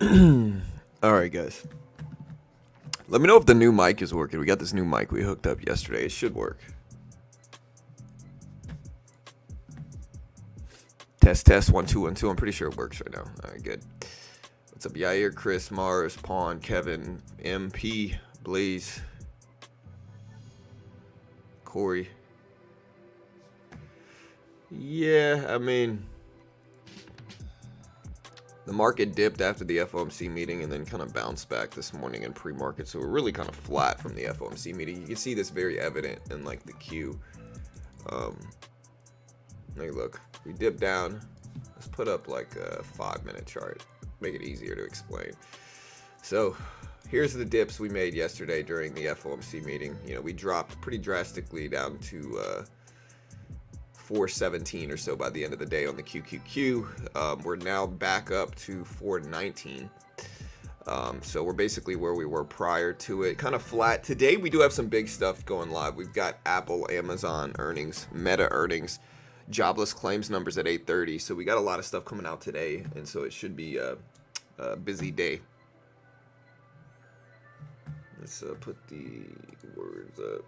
All right, guys. Let me know if the new mic is working. We got this new mic we hooked up yesterday. It should work. Test, test, 1 2 1 2. I'm pretty sure it works right now. All right, good. What's up, Yair, Chris, Mars, Pawn, Kevin, MP, Blaze, Corey? Yeah, I mean, the market dipped after the FOMC meeting and then kind of bounced back this morning in pre-market. So we're really kind of flat from the FOMC meeting. You can see this very evident in like the Q. Hey, look, we dipped down. Let's put up like a 5-minute chart. Make it easier to explain. So here's the dips we made yesterday during the FOMC meeting. You know, we dropped pretty drastically down to 417 or so by the end of the day on the QQQ. We're now back up to 419. So we're basically where we were prior to it, kind of flat. Today we do have some big stuff going live. We've got Apple, Amazon earnings, Meta earnings, jobless claims numbers at 8:30. So we got a lot of stuff coming out today, and so it should be a busy day. Let's put the words up.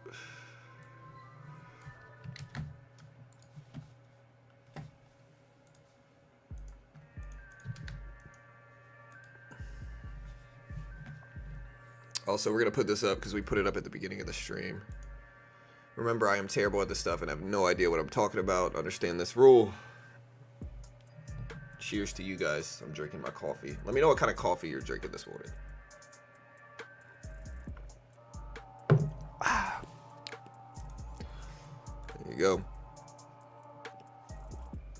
Also, we're going to put this up because we put it up at the beginning of the stream. Remember, I am terrible at this stuff and have no idea what I'm talking about. Understand this rule. Cheers to you guys. I'm drinking my coffee. Let me know what kind of coffee you're drinking this morning. There you go.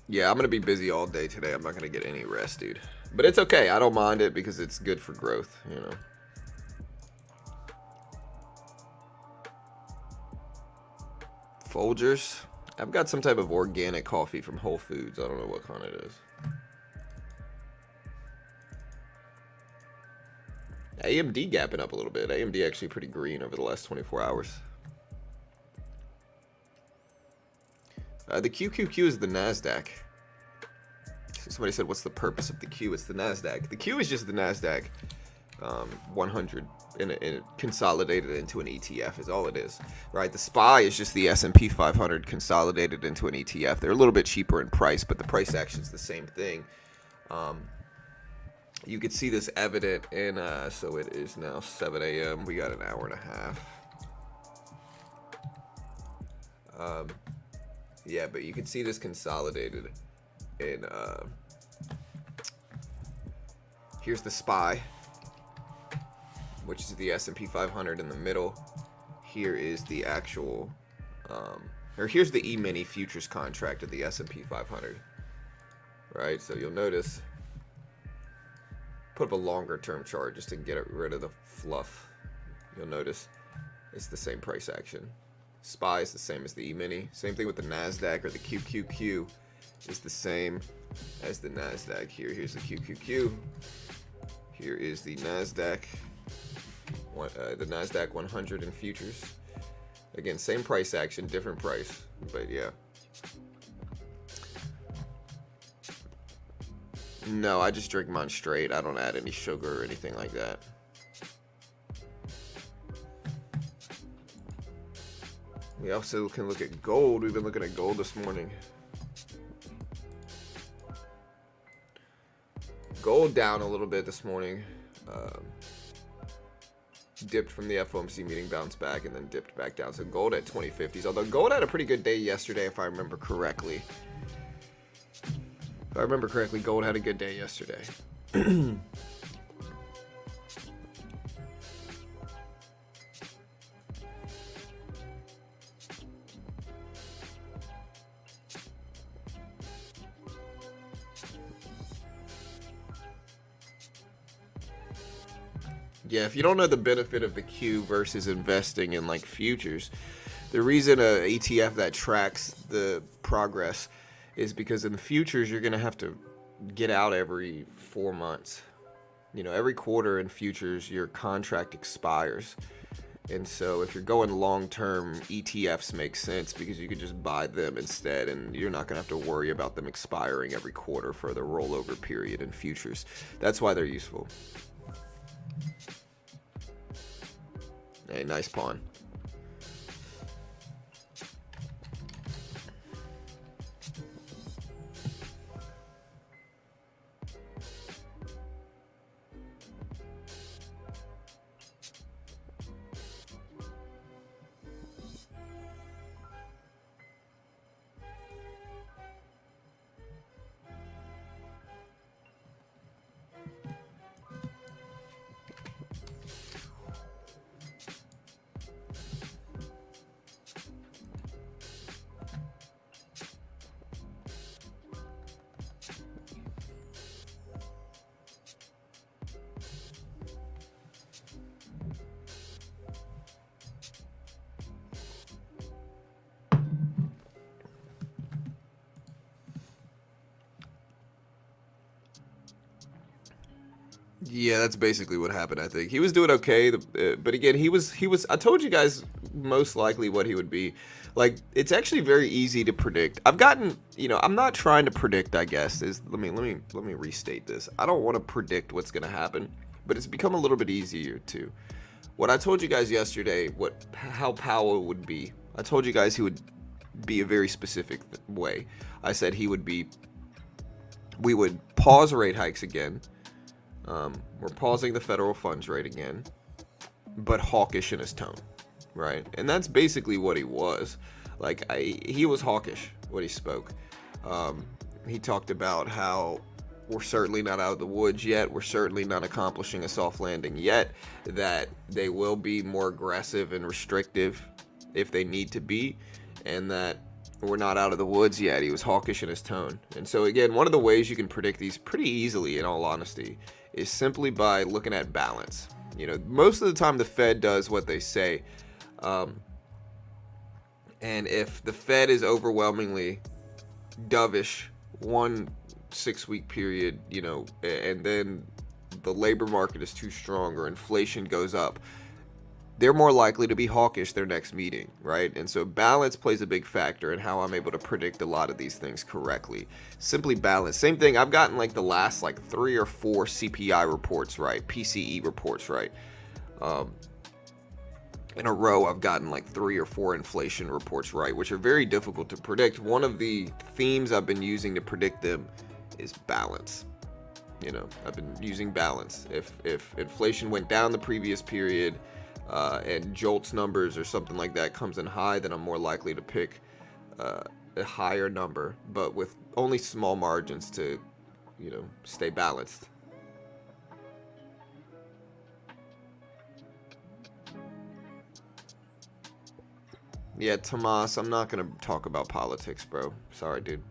Yeah, I'm going to be busy all day today. I'm not going to get any rest, dude. But it's okay. I don't mind it because it's good for growth, you know. Folgers. I've got some type of organic coffee from Whole Foods. I don't know what kind it is. AMD gapping up a little bit. AMD actually pretty green over the last 24 hours. The QQQ is the NASDAQ. So somebody said, what's the purpose of the Q? It's the NASDAQ. The Q is just the NASDAQ 100 and consolidated into an ETF is all it is, right? The SPY is just the S&P 500 consolidated into an ETF. They're a little bit cheaper in price, but the price action is the same thing. You could see this evident in, so it is now 7 a.m. We got an hour and a half. Yeah, but you can see this consolidated in, here's the SPY, which is the S&P 500 in the middle. Here is the actual, or here's the E-mini futures contract of the S&P 500, right? So you'll notice, put up a longer term chart just to get rid of the fluff. You'll notice it's the same price action. SPY is the same as the E-mini. Same thing with the NASDAQ, or the QQQ is the same as the NASDAQ. Here's the QQQ. Here is the NASDAQ. The NASDAQ 100 in futures. Again, same price action, different price, but yeah. No, I just drink mine straight. I don't add any sugar or anything like that. We also can look at gold. We've been looking at gold this morning. Gold down a little bit this morning. Dipped from the FOMC meeting, bounced back, and then dipped back down. So gold at 2050s. Although gold had a pretty good day yesterday, if I remember correctly. If I remember correctly, gold had a good day yesterday. Yeah, if you don't know the benefit of the Q versus investing in like futures, the reason a ETF that tracks the progress is because in the futures you're gonna have to get out every 4 months. You know, every quarter in futures your contract expires, And so if you're going long-term, ETFs make sense because you can just buy them instead, and you're not going to have to worry about them expiring every quarter for the rollover period in futures. That's why they're useful. Hey, nice pawn. Yeah, that's basically what happened. I think he was doing okay, but again, he was. I told you guys most likely what he would be. Like, it's actually very easy to predict. I've gotten, I'm not trying to predict. I guess is let me restate this. I don't want to predict what's going to happen, but it's become a little bit easier to. What I told you guys yesterday, how Powell would be. I told you guys he would be a very specific way. I said we would pause rate hikes again. We're pausing the federal funds rate again, but hawkish in his tone, right? And that's basically what he was. Like, he was hawkish when he spoke. He talked about how we're certainly not out of the woods yet. We're certainly not accomplishing a soft landing yet. That they will be more aggressive and restrictive if they need to be, and that we're not out of the woods yet. He was hawkish in his tone. And so, again, one of the ways you can predict these pretty easily, in all honesty, is simply by looking at balance. Most of the time the Fed does what they say. And if the Fed is overwhelmingly dovish 1 6-week period, and then the labor market is too strong or inflation goes up, they're more likely to be hawkish their next meeting, right? And so balance plays a big factor in how I'm able to predict a lot of these things correctly. Simply balance. Same thing, I've gotten the last 3 or 4 CPI reports right, PCE reports right. In a row, I've gotten 3 or 4 inflation reports right, which are very difficult to predict. One of the themes I've been using to predict them is balance. I've been using balance. If inflation went down the previous period, and JOLTS numbers or something like that comes in high, then I'm more likely to pick a higher number, but with only small margins to, stay balanced. Yeah, Tomas, I'm not going to talk about politics, bro. Sorry, dude.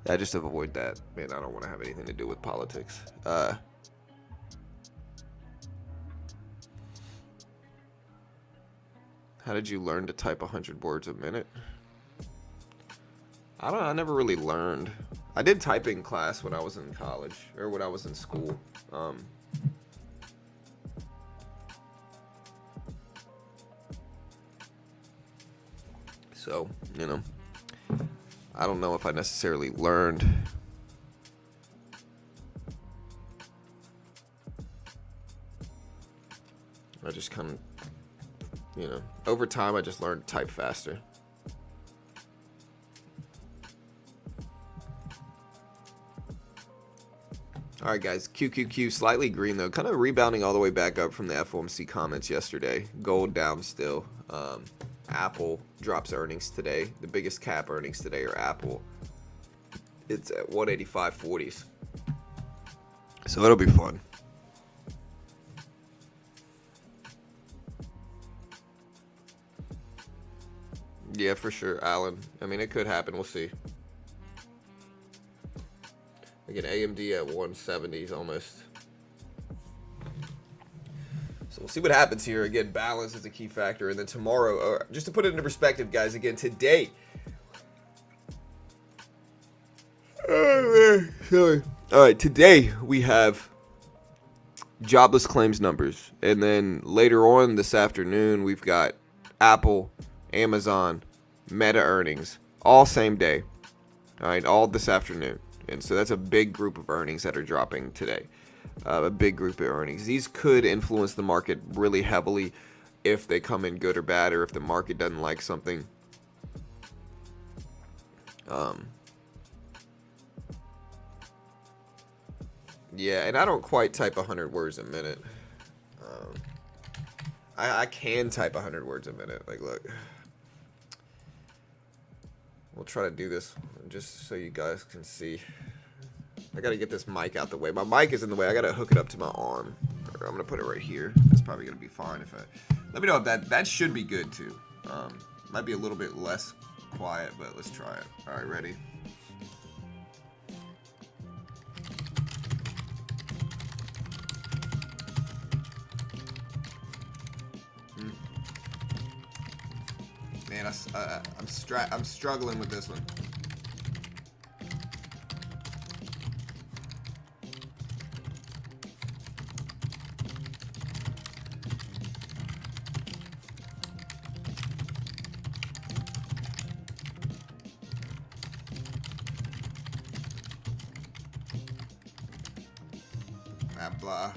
I just avoid that. Man, I don't want to have anything to do with politics. How did you learn to type 100 words a minute? I don't know. I never really learned. I did typing class when I was in college, or when I was in school. So, I don't know if I necessarily learned. I just kind of, over time I just learned to type faster. All right, guys, QQQ slightly green though, kind of rebounding all the way back up from the FOMC comments yesterday. Gold down still. Apple drops earnings today. The biggest cap earnings today are Apple. It's at 185.40s. So it'll be fun. Yeah, for sure, Alan. I mean, it could happen. We'll see. Again, AMD at 170s almost. So we'll see what happens here. Again, balance is a key factor. And then tomorrow, just to put it into perspective, guys, again, today. Oh, man. Sorry. All right, today we have jobless claims numbers. And then later on this afternoon, we've got Apple, Amazon, Meta earnings, all same day. All right, all this afternoon. And so that's a big group of earnings that are dropping today. A big group of earnings. These could influence the market really heavily if they come in good or bad, or if the market doesn't like something. Yeah, and I don't quite type 100 words a minute. I can type 100 words a minute. Like, look. We'll try to do this just so you guys can see. I gotta get this mic out the way. My mic is in the way. I gotta hook it up to my arm. Or I'm gonna put it right here. That's probably gonna be fine if I... Let me know if that should be good too. Might be a little bit less quiet, but let's try it. Alright, ready? Man, I'm struggling with this one. Blah.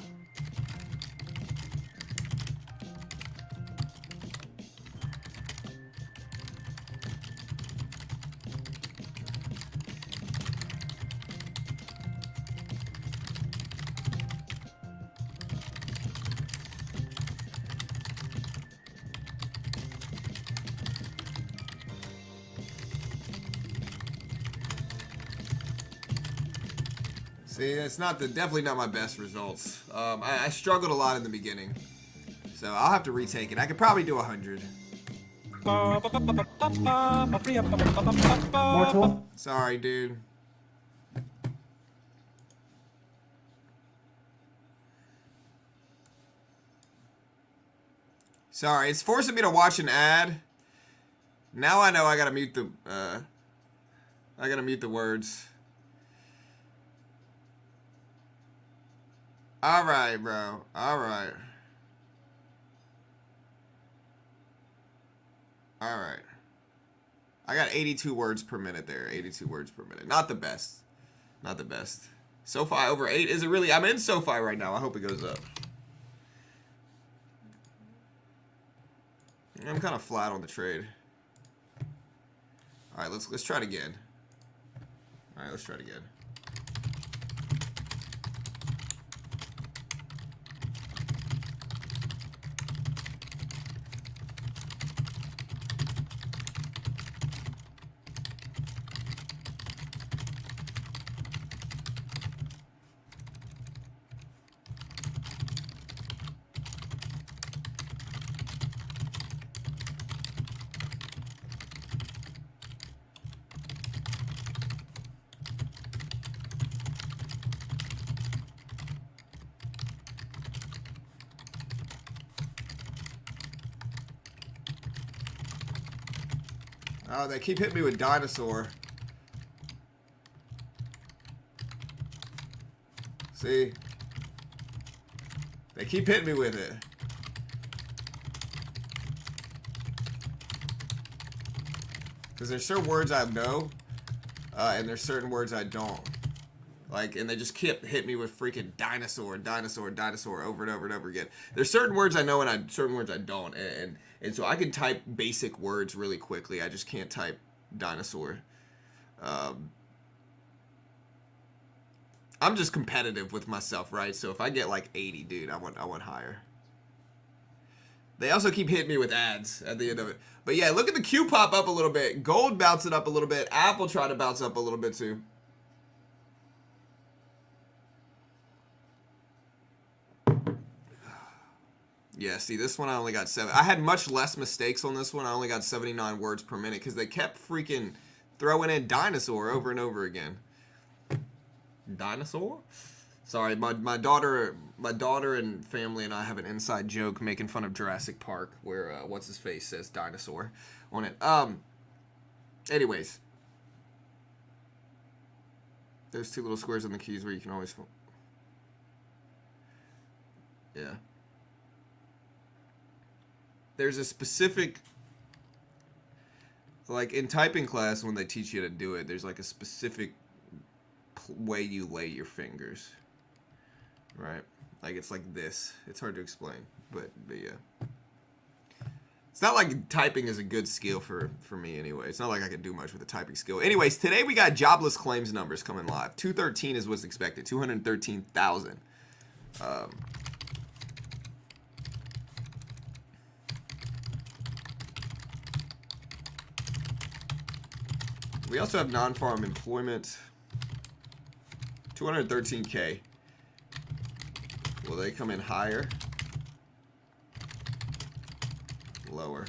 See, it's definitely not my best results. I struggled a lot in the beginning, so I'll have to retake it. I could probably do 100. Mortal? Sorry, dude. Sorry, it's forcing me to watch an ad. Now I know I gotta mute the words. Alright, bro. Alright. Alright. I got 82 words per minute there. 82 words per minute. Not the best. Not the best. SoFi over 8. Is it really? I'm in SoFi right now. I hope it goes up. I'm kind of flat on the trade. Alright, let's try it again. Alright, let's try it again. Oh, they keep hitting me with dinosaur. See? They keep hitting me with it. Because there's certain words I know, and there's certain words I don't. Like, and they just keep hitting me with freaking dinosaur over and over and over again. There's certain words I know and certain words I don't. And so I can type basic words really quickly. I just can't type dinosaur. I'm just competitive with myself, right? So if I get like 80, dude, I want higher. They also keep hitting me with ads at the end of it. But yeah, look at the Q pop up a little bit. Gold bouncing up a little bit. Apple trying to bounce up a little bit too. Yeah, see, this one I only got 7. I had much less mistakes on this one. I only got 79 words per minute because they kept freaking throwing in dinosaur over and over again. Dinosaur? Sorry, my daughter and family and I have an inside joke making fun of Jurassic Park where what's his face says dinosaur on it. Anyways, there's 2 little squares on the keys where you can always. Yeah. There's a specific, like in typing class when they teach you to do it, there's like a specific way you lay your fingers, right? Like it's like this. It's hard to explain, but yeah. It's not like typing is a good skill for me anyway. It's not like I can do much with a typing skill. Anyways, today we got jobless claims numbers coming live. 213 is what's expected. 213,000. We also have non-farm employment. 213K. Will they come in higher? Lower?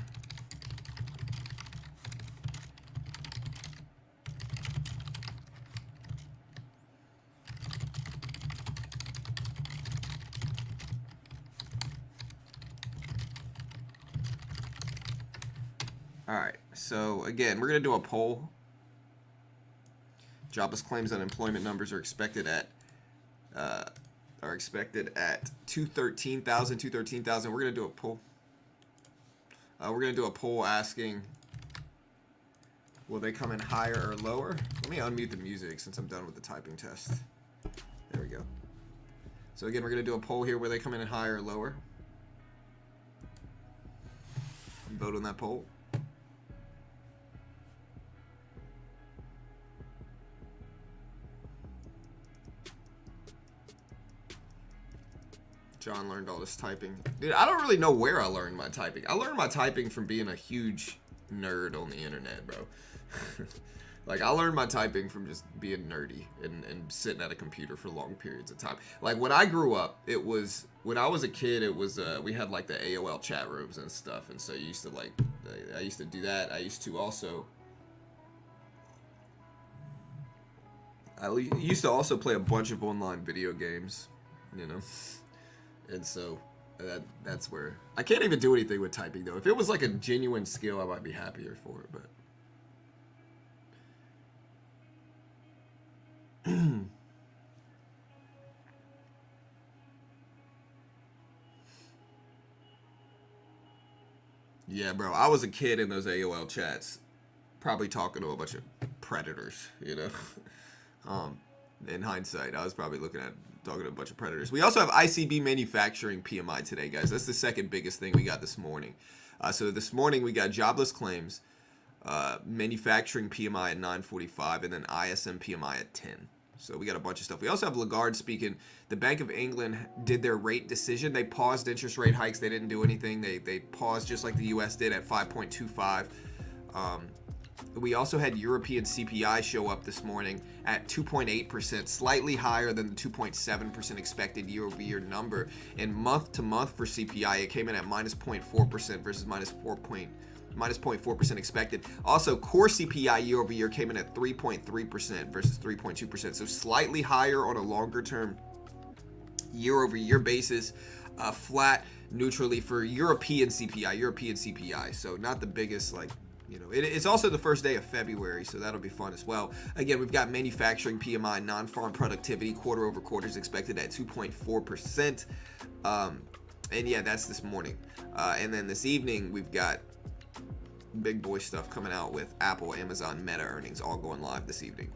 All right. So again, we're gonna do a poll. Jobless claims unemployment numbers are expected at 213,000. We're gonna do a poll. We're gonna do a poll asking, will they come in higher or lower? Let me unmute the music since I'm done with the typing test. There we go. So again, we're gonna do a poll here. Will they come in higher or lower? Vote on that poll. John learned all this typing. Dude, I don't really know where I learned my typing. I learned my typing from being a huge nerd on the internet, bro. Like, I learned my typing from just being nerdy and sitting at a computer for long periods of time. Like, when I grew up, it was, when I was a kid, it was, we had, like, the AOL chat rooms and stuff. And so you used to, like, I used to do that. I used to also play a bunch of online video games, you know? And so that's where I can't even do anything with typing though. If it was like a genuine skill, I might be happier for it, but yeah, bro, I was a kid in those AOL chats, probably talking to a bunch of predators, you know. In hindsight, I was probably talking to a bunch of predators. We also have ICB manufacturing PMI today, guys. That's the second biggest thing we got this morning. So this morning we got jobless claims, manufacturing PMI at 945, and then ISM PMI at 10. So we got a bunch of stuff. We also have Lagarde speaking. The Bank of England did their rate decision. They paused interest rate hikes. They didn't do anything. They paused just like the U.S. did at 5.25. We also had European CPI show up this morning at 2.8%, slightly higher than the 2.7% expected year-over-year number. And month-to-month for CPI, it came in at minus 0.4% versus minus 0.4% expected. Also, core CPI year-over-year came in at 3.3% versus 3.2%, so slightly higher on a longer-term year-over-year basis. Flat neutrally for European CPI. So not the biggest, like, you know, it's also the first day of February, so that'll be fun as well. Again, we've got manufacturing PMI, non-farm productivity, quarter over quarter is expected at 2.4%. And yeah, that's this morning. And then this evening, we've got big boy stuff coming out with Apple, Amazon, Meta earnings all going live this evening.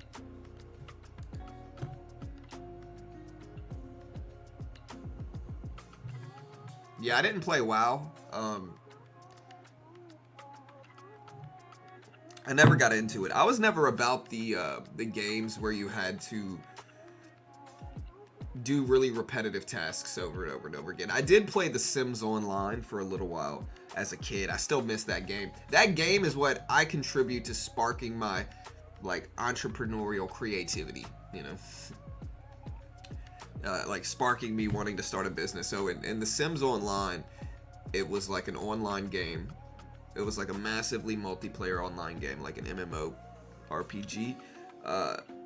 Yeah, I didn't play WoW. I never got into it. I was never about the games where you had to do really repetitive tasks over and over and over again. I did play The Sims Online for a little while as a kid. I still miss that game. That game is what I contribute to sparking my, like, entrepreneurial creativity, you know? Like sparking me wanting to start a business. So in The Sims Online, it was like an online game. It was like a massively multiplayer online game, like an MMO RPG.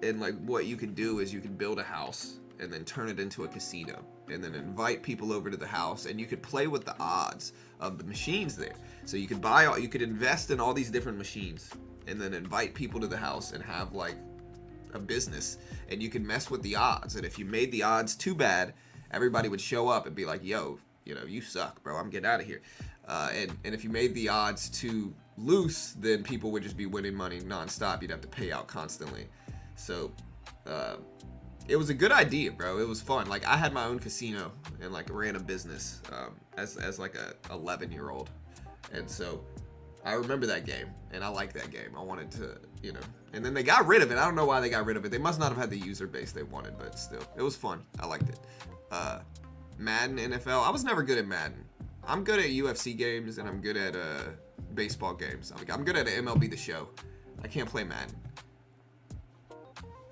And like what you could do is you could build a house and then turn it into a casino and then invite people over to the house, and you could play with the odds of the machines there. So you could invest in all these different machines and then invite people to the house and have like a business, and you could mess with the odds. And if you made the odds too bad, everybody would show up and be like, yo, you know, you suck, bro. I'm getting out of here. And if you made the odds too loose, then people would just be winning money nonstop. You'd have to pay out constantly. So it was a good idea, bro. It was fun. Like, I had my own casino and like ran a business as like a 11-year-old, and so I remember that game, and I liked that game. I wanted to, you know, and then they got rid of it. I don't know why they got rid of it. They must not have had the user base they wanted, but still, it was fun. I liked it. Madden, NFL. I was never good at Madden. I'm good at UFC games, and I'm good at baseball games. I'm good at MLB The Show. I can't play Madden.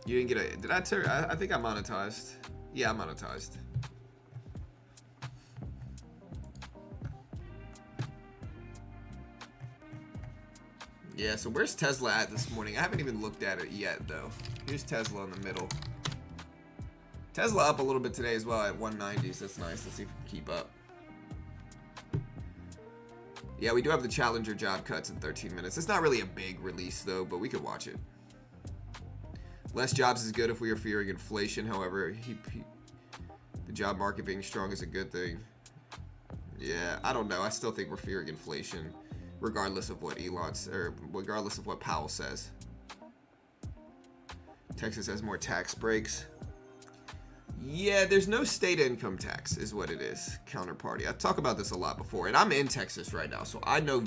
You didn't get a... Did I tell... I think I monetized. Yeah, I monetized. Yeah, so where's Tesla at this morning? I haven't even looked at it yet, though. Here's Tesla in the middle. Tesla up a little bit today as well at 190s. That's nice. Let's see if we can keep up. Yeah, we do have the Challenger job cuts in 13 minutes. It's not really a big release, though, but we could watch it. Less jobs is good if we are fearing inflation. However, the job market being strong is a good thing. Yeah, I don't know. I still think we're fearing inflation, regardless of what regardless of what Powell says. Texas has more tax breaks. Yeah, there's no state income tax, is what it is. Counterparty. I've talked about this a lot before, and I'm in Texas right now, so I know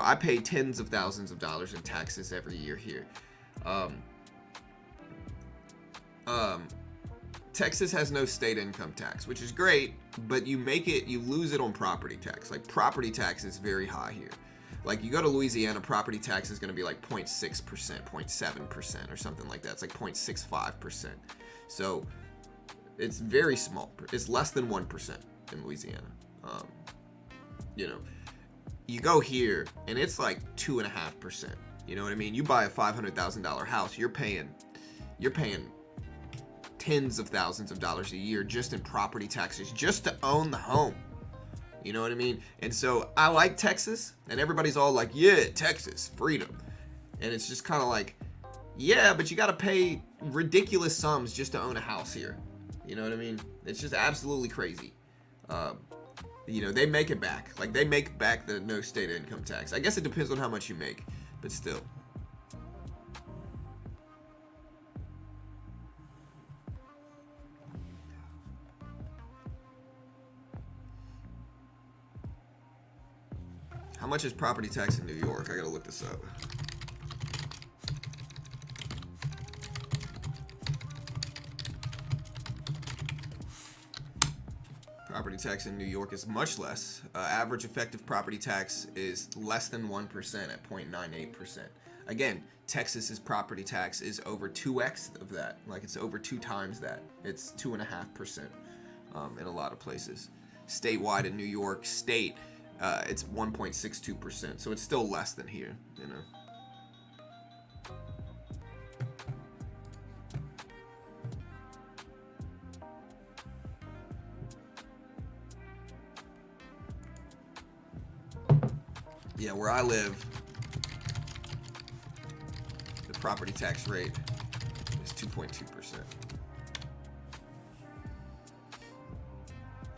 I pay tens of thousands of dollars in taxes every year here. Texas has no state income tax, which is great, but you lose it on property tax. Like, property tax is very high here. Like, you go to Louisiana, property tax is going to be like 0.6%, 0.7% or something like that. It's like 0.65%. So it's very small. It's less than 1% in Louisiana. You go here and it's like 2.5%. You know what I mean? You buy a $500,000 house, you're paying tens of thousands of dollars a year just in property taxes just to own the home. You know what I mean? And so I like Texas, and everybody's all like, yeah, Texas, freedom. And it's just kind of like, yeah, but you got to pay ridiculous sums just to own a house here. You know what I mean? It's just absolutely crazy. They make it back. Like, they make back the no state income tax. I guess it depends on how much you make, but still. How much is property tax in New York? I gotta look this up. Property tax in New York is much less. Average effective property tax is less than 1% at 0.98%. Again, Texas's property tax is over 2x of that. Like, it's over 2 times that. It's 2.5% in a lot of places. Statewide in New York State, it's 1.62%, so it's still less than here, you know. Yeah, where I live, the property tax rate is 2.2%.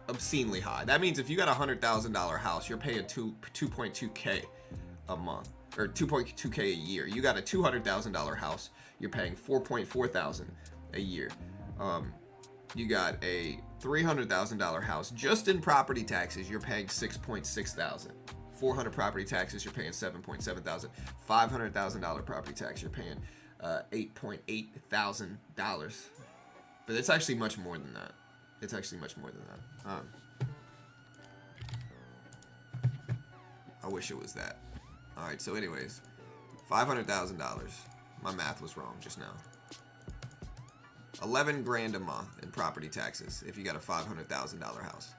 Obscenely high. That means if you got a $100,000 house, you're paying 2.2K a month, or 2.2K a year. You got a $200,000 house, you're paying 4.4 thousand a year. You got a $300,000 house, just in property taxes, you're paying 6.6 thousand. 400 property taxes, you're paying 7.7 thousand. $500,000 property tax, you're paying $8.8 thousand. But it's actually much more than that. It's actually much more than that. I wish it was that. All right, so anyways, $500,000. My math was wrong just now. 11 grand a month in property taxes if you got a $500,000 house.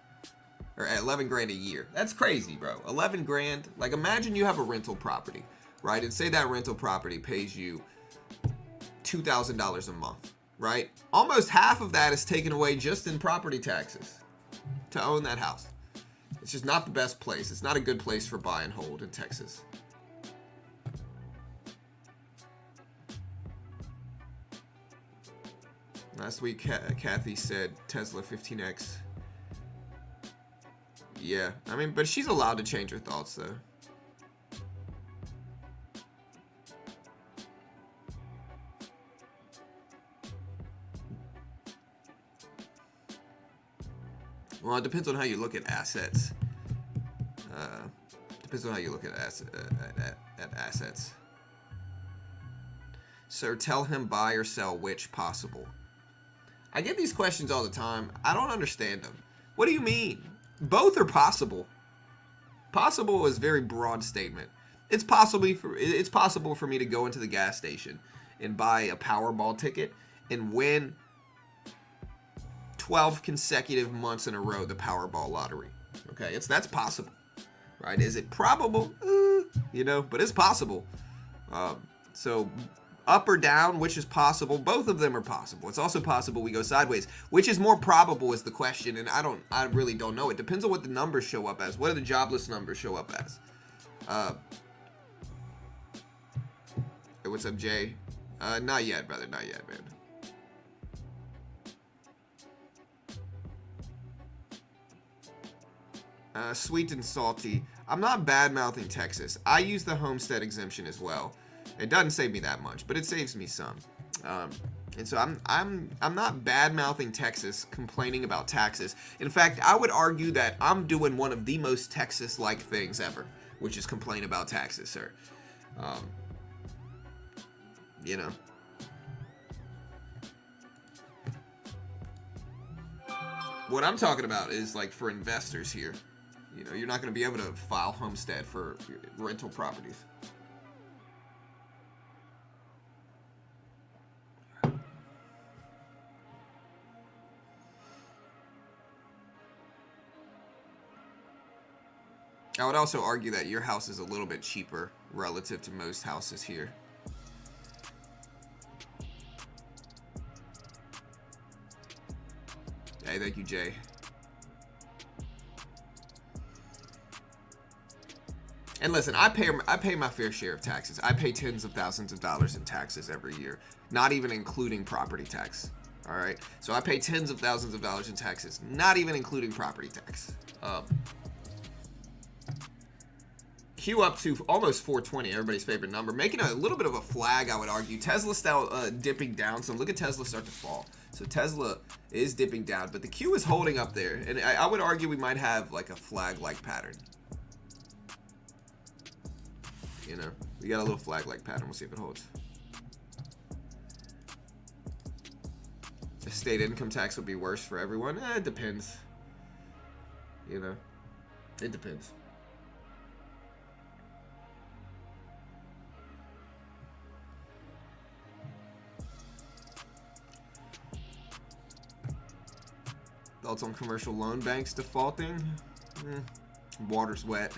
Or 11 grand a year. That's crazy, bro. 11 grand. Like, imagine you have a rental property, right? And say that rental property pays you $2,000 a month, right? Almost half of that is taken away just in property taxes to own that house. It's just not the best place. It's not a good place for buy and hold in Texas. Last week, Kathy said Tesla 15X Yeah, I mean, but she's allowed to change her thoughts, though. Well, it depends on how you look at assets. Depends on how you look at assets. Sir, tell him buy or sell which possible. I get these questions all the time. I don't understand them. What do you mean? Both are possible. Possible is a very broad statement. It's possible for me to go into the gas station and buy a Powerball ticket and win 12 consecutive months in a row the Powerball lottery. Okay, that's possible, right? Is it probable? But it's possible. So up or down, which is possible? Both of them are possible. It's also possible we go sideways. Which is more probable is the question, and I really don't know. It depends on what the numbers show up as. What do the jobless numbers show up as? Hey, what's up, Jay? Not yet, brother. Not yet, man. Sweet and salty. I'm not bad-mouthing Texas. I use the homestead exemption as well. It doesn't save me that much, but it saves me some. And so I'm not bad-mouthing Texas, complaining about taxes. In fact, I would argue that I'm doing one of the most Texas-like things ever, which is complain about taxes, sir. What I'm talking about is like for investors here. You're not going to be able to file homestead for rental properties. I would also argue that your house is a little bit cheaper relative to most houses here. Hey, thank you, Jay. And listen, I pay my fair share of taxes. I pay tens of thousands of dollars in taxes every year, not even including property tax. All right, so I pay tens of thousands of dollars in taxes, not even including property tax. Q up to almost 420, everybody's favorite number, making a little bit of a flag, I would argue. Tesla still dipping down, so look at Tesla start to fall. So Tesla is dipping down, but the Q is holding up there, and I would argue we might have like a flag-like pattern. We got a little flag-like pattern. We'll see if it holds. The state income tax would be worse for everyone. It depends. It depends. Thoughts on commercial loan banks defaulting? Water's wet.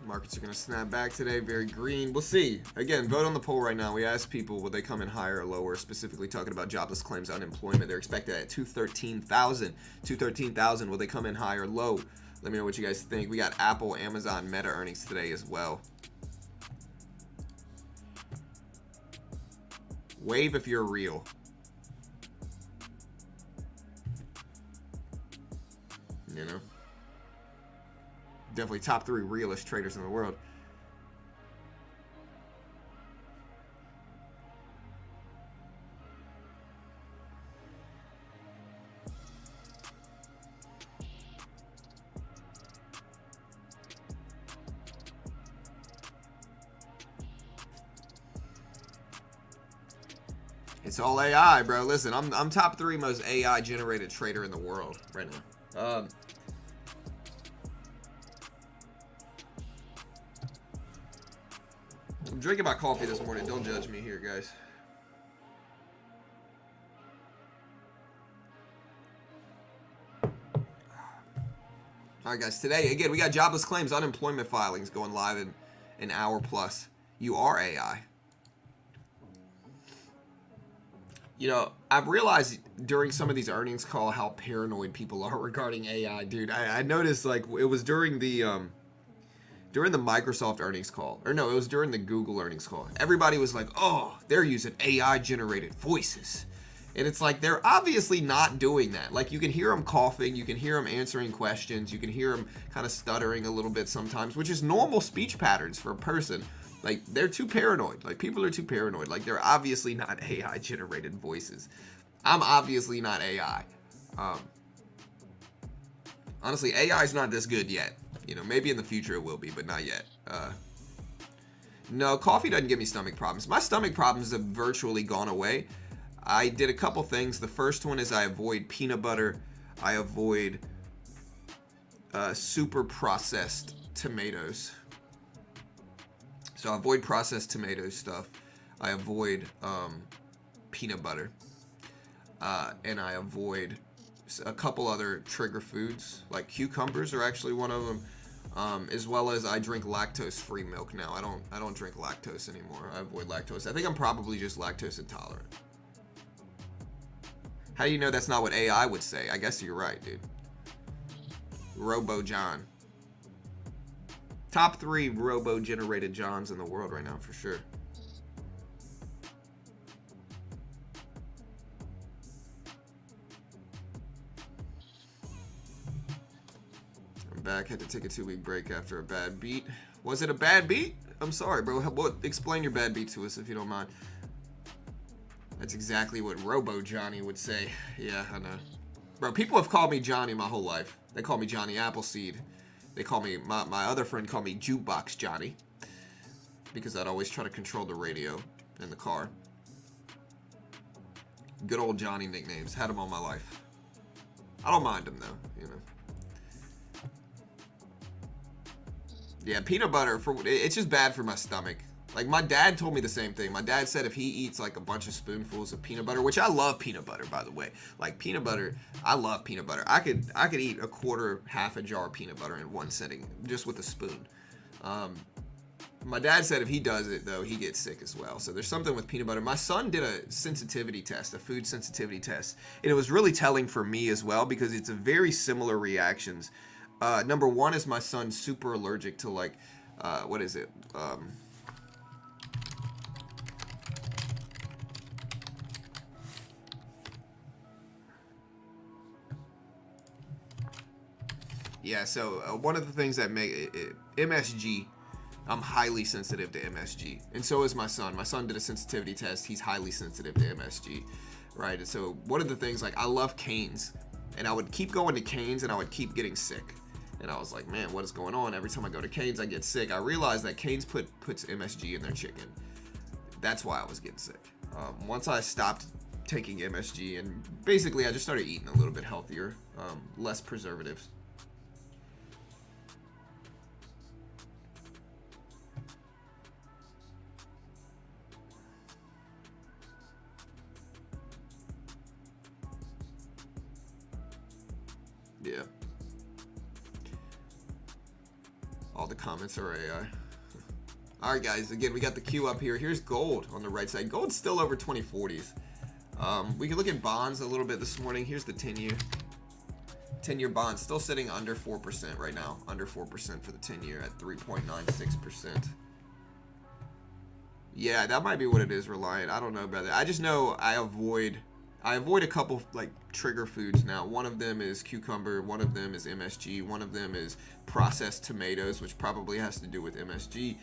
Markets are going to snap back today. Very green. We'll see. Again, vote on the poll right now. We asked people, will they come in higher or lower? Specifically talking about jobless claims, unemployment. They're expected at 213,000. 213,000. Will they come in high or low? Let me know what you guys think. We got Apple, Amazon, Meta earnings today as well. Wave if you're real. Definitely top 3 realest traders in the world. It's all AI, bro. Listen, I'm top 3 most AI generated trader in the world right now. I'm drinking my coffee this morning. Don't judge me here, guys. All right, guys. Today, again, we got jobless claims, unemployment filings going live in an hour plus. You are AI. I've realized during some of these earnings call how paranoid people are regarding AI, dude. I noticed, like, it was during the during the Microsoft earnings call, or no, it was during the Google earnings call. Everybody was like, oh, they're using AI generated voices. And it's like, they're obviously not doing that. Like, you can hear them coughing, you can hear them answering questions, you can hear them kind of stuttering a little bit sometimes, which is normal speech patterns for a person. Like, they're too paranoid. Like, people are too paranoid. Like, they're obviously not AI generated voices. I'm obviously not AI. Honestly, AI is not this good yet. You know, maybe in the future it will be, but not yet. No, coffee doesn't give me stomach problems. My stomach problems have virtually gone away. I did a couple things. The first one is I avoid peanut butter. I avoid super processed tomatoes. So I avoid processed tomato stuff. I avoid peanut butter. And I avoid a couple other trigger foods, like cucumbers are actually one of them, as well as I drink lactose-free milk now. I don't drink lactose anymore. I avoid lactose. I think I'm probably just lactose intolerant. How do you know that's not what AI would say? I guess you're right, dude. Robo John. Top 3 robo-generated Johns in the world right now, for sure. I'm back. Had to take a 2-week break after a bad beat. Was it a bad beat? I'm sorry, bro. Explain your bad beat to us if you don't mind. That's exactly what Robo Johnny would say. Yeah, I know. Bro, people have called me Johnny my whole life. They call me Johnny Appleseed. They call me, my other friend called me Jukebox Johnny. Because I'd always try to control the radio in the car. Good old Johnny nicknames. Had them all my life. I don't mind them though, you know. Yeah, peanut butter, it's just bad for my stomach. Like, my dad told me the same thing. My dad said if he eats, like, a bunch of spoonfuls of peanut butter, which I love peanut butter, by the way. Like, peanut butter, I love peanut butter. I could eat a quarter, half a jar of peanut butter in one sitting, just with a spoon. My dad said if he does it, though, he gets sick as well. So there's something with peanut butter. My son did a sensitivity test, a food sensitivity test. And it was really telling for me as well, because it's a very similar reactions. Number one is my son's super allergic to, like, what is it? Yeah, so one of the things that make MSG, I'm highly sensitive to MSG, and so is my son. My son did a sensitivity test. He's highly sensitive to MSG, right? And so one of the things, like, I love Cane's, and I would keep going to Cane's, and I would keep getting sick. And I was like, man, what is going on? Every time I go to Cane's, I get sick. I realized that Cane's puts MSG in their chicken. That's why I was getting sick. Once I stopped taking MSG, and basically I just started eating a little bit healthier, less preservatives. Yeah. All the comments are AI. Alright guys, again, we got the queue up here. Here's gold on the right side. Gold's still over 2040s. We can look at bonds a little bit this morning. Here's the 10-year. 10-year bond still sitting under 4% right now. Under 4% for the 10-year at 3.96%. Yeah, that might be what it is, Reliant. I don't know about that. I just know I avoid a couple, like, trigger foods now. One of them is cucumber, one of them is MSG, one of them is processed tomatoes, which probably has to do with MSG.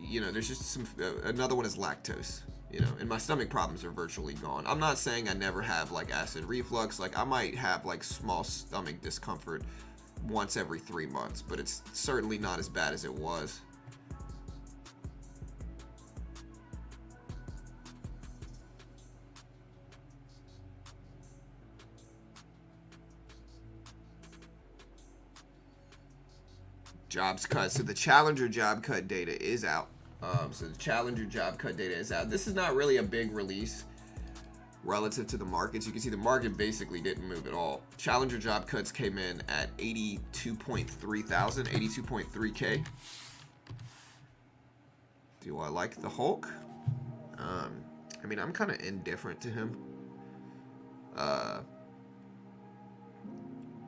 You know, there's just some, another one is lactose, you know, and my stomach problems are virtually gone. I'm not saying I never have, like, acid reflux. Like, I might have, like, small stomach discomfort once every 3 months, but it's certainly not as bad as it was. Jobs cut. So the Challenger job cut data is out. So the Challenger job cut data is out. This is not really a big release relative to the markets. You can see the market basically didn't move at all. Challenger job cuts came in at 82.3 thousand, 82.3K. Do I like the Hulk? I mean, I'm kind of indifferent to him.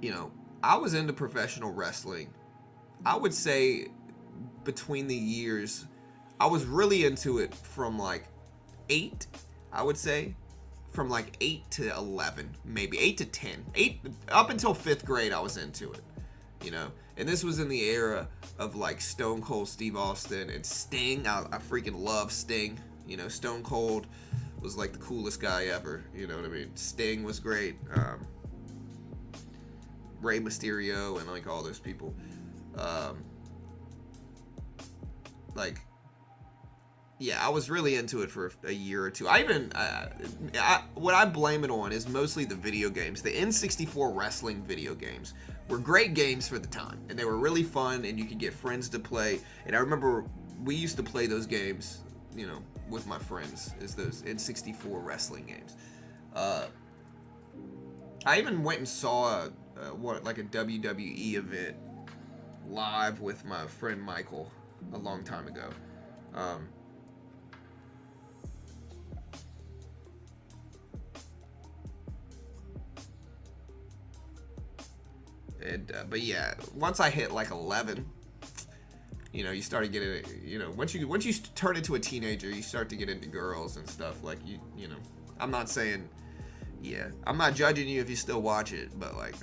You know, I was into professional wrestling I would say between the years, I was really into it from like 8, I would say. From like 8 to 11, maybe 8 to 10. 8 up until 5th grade I was into it, you know. And this was in the era of like Stone Cold Steve Austin and Sting. I freaking love Sting. You know, Stone Cold was like the coolest guy ever, you know what I mean? Sting was great. Rey Mysterio and like all those people. Like, yeah, I was really into it for a year or two. What I blame it on is mostly the video games. The N64 wrestling video games were great games for the time, and they were really fun, and you could get friends to play. And I remember we used to play those games, you know, with my friends, is those N64 wrestling games. I even went and saw a WWE event live with my friend Michael a long time ago. But yeah, once I hit like 11, you know, you started getting, you know, once you turn into a teenager, you start to get into girls and stuff. Like you know, I'm not saying, yeah, I'm not judging you if you still watch it, but like,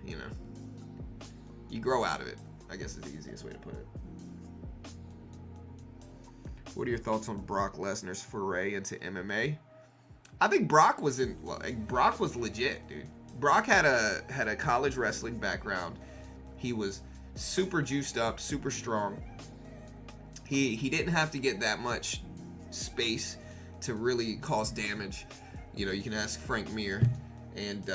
you know, you grow out of it, I guess is the easiest way to put it. What are your thoughts on Brock Lesnar's foray into MMA? I think Brock was legit, dude. Brock had a college wrestling background. He was super juiced up, super strong. He didn't have to get that much space to really cause damage. You know, you can ask Frank Mir, and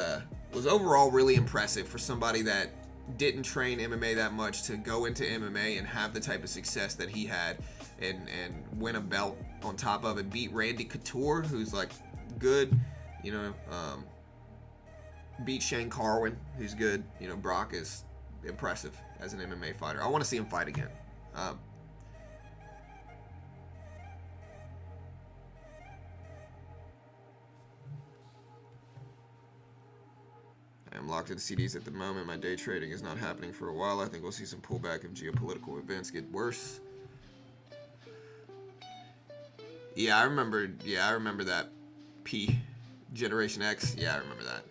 was overall really impressive for somebody that didn't train MMA that much to go into MMA and have the type of success that he had, and win a belt on top of it. Beat Randy Couture, who's like good, you know. Beat Shane Carwin, who's good. You know, Brock is impressive as an MMA fighter. I want to see him fight again. I am locked into CDs at the moment. My day trading is not happening for a while. I think we'll see some pullback if geopolitical events get worse. Yeah, I remember that P Generation X. Yeah, I remember that.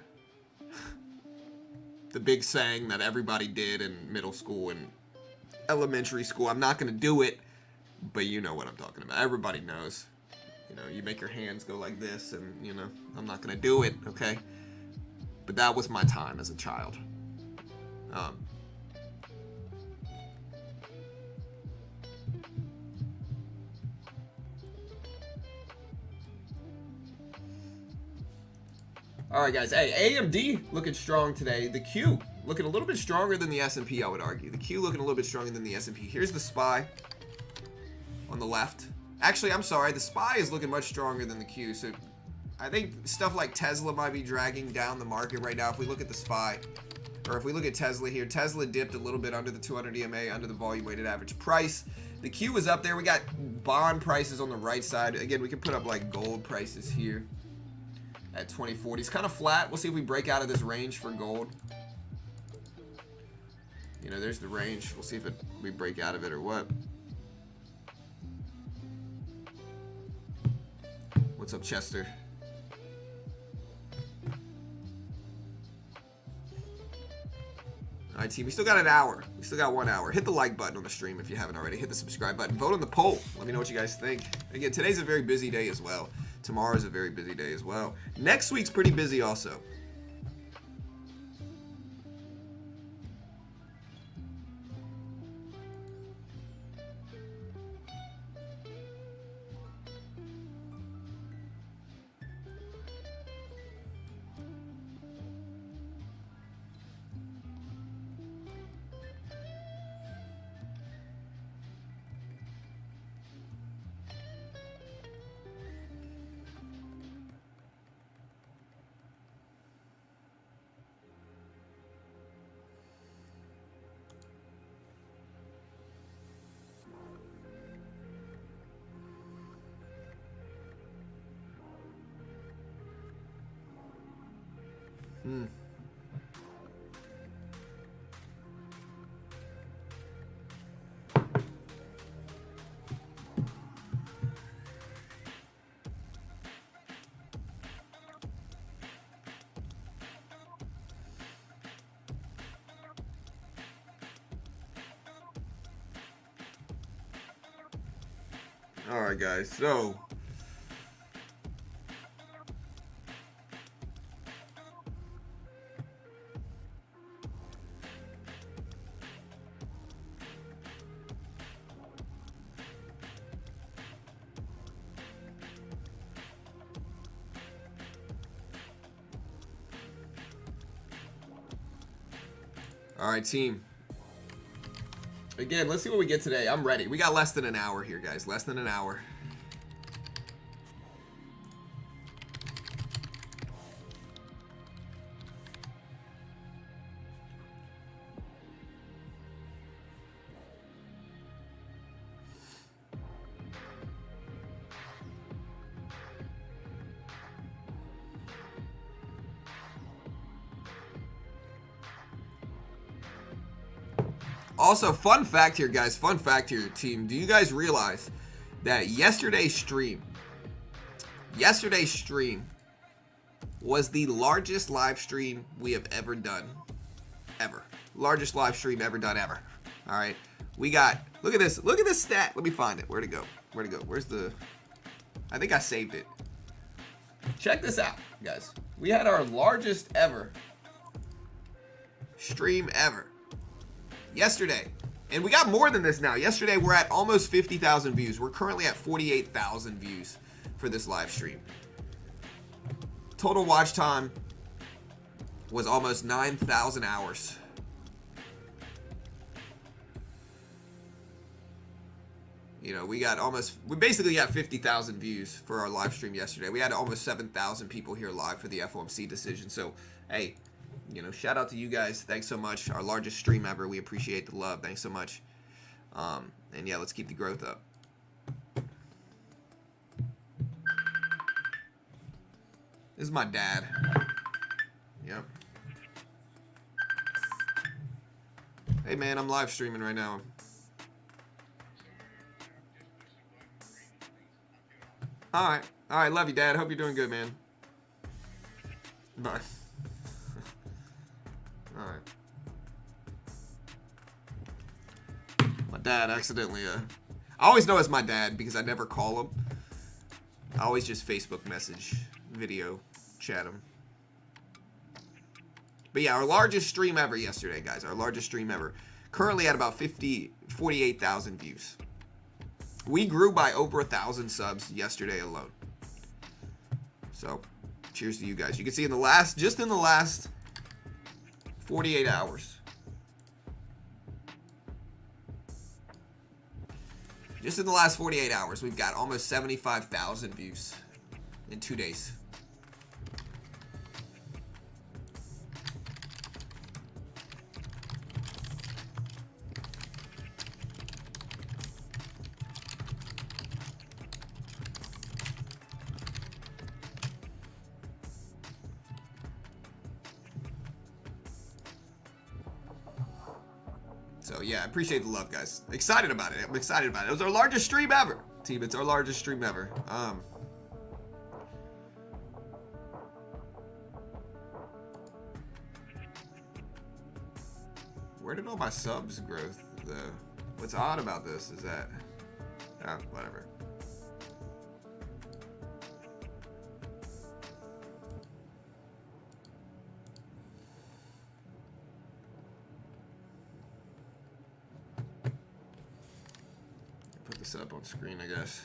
The big saying that everybody did in middle school and elementary school. I'm not going to do it, but you know what I'm talking about. Everybody knows. You know, you make your hands go like this, and, you know, I'm not going to do it, okay? But that was my time as a child. All right, guys. Hey, AMD looking strong today. The Q looking a little bit stronger than the S&P, I would argue. The Q looking a little bit stronger than the S&P. Here's the SPY on the left. Actually, I'm sorry. The SPY is looking much stronger than the Q. So I think stuff like Tesla might be dragging down the market right now. If we look at the SPY, or if we look at Tesla here, Tesla dipped a little bit under the 200 EMA, under the volume weighted average price. The Q is up there. We got bond prices on the right side. Again, we can put up like gold prices here at 2040. It's kind of flat. We'll see if we break out of this range for gold. You know, there's the range. We'll see if we break out of it or what. What's up, Chester? All right, team. We still got an hour. We still got 1 hour. Hit the like button on the stream if you haven't already. Hit the subscribe button. Vote on the poll. Let me know what you guys think. Again, today's a very busy day as well. Tomorrow's a very busy day as well. Next week's pretty busy also. All right, guys. So, all right, team. Again, let's see what we get today. I'm ready. We got less than an hour here, guys. Less than an hour. Also, fun fact here, guys. Fun fact here, team. Do you guys realize that yesterday's stream was the largest live stream we have ever done? Ever. Largest live stream ever done, ever. All right. We got, look at this. Look at this stat. Let me find it. Where'd it go? Where'd it go? Where's the, I think I saved it. Check this out, guys. We had our largest ever stream ever yesterday. And we got more than this now. Yesterday, we're at almost 50,000 views. We're currently at 48,000 views for this live stream. Total watch time was almost 9,000 hours. You know, we basically got 50,000 views for our live stream yesterday. We had almost 7,000 people here live for the FOMC decision. So, hey, you know, shout out to you guys. Thanks so much. Our largest stream ever. We appreciate the love. Thanks so much. And yeah, let's keep the growth up. This is my dad. Yep. Hey man, I'm live streaming right now. Alright. Alright, love you, Dad. Hope you're doing good, man. Bye. Alright. My dad accidentally, I always know it's my dad because I never call him. I always just Facebook message, video, chat him. But yeah, our largest stream ever yesterday, guys. Our largest stream ever. Currently at about 48,000 views. We grew by over 1,000 subs yesterday alone. So, cheers to you guys. You can see just in the last 48 hours. Just in the last 48 hours, we've got almost 75,000 views in 2 days. So yeah, I appreciate the love, guys. Excited about it. I'm excited about it. It was our largest stream ever, team. It's our largest stream ever. Where did all my subs growth though? What's odd about this is that, whatever. Put this up on screen, I guess.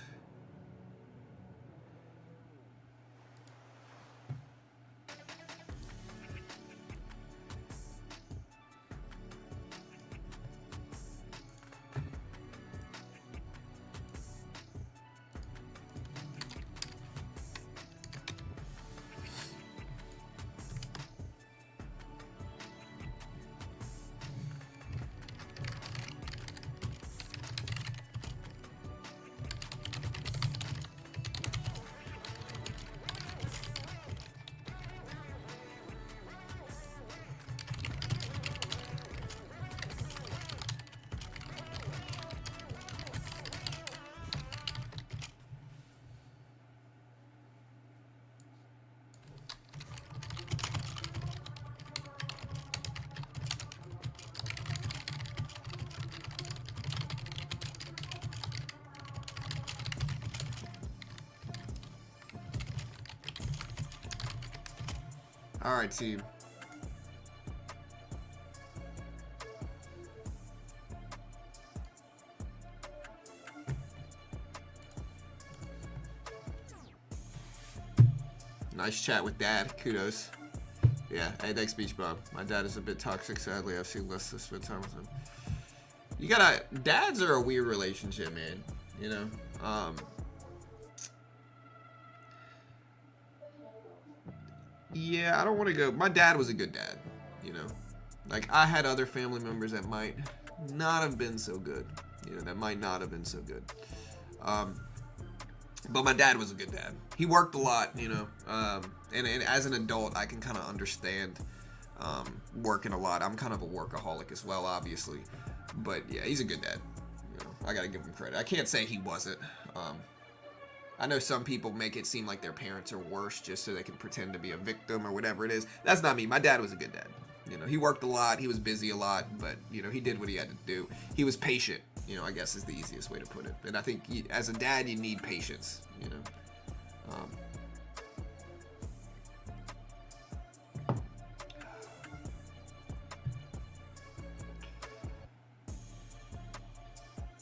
All right, team. Nice chat with Dad. Kudos. Yeah. Hey, thanks, Beach Bum. My dad is a bit toxic, sadly. I've seen less to spend time with him. You gotta... Dads are a weird relationship, man. You know? Yeah, I don't want to go... My dad was a good dad, you know? Like, I had other family members that might not have been so good. You know, that might not have been so good. But my dad was a good dad. He worked a lot, you know. And as an adult, I can kind of understand working a lot. I'm kind of a workaholic as well, obviously. But yeah, he's a good dad. You know, I gotta give him credit. I can't say he wasn't. I know some people make it seem like their parents are worse just so they can pretend to be a victim or whatever it is. That's not me. My dad was a good dad. You know, he worked a lot. He was busy a lot, but you know, he did what he had to do. He was patient. You know, I guess is the easiest way to put it. And I think as a dad, you need patience, you know.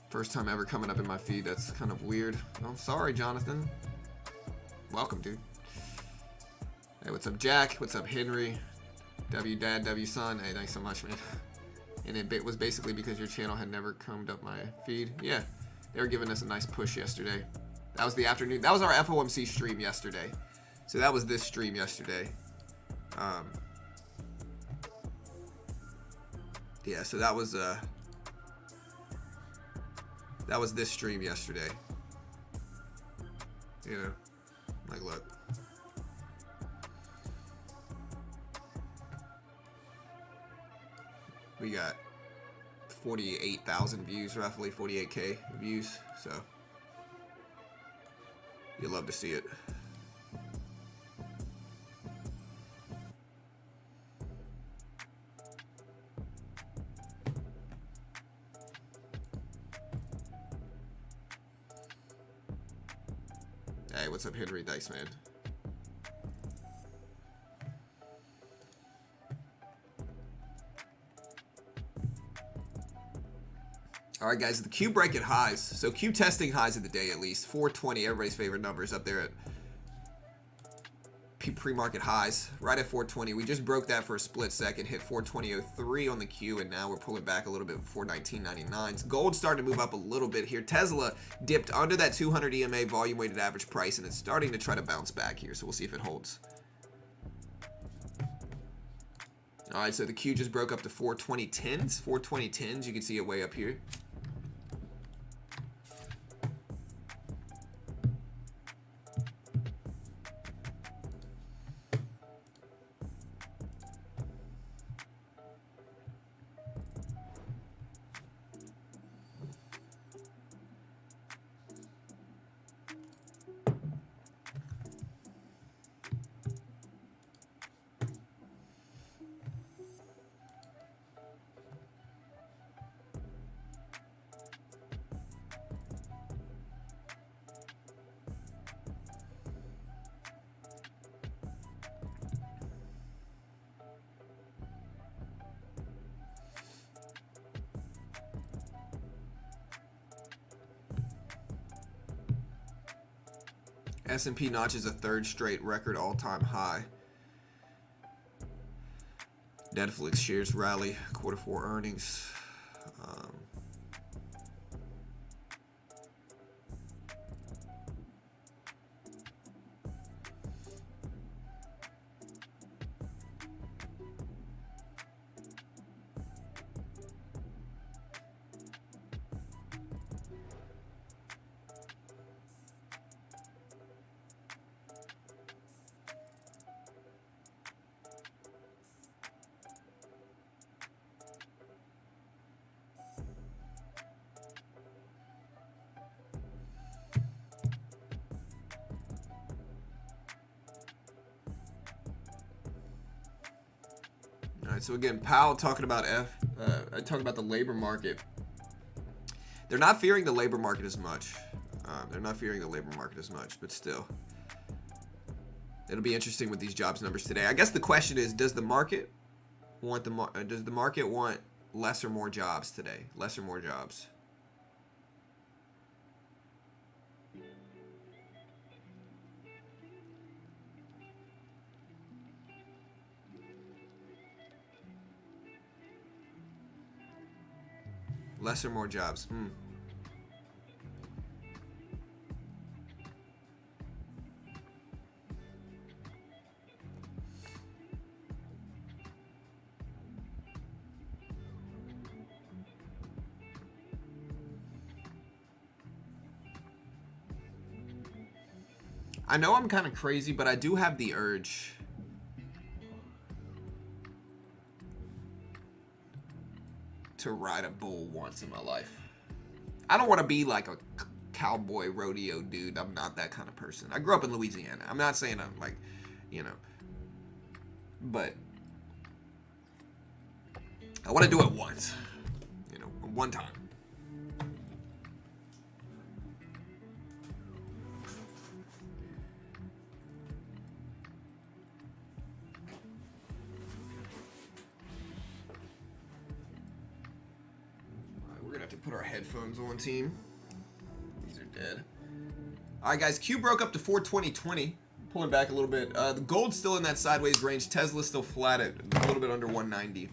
First time ever coming up in my feed. That's kind of weird. Oh, sorry, Jonathan. Welcome, dude. Hey, what's up, Jack? What's up, Henry? W Dad, W Son. Hey, thanks so much, man. And it was basically because your channel had never combed up my feed. Yeah, they were giving us a nice push yesterday. That was the afternoon. That was our FOMC stream yesterday. So that was this stream yesterday. Yeah, so that was this stream yesterday. You know, like look. We got 48,000 views, roughly 48K views, so you'll love to see it. Hey, what's up, Henry Dice, man? All right, guys, the Q breaking highs. So Q testing highs of the day at least. 420, everybody's favorite numbers up there at pre-market highs. Right at 420. We just broke that for a split second, hit 420.03 on the Q, and now we're pulling back a little bit for 19.99. Gold starting to move up a little bit here. Tesla dipped under that 200 EMA volume weighted average price, and it's starting to try to bounce back here, so we'll see if it holds. All right, so the Q just broke up to 420.10s. 420.10s, you can see it way up here. S&P notches a third straight record all-time high. Netflix shares rally, Q4 earnings. So again, Powell talking about the labor market. They're not fearing the labor market as much. But still, It'll be interesting with these jobs numbers today. I guess the question is, does the market want less or more jobs today? Less or more jobs? Less or more jobs? I know I'm kind of crazy, but I do have the urge to ride a bull once in my life. I don't want to be like a cowboy rodeo dude. I'm not that kind of person. I grew up in Louisiana. I'm not saying I'm like, you know, but I want to do it once, you know, one time. Put our headphones on, team. These are dead. All right, guys. Q broke up to 420.20. Pulling back a little bit. The gold's still in that sideways range. Tesla's still flat at a little bit under 190.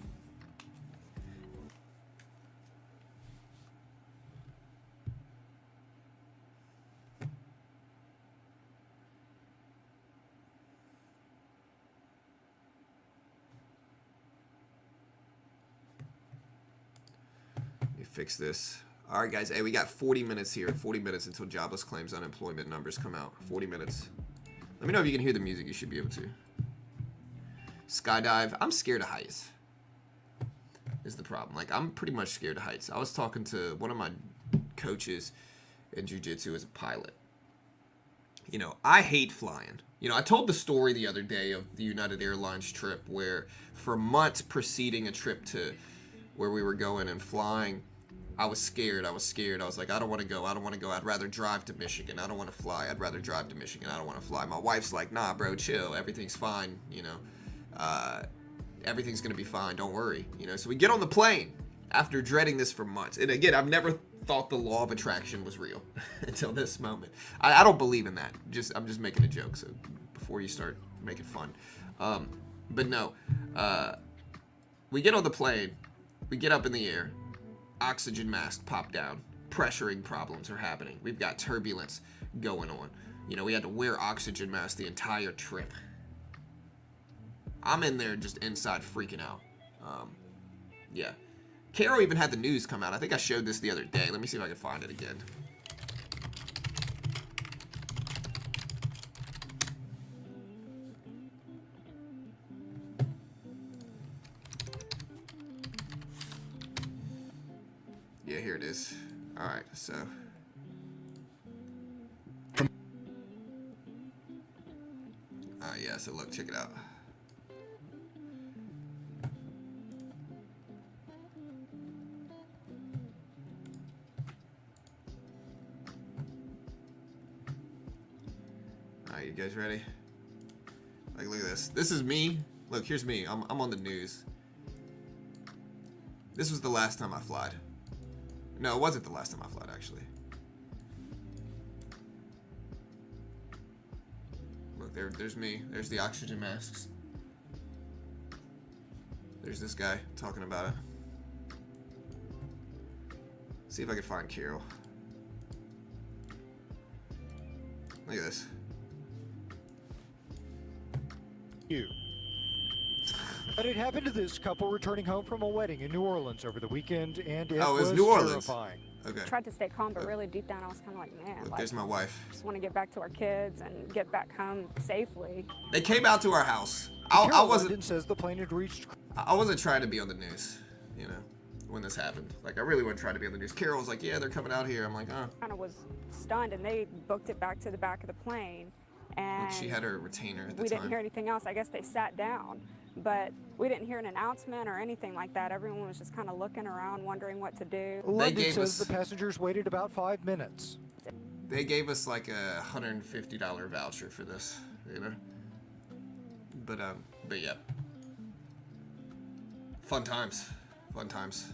Fix this. All right, guys. Hey, we got 40 minutes here. 40 minutes until jobless claims unemployment numbers come out. 40 minutes. Let me know if you can hear the music. You should be able to. Skydive. I'm scared of heights. Is the problem. Like, I'm pretty much scared of heights. I was talking to one of my coaches in jiu-jitsu as a pilot. You know, I hate flying. You know, I told the story the other day of the United Airlines trip where for months preceding a trip to where we were going and flying, I was scared. I was like, I don't want to go. I'd rather drive to Michigan. I don't want to fly. I'd rather drive to Michigan. I don't want to fly. My wife's like, nah, bro, chill. Everything's fine. You know, everything's going to be fine. Don't worry. You know, so we get on the plane after dreading this for months. And again, I've never thought the law of attraction was real until this moment. I don't believe in that. I'm just making a joke. So before you start making fun. But no, we get on the plane. We get up in the air. Oxygen mask pop down. Pressuring problems are happening. We've got turbulence going on. You know, we had to wear oxygen masks the entire trip. I'm in there just inside freaking out. Yeah. Caro even had the news come out. I think I showed this the other day. Let me see if I can find it again. Yeah, here it is. All right, so. Yeah, so look, check it out. All right, you guys ready? Like, look at this. This is me. Look, here's me. I'm on the news. This was the last time I flied. No, it wasn't the last time I flied, actually. Look, there's me. There's the oxygen masks. There's this guy talking about it. See if I can find Carol. Look at this. But it happened to this couple returning home from a wedding in New Orleans over the weekend, and it was New Orleans. terrifying. Okay. Tried to stay calm, but really deep down I was kind of like, man, Look, like, there's my wife. just want to get back to our kids and get back home safely. They came out to our house. I London wasn't. says the plane had reached. I wasn't trying to be on the news, you know, when this happened. Like, I really wasn't trying to be on the news. Carol was like, yeah, they're coming out here. I'm like, oh. Kind of was stunned, and they booked it back to the back of the plane. And Look, she had her retainer at the we time. didn't hear anything else. I guess they sat down, but we didn't hear an announcement or anything like that. Everyone was just kind of looking around, wondering what to do. London gave says us- the passengers waited about 5 minutes. They gave us like a $150 voucher for this, you know. But yeah. Fun times. Fun times.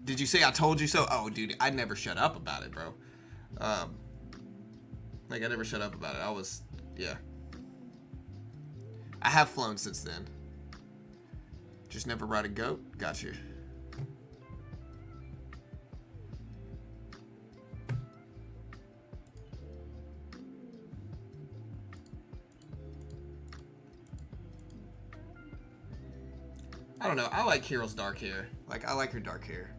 Did you say I told you so? Oh, dude, I never shut up about it, bro. Like, I never shut up about it. Yeah. I have flown since then. Just never ride a goat. Got you. I don't know. I like Carol's dark hair. Like, I like her dark hair.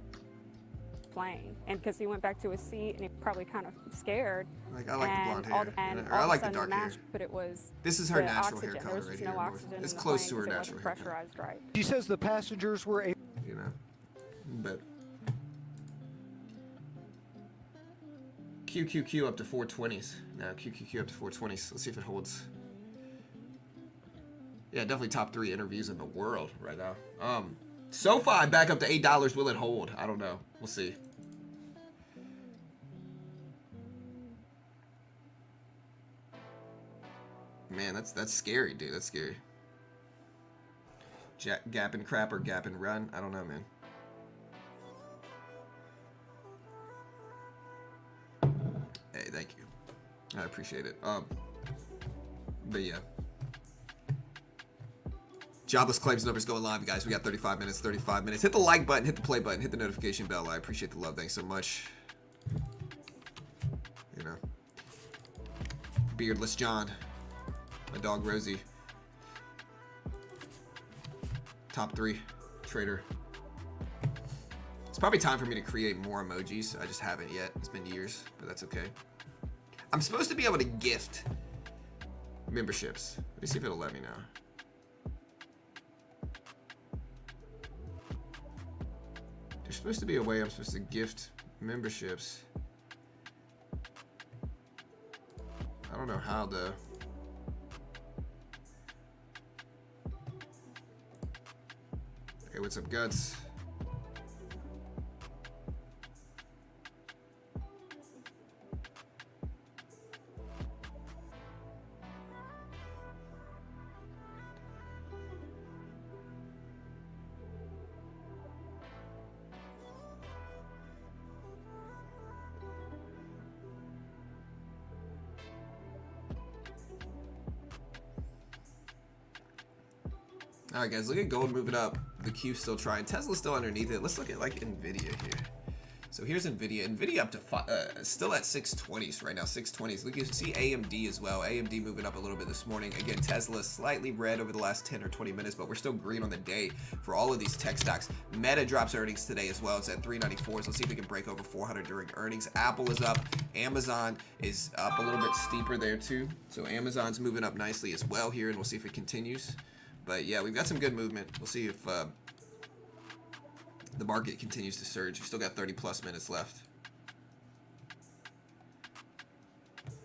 Plane, and because he went back to his seat and he probably kind of scared. Like, I like the blonde hair. And I like the dark hair. But it was this is her natural oxygen. hair color right here. No oxygen It's in the close to plane her 'cause it natural wasn't hair color. pressurized right. She says the passengers were able. You know, but QQQ up to 420s. Now QQQ up to 420s. Let's see if it holds. Yeah, definitely top 3 interviews in the world right now. SoFi back up to $8. Will it hold? I don't know. We'll see. Man, that's scary, dude. That's scary. Gap and crap or gap and run? I don't know, man. Hey, thank you. I appreciate it. But yeah. Jobless claims numbers going live, guys. We got 35 minutes, 35 minutes. Hit the like button, hit the play button, hit the notification bell. I appreciate the love. Thanks so much. You know. Beardless John. My dog Rosie. Top 3 trader. It's probably time for me to create more emojis. I just haven't yet. It's been years, but that's okay. I'm supposed to be able to gift memberships. Let me see if it'll let me now. There's supposed to be a way I'm supposed to gift memberships. I don't know how though. Hey, what's up, Guts? All right, guys, look at gold moving up. The Q's still trying. Tesla's still underneath it. Let's look at like Nvidia here. So here's Nvidia. Nvidia up to still at 620s right now. 620s. Look, you see AMD as well. AMD moving up a little bit this morning. Again, Tesla slightly red over the last 10 or 20 minutes, but we're still green on the day for all of these tech stocks. Meta drops earnings today as well. It's at 394s. Let's see if we can break over 400 during earnings. Apple is up. Amazon is up a little bit steeper there too. So Amazon's moving up nicely as well here, and we'll see if it continues. But yeah, we've got some good movement. We'll see if the market continues to surge. We've still got 30 plus minutes left.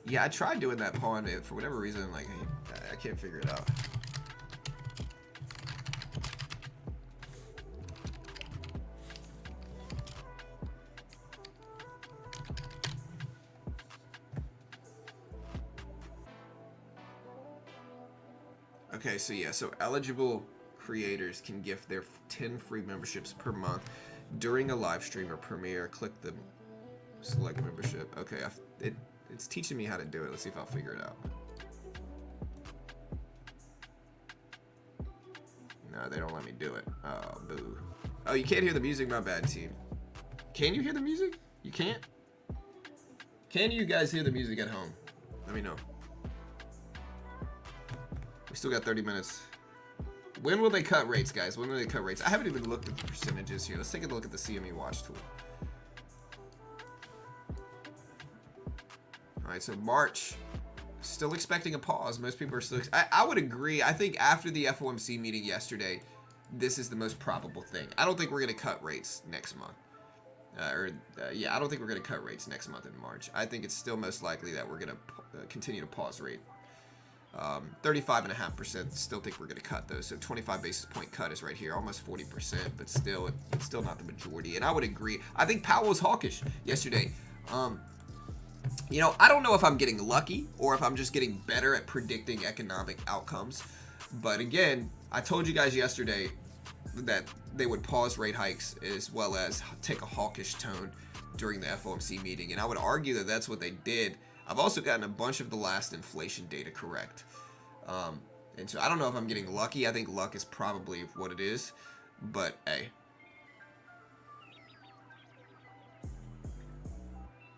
Yeah, I tried doing that pawn, but for whatever reason, like I can't figure it out. Okay, so yeah, so eligible creators can gift their 10 free memberships per month during a live stream or premiere. Click the select membership. Okay, it's teaching me how to do it. Let's see if I'll figure it out. No, they don't let me do it. Oh, boo. Oh, you can't hear the music? My bad, team. Can you hear the music? You can't? Can you guys hear the music at home? Let me know. We still got 30 minutes. When will they cut rates, guys? When will they cut rates? I haven't even looked at the percentages here. Let's take a look at the CME watch tool. All right, so March, still expecting a pause. Most people are still, I would agree. I think after the FOMC meeting yesterday, this is the most probable thing. I don't think we're going to cut rates next month. Yeah, I don't think we're going to cut rates next month in March. I think it's still most likely that we're going to continue to pause rate. 35.5% still think we're going to cut those. So 25 basis point cut is right here, almost 40%, but still, it's still not the majority. And I would agree. I think Powell was hawkish yesterday. You know, I don't know if I'm getting lucky or if I'm just getting better at predicting economic outcomes. But again, I told you guys yesterday that they would pause rate hikes as well as take a hawkish tone during the FOMC meeting. And I would argue that that's what they did. I've also gotten a bunch of the last inflation data correct. And so I don't know if I'm getting lucky. I think luck is probably what it is. But hey,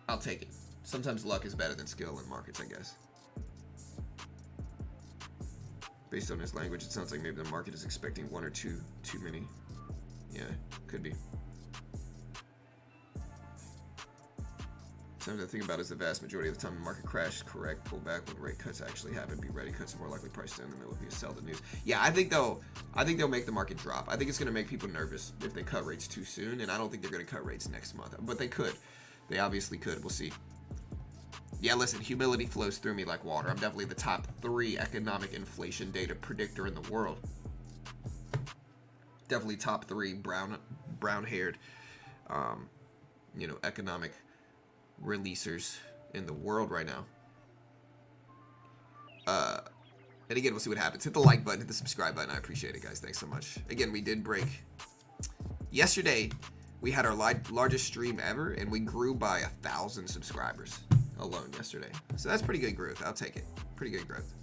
I'll take it. Sometimes luck is better than skill in markets, I guess. Based on his language, it sounds like maybe the market is expecting one or two too many. Yeah, could be. Something to think about is the vast majority of the time the market crash, correct, pull back when rate cuts actually happen. Be ready, cuts are more likely priced in, and there will be a sell the news. Yeah, I think they'll make the market drop. I think it's going to make people nervous if they cut rates too soon, and I don't think they're going to cut rates next month. But they could. They obviously could. We'll see. Yeah, listen, humility flows through me like water. I'm definitely the top 3 economic inflation data predictor in the world. Definitely top 3 brown-haired, economic releasers in the world right now. And again, we'll see what happens. Hit the like button, hit the subscribe button. I appreciate it, guys. Thanks so much. Again, we did break. Yesterday, we had our largest stream ever, and we grew by 1,000 subscribers alone yesterday. So that's pretty good growth. I'll take it. Pretty good growth.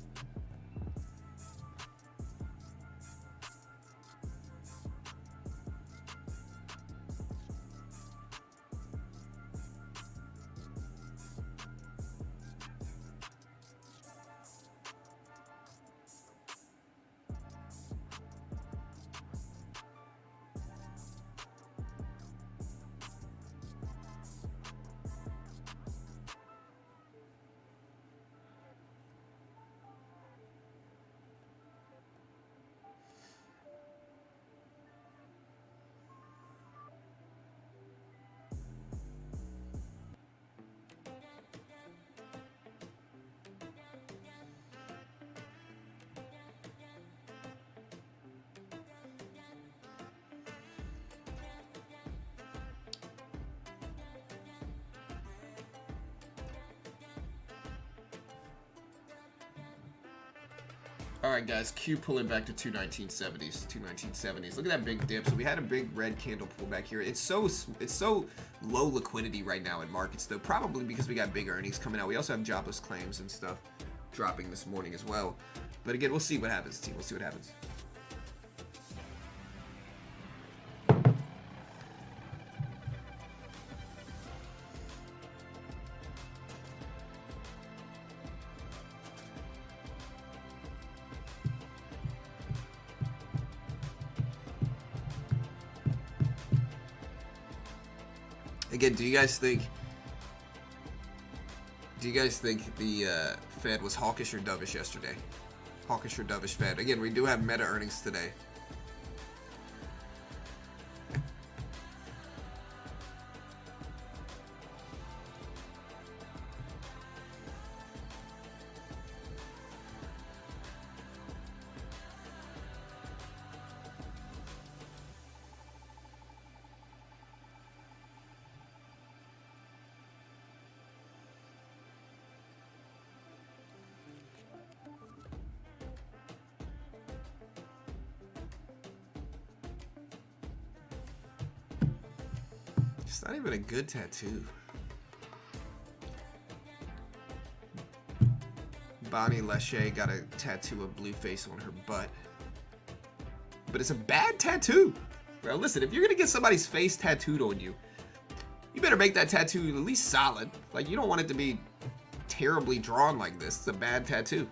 All right, guys, Q pulling back to 219.70s. Look at that big dip. So we had a big red candle pull back here. It's so low liquidity right now in markets, though, probably because we got big earnings coming out. We also have jobless claims and stuff dropping this morning as well. But again, we'll see what happens, team. We'll see what happens. Again, do you guys think the Fed was hawkish or dovish yesterday? Hawkish or dovish Fed? Again, we do have meta earnings today. It's not even a good tattoo. Bonnie Lachey got a tattoo of Blueface on her butt. But it's a bad tattoo. Bro, listen, if you're gonna get somebody's face tattooed on you, you better make that tattoo at least solid. Like, you don't want it to be terribly drawn like this. It's a bad tattoo.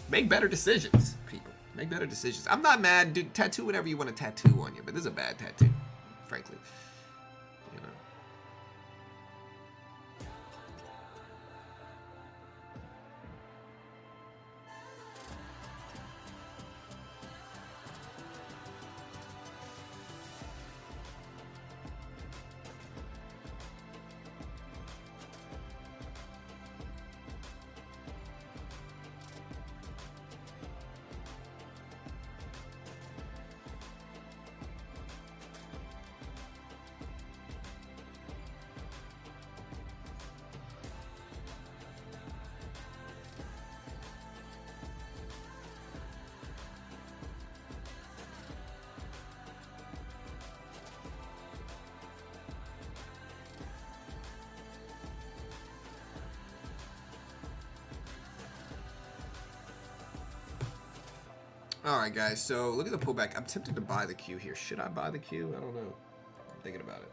Make better decisions, people. Make better decisions. I'm not mad, dude. Tattoo whatever you want to tattoo on you, but this is a bad tattoo, frankly. You know. All right, guys. So look at the pullback. I'm tempted to buy the Q here. Should I buy the Q? I don't know. I'm thinking about it.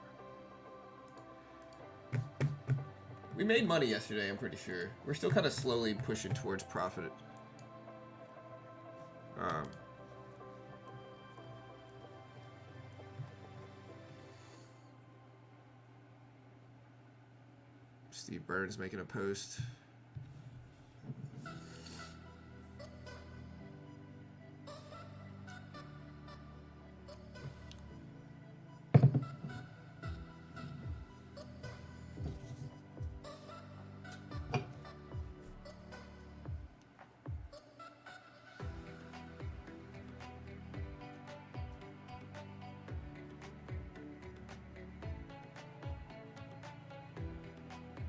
We made money yesterday, I'm pretty sure. We're still kind of slowly pushing towards profit. Steve Burns making a post.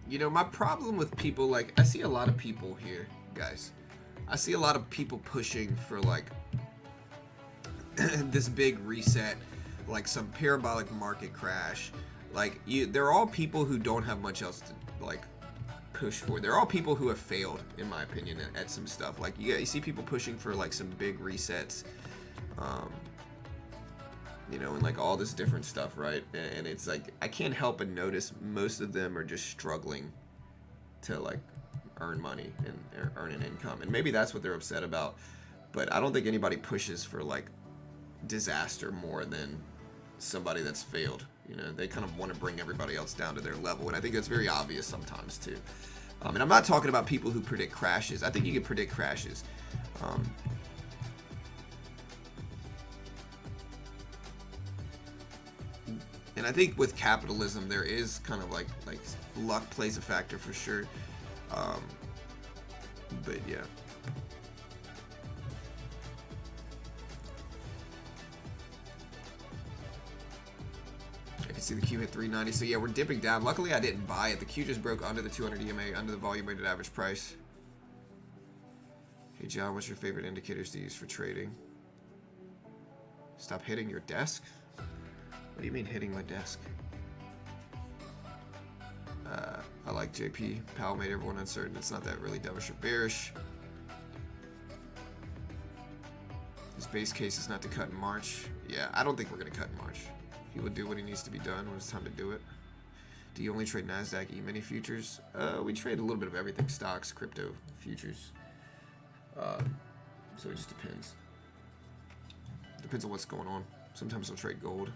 You know, my problem with people, like, I see a lot of people here, guys. I see a lot of people pushing for, like, this big reset, like some parabolic market crash. Like, they're all people who don't have much else to, like, push for. They're all people who have failed, in my opinion, at some stuff. Like, you see people pushing for, like, some big resets. You know, and like all this different stuff, right? And it's like, I can't help but notice most of them are just struggling to like earn money and earn an income. And maybe that's what they're upset about. But I don't think anybody pushes for like disaster more than somebody that's failed. You know, they kind of want to bring everybody else down to their level. And I think that's very obvious sometimes too. And I'm not talking about people who predict crashes. I think you can predict crashes. And I think with capitalism, there is kind of like luck plays a factor for sure. But yeah. I can see the Q hit 390. So yeah, we're dipping down. Luckily, I didn't buy it. The Q just broke under the 200 EMA, under the volume weighted average price. Hey John, what's your favorite indicators to use for trading? Stop hitting your desk? What do you mean hitting my desk? I like JP. Powell made everyone uncertain. It's not that really dovish or bearish. His base case is not to cut in March. Yeah, I don't think we're going to cut in March. He will do what he needs to be done when it's time to do it. Do you only trade NASDAQ E-mini futures? We trade a little bit of everything. Stocks, crypto, futures. So it just depends. Depends on what's going on. Sometimes I'll trade gold.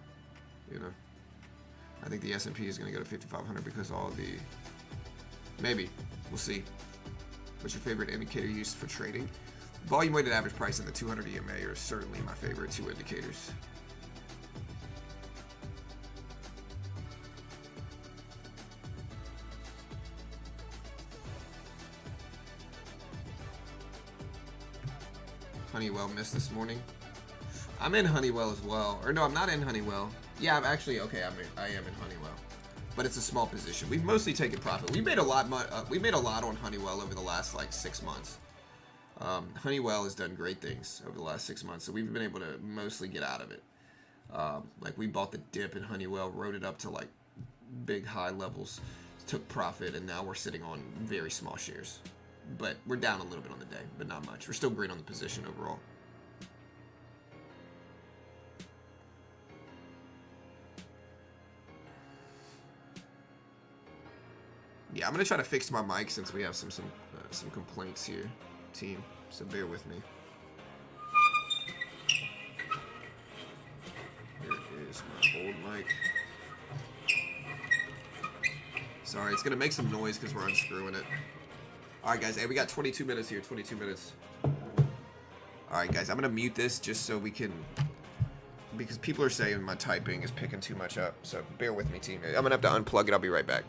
You know, I think the S&P is going to go to 5,500 because all the, maybe, we'll see. What's your favorite indicator used for trading? Volume weighted average price and the 200 EMA are certainly my favorite two indicators. Honeywell missed this morning. I'm in Honeywell as well. Or no, I'm not in Honeywell. Yeah, I'm actually, okay, I am in Honeywell. But it's a small position. We've mostly taken profit. We made a lot on Honeywell over the last like 6 months. Honeywell has done great things over the last 6 months, so we've been able to mostly get out of it. Like we bought the dip in Honeywell, rode it up to like big high levels, took profit, and now we're sitting on very small shares. But we're down a little bit on the day, but not much. We're still great on the position overall. Yeah, I'm gonna try to fix my mic since we have some complaints here, team. So bear with me. Here is my old mic. Sorry, it's gonna make some noise because we're unscrewing it. All right, guys. Hey, we got 22 minutes here. 22 minutes. All right, guys. I'm gonna mute this just so we can, because people are saying my typing is picking too much up. So bear with me, team. I'm gonna have to unplug it. I'll be right back.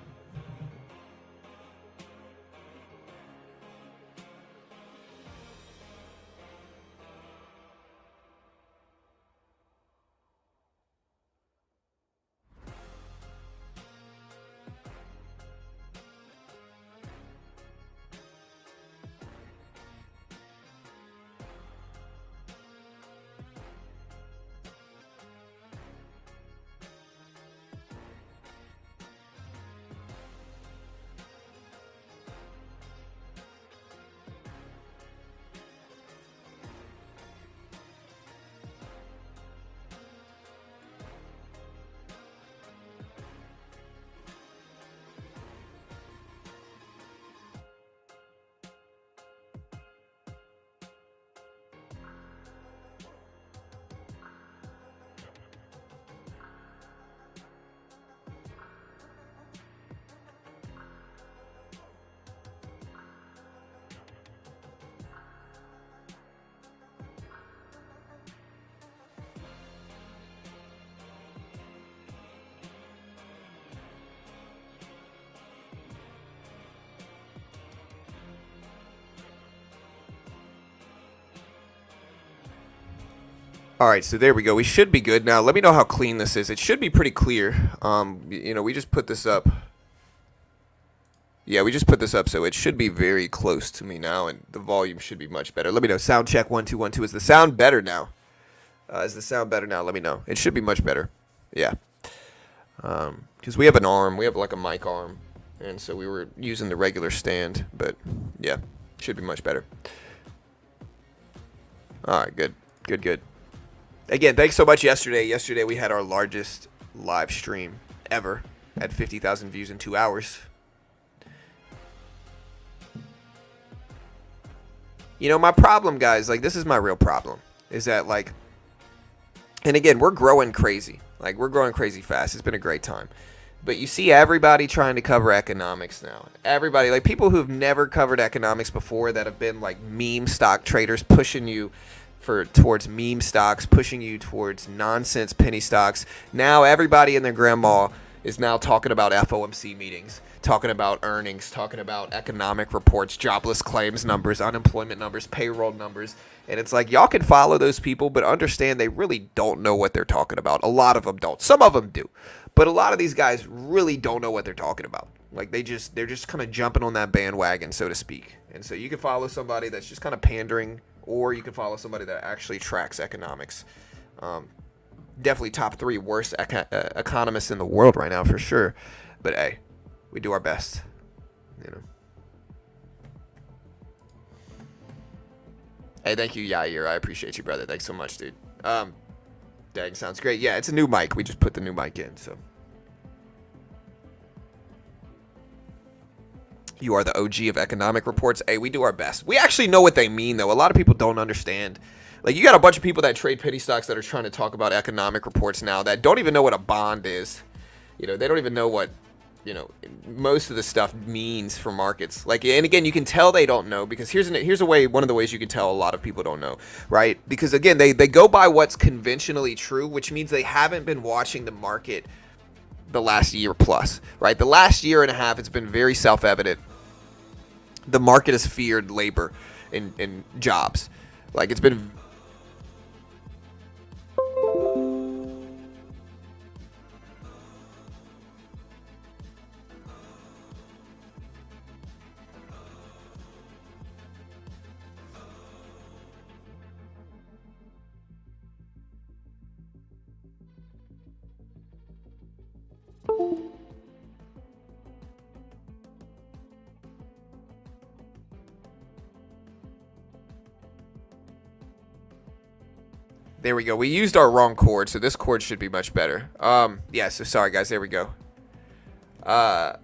All right, so there we go. We should be good now. Let me know how clean this is. It should be pretty clear. We just put this up. Yeah, we just put this up, so it should be very close to me now, and the volume should be much better. Let me know. Sound check 1 2 1 2. Is the sound better now? Is the sound better now? Let me know. It should be much better. Yeah. Because we have an arm. We have like a mic arm, and so we were using the regular stand, but yeah, should be much better. All right, good. Good. Again, thanks so much yesterday. Yesterday we had our largest live stream ever at 50,000 views in 2 hours. You know, my problem, guys, like, this is my real problem, is that, like, and again, we're growing crazy. Like, we're growing crazy fast. It's been a great time. But you see everybody trying to cover economics now. Everybody, like, people who've never covered economics before that have been, like, meme stock traders pushing you towards meme stocks, pushing you towards nonsense penny stocks. Now everybody and their grandma is now talking about FOMC meetings, talking about earnings, talking about economic reports, jobless claims numbers, unemployment numbers, payroll numbers. And it's like, y'all can follow those people, but understand they really don't know what they're talking about. A lot of them don't. Some of them do. But a lot of these guys really don't know what they're talking about. Like, they're just kind of jumping on that bandwagon, so to speak. And so you can follow somebody that's just kind of pandering, or you can follow somebody that actually tracks economics. Definitely top 3 worst economists in the world right now, for sure. But hey, we do our best, you know. Hey, thank you, Yair. I appreciate you, brother. Thanks so much, dude. Dang, sounds great. Yeah, it's a new mic. We just put the new mic in, so. You are the OG of economic reports. Hey, we do our best. We actually know what they mean, though. A lot of people don't understand. Like, you got a bunch of people that trade penny stocks that are trying to talk about economic reports now that don't even know what a bond is. You know, they don't even know what, you know, most of the stuff means for markets. Like, and again, you can tell they don't know, because here's a way, one of the ways you can tell a lot of people don't know, right? Because again, they go by what's conventionally true, which means they haven't been watching the market the last year plus, right? The last year and a half, it's been very self-evident. The market has feared labor and jobs. Like, it's been. There we go. We used our wrong cord, so this cord should be much better. Yeah, so sorry, guys. There we go. Yeah,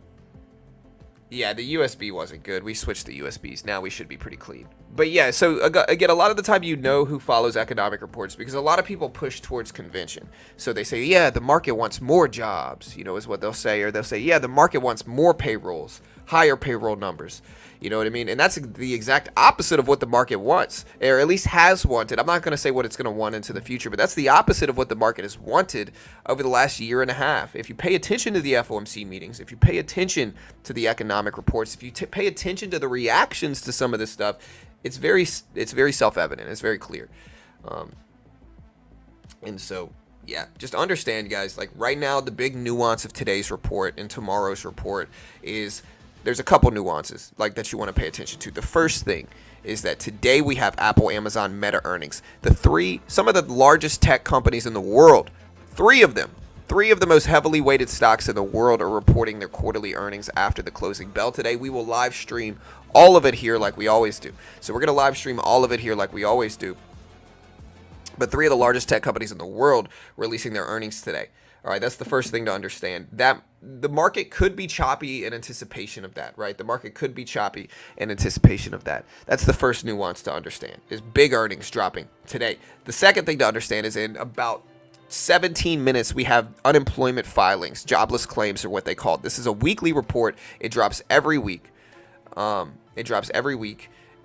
the USB wasn't good. We switched the USBs. Now we should be pretty clean. But yeah, so again, a lot of the time you know who follows economic reports, because a lot of people push towards convention. So they say, yeah, the market wants more jobs, you know, is what they'll say. Or they'll say, yeah, the market wants more payrolls, higher payroll numbers. You know what I mean? And that's the exact opposite of what the market wants, or at least has wanted. I'm not going to say what it's going to want into the future, but that's the opposite of what the market has wanted over the last year and a half. If you pay attention to the FOMC meetings, if you pay attention to the economic reports, if you pay attention to the reactions to some of this stuff, it's very self-evident. It's very clear. And so, yeah, just understand, guys, like right now, the big nuance of today's report and tomorrow's report is there's a couple nuances like that you want to pay attention to. The first thing is that today we have Apple, Amazon, Meta earnings. Some of the largest tech companies in the world, three of the most heavily weighted stocks in the world are reporting their quarterly earnings after the closing bell today. We will live stream all of it here like we always do. So we're going to live stream all of it here like we always do. But 3 of the largest tech companies in the world releasing their earnings today. All right, that's the first thing to understand. That the market could be choppy in anticipation of that, right? The market could be choppy in anticipation of that. That's the first nuance to understand, is big earnings dropping today. The second thing to understand is in about 17 minutes, we have unemployment filings. Jobless claims are what they call it. This is a weekly report. It drops every week. And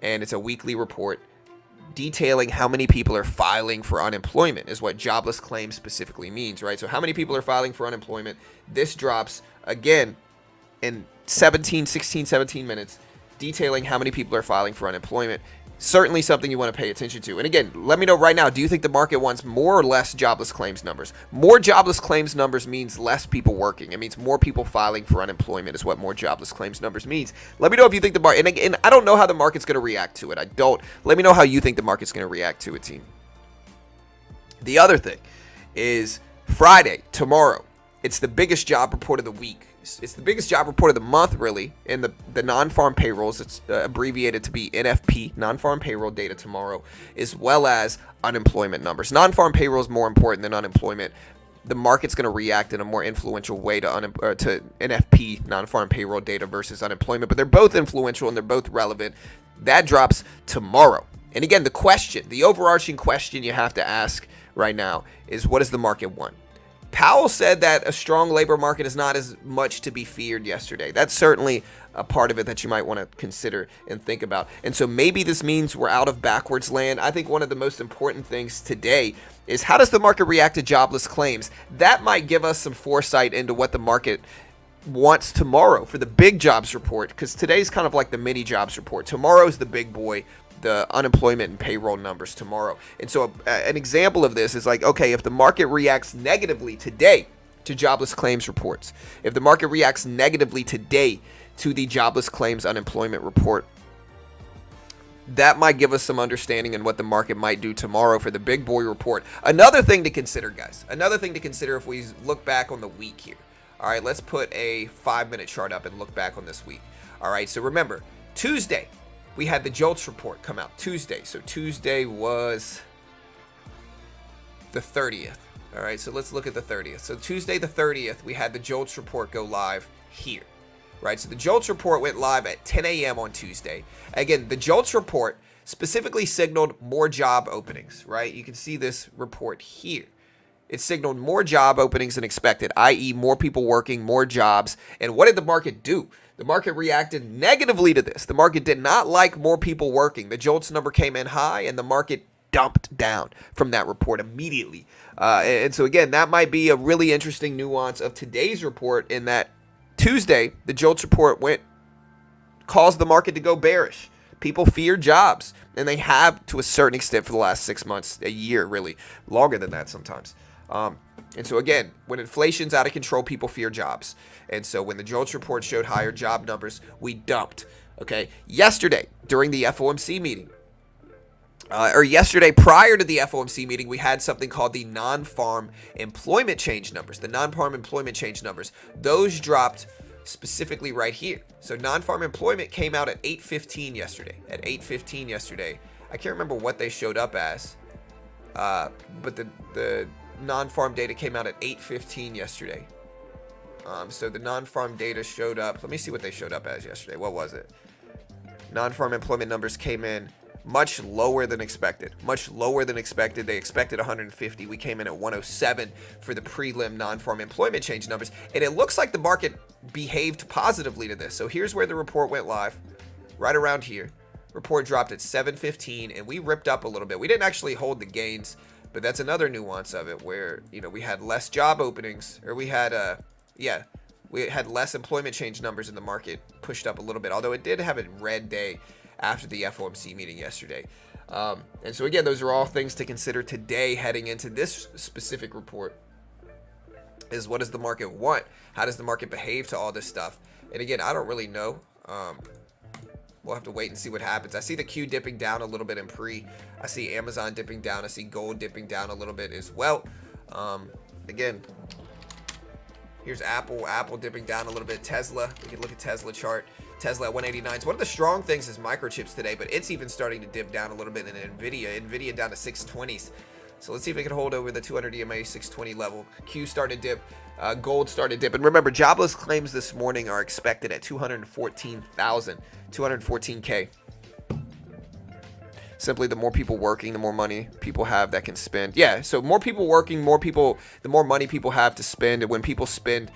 it's a weekly report detailing how many people are filing for unemployment is what jobless claims specifically means, right? So how many people are filing for unemployment? This drops again in 17 minutes, detailing how many people are filing for unemployment. certainly something you want to pay attention to. And again, let me know right now, do you think the market wants more or less jobless claims numbers? More jobless claims numbers means less people working. It means more people filing for unemployment is what more jobless claims numbers means. Let me know if you think the market, and I don't know how the market's going to react to it. I don't. Let me know how you think the market's going to react to it, team. The other thing is Friday, tomorrow. It's the biggest job report of the week. It's the biggest job report of the month, really, in the non-farm payrolls. It's abbreviated to be NFP, non-farm payroll data tomorrow, as well as unemployment numbers. Non-farm payroll is more important than unemployment. The market's going to react in a more influential way to NFP, non-farm payroll data versus unemployment, but they're both influential and they're both relevant. That drops tomorrow. And again, the overarching question you have to ask right now is, what does the market want? Powell said that a strong labor market is not as much to be feared yesterday. That's certainly a part of it that you might want to consider and think about. And so maybe this means we're out of backwards land. I think one of the most important things today is, how does the market react to jobless claims? That might give us some foresight into what the market wants tomorrow for the big jobs report, because today's kind of like the mini jobs report. Tomorrow's the big boy, the unemployment and payroll numbers tomorrow. And so an example of this is like, okay, if the market reacts negatively today to jobless claims reports, if the market reacts negatively today to the jobless claims unemployment report, that might give us some understanding in what the market might do tomorrow for the big boy report. Another thing to consider, guys, if we look back on the week here. All right, let's put a 5-minute chart up and look back on this week. All right, so remember, Tuesday, we had the JOLTS report come out Tuesday. So Tuesday was the 30th. All right, so let's look at the 30th. So Tuesday the 30th, we had the JOLTS report go live here. Right, so the JOLTS report went live at 10 a.m. on Tuesday. Again, the JOLTS report specifically signaled more job openings, right? You can see this report here. It signaled more job openings than expected, i.e. more people working, more jobs. And what did the market do? The market reacted negatively to this. The market did not like more people working. The JOLTS number came in high, and the market dumped down from that report immediately. And so, again, that might be a really interesting nuance of today's report, in that Tuesday, the JOLTS report caused the market to go bearish. People fear jobs, and they have to a certain extent for the last 6 months, a year, really, longer than that sometimes. And so again, when inflation's out of control, people fear jobs. And so when the JOLTS report showed higher job numbers, we dumped. Okay, yesterday during the FOMC meeting, or yesterday prior to the FOMC meeting, we had something called the non-farm employment change numbers. The non-farm employment change numbers, those dropped specifically right here. So non-farm employment came out at 8:15 yesterday. At 8:15 yesterday, I can't remember what they showed up as, but the non-farm data came out at 8:15 yesterday. So the non-farm data showed up. Let me see what they showed up as yesterday. What was it? Non-farm employment numbers came in much lower than expected. Much lower than expected. They expected 150. We came in at 107 for the prelim non-farm employment change numbers. And it looks like the market behaved positively to this. So here's where the report went live. Right around here. Report dropped at 7:15, and we ripped up a little bit. We didn't actually hold the gains, but that's another nuance of it, where, you know, we had less job openings, or we had less employment change numbers in the market, pushed up a little bit, although it did have a red day after the FOMC meeting yesterday. And so again, those are all things to consider today heading into this specific report, is what does the market want? How does the market behave to all this stuff? And again, I don't really know. We'll have to wait and see what happens. I see the Q dipping down a little bit in pre. I see Amazon dipping down. I see gold dipping down a little bit as well. Again, here's Apple. Apple dipping down a little bit. Tesla. We can look at Tesla chart. Tesla at 189. So one of the strong things is microchips today, but it's even starting to dip down a little bit in Nvidia. Nvidia down to 620s. So let's see if it can hold over the 200 EMA 620 level. Q started to dip. Gold started to dip. And remember, jobless claims this morning are expected at 214,000. 214K. Simply, the more people working, the more money people have that can spend. Yeah, so more people working, the more money people have to spend. And when people spend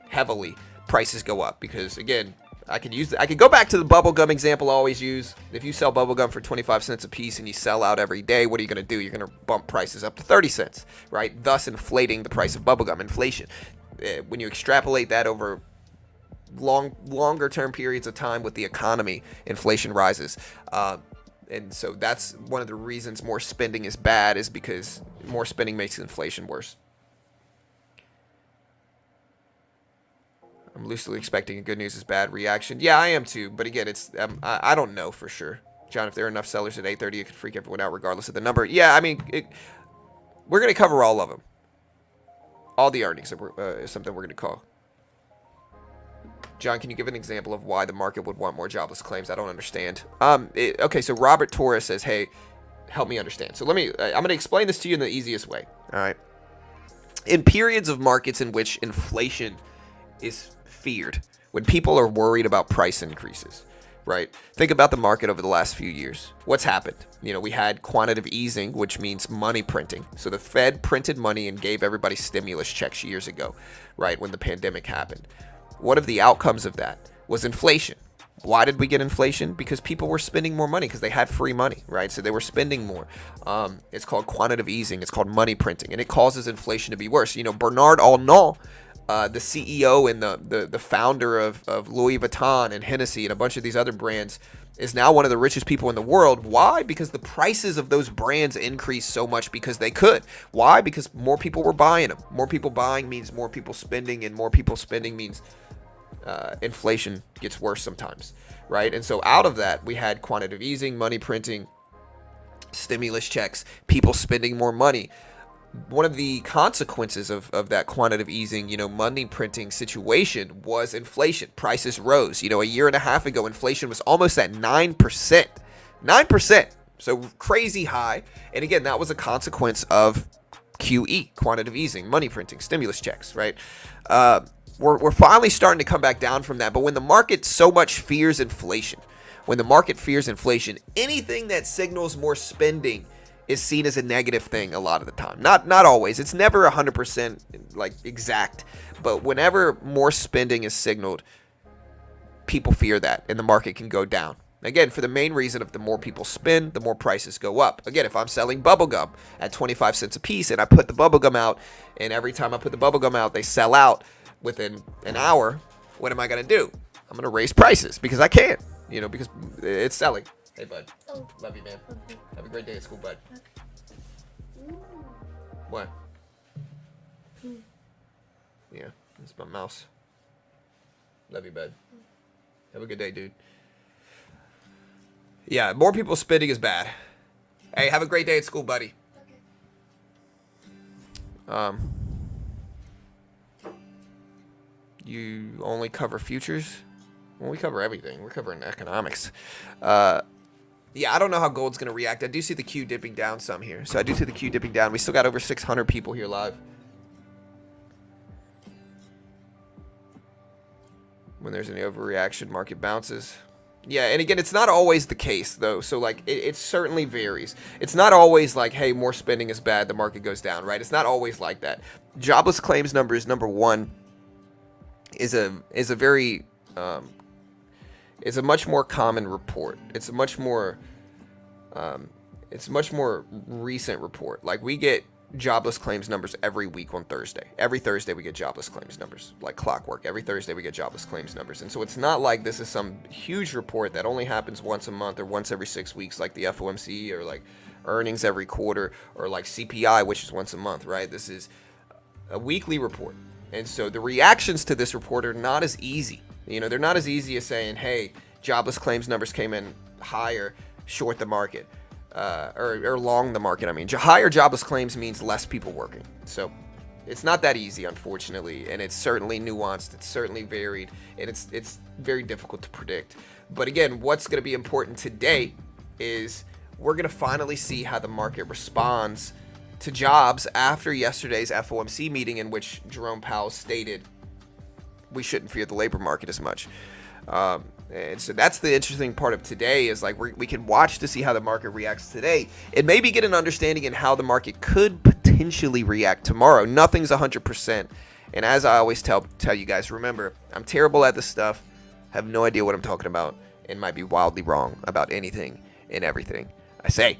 heavily, prices go up. Because again, I could go back to the bubblegum example I always use. If you sell bubblegum for 25 cents a piece and you sell out every day, what are you going to do? You're going to bump prices up to 30 cents, right? Thus inflating the price of bubblegum, inflation. When you extrapolate that over longer term periods of time with the economy, inflation rises. And so that's one of the reasons more spending is bad, is because more spending makes inflation worse. I'm loosely expecting a good news is bad reaction. Yeah, I am too. But again, it's I don't know for sure. John, if there are enough sellers at 8:30, it could freak everyone out regardless of the number. Yeah, I mean, we're going to cover all of them. All the earnings is something we're going to call. John, can you give an example of why the market would want more jobless claims? I don't understand. Okay, so Robert Torres says, hey, help me understand. So I'm going to explain this to you in the easiest way. All right. In periods of markets in which inflation is feared, when people are worried about price increases, right? Think about the market over the last few years. What's happened? We had quantitative easing, which means money printing. So the Fed printed money and gave everybody stimulus checks years ago, right, when the pandemic happened. One of the outcomes of that was inflation. Why did we get inflation? Because people were spending more money because they had free money, right? So they were spending more. It's called quantitative easing. It's called money printing, and it causes inflation to be worse. Bernard Arnault, the CEO and the founder of Louis Vuitton and Hennessy and a bunch of these other brands, is now one of the richest people in the world. Why? Because the prices of those brands increased so much because they could. Why? Because more people were buying them. More people buying means more people spending, and more people spending means inflation gets worse sometimes, right? And so out of that, we had quantitative easing, money printing, stimulus checks, people spending more money. One of the consequences of that quantitative easing, money printing situation was inflation. Prices rose. A year and a half ago, inflation was almost at 9%. 9%. So crazy high. And again, that was a consequence of QE, quantitative easing, money printing, stimulus checks, right? We're finally starting to come back down from that. But when the market so much fears inflation, anything that signals more spending is seen as a negative thing a lot of the time. Not always. It's never 100% like exact. But whenever more spending is signaled, people fear that, and the market can go down. Again, for the main reason of the more people spend, the more prices go up. Again, if I'm selling bubblegum at 25 cents a piece and I put the bubblegum out, and every time I put the bubblegum out, they sell out within an hour, what am I going to do? I'm going to raise prices because I can, because it's selling. Hey, bud. Oh. Love you, man. Okay. Have a great day at school, bud. Ooh. What? Yeah, it's my mouse. Love you, bud. Have a good day, dude. Yeah, more people spending is bad. Hey, have a great day at school, buddy. Okay. You only cover futures? Well, we cover everything. We're covering economics. Yeah, I don't know how gold's going to react. I do see the Q dipping down some here. So I do see the Q dipping down. We still got over 600 people here live. When there's any overreaction, market bounces. Yeah, and again, it's not always the case, though. So, like, it certainly varies. It's not always like, hey, more spending is bad, the market goes down, right? It's not always like that. Jobless claims numbers, number one, is a very... it's a much more common report. It's a much more recent report. Like, we get jobless claims numbers every week on Thursday. Every Thursday we get jobless claims numbers, like clockwork. Every Thursday we get jobless claims numbers. And so it's not like this is some huge report that only happens once a month or once every 6 weeks, like the FOMC, or like earnings every quarter, or like CPI, which is once a month, right? This is a weekly report. And so the reactions to this report are not as easy. They're not as easy as saying, hey, jobless claims numbers came in higher, short the market, or long the market. I mean, higher jobless claims means less people working. So it's not that easy, unfortunately, and it's certainly nuanced. It's certainly varied, and it's very difficult to predict. But again, what's going to be important today is we're going to finally see how the market responds to jobs after yesterday's FOMC meeting, in which Jerome Powell stated we shouldn't fear the labor market as much. And so that's the interesting part of today, is like we can watch to see how the market reacts today and maybe get an understanding in how the market could potentially react tomorrow. Nothing's 100%. And as I always tell you guys, remember, I'm terrible at this stuff, have no idea what I'm talking about, and might be wildly wrong about anything and everything I say.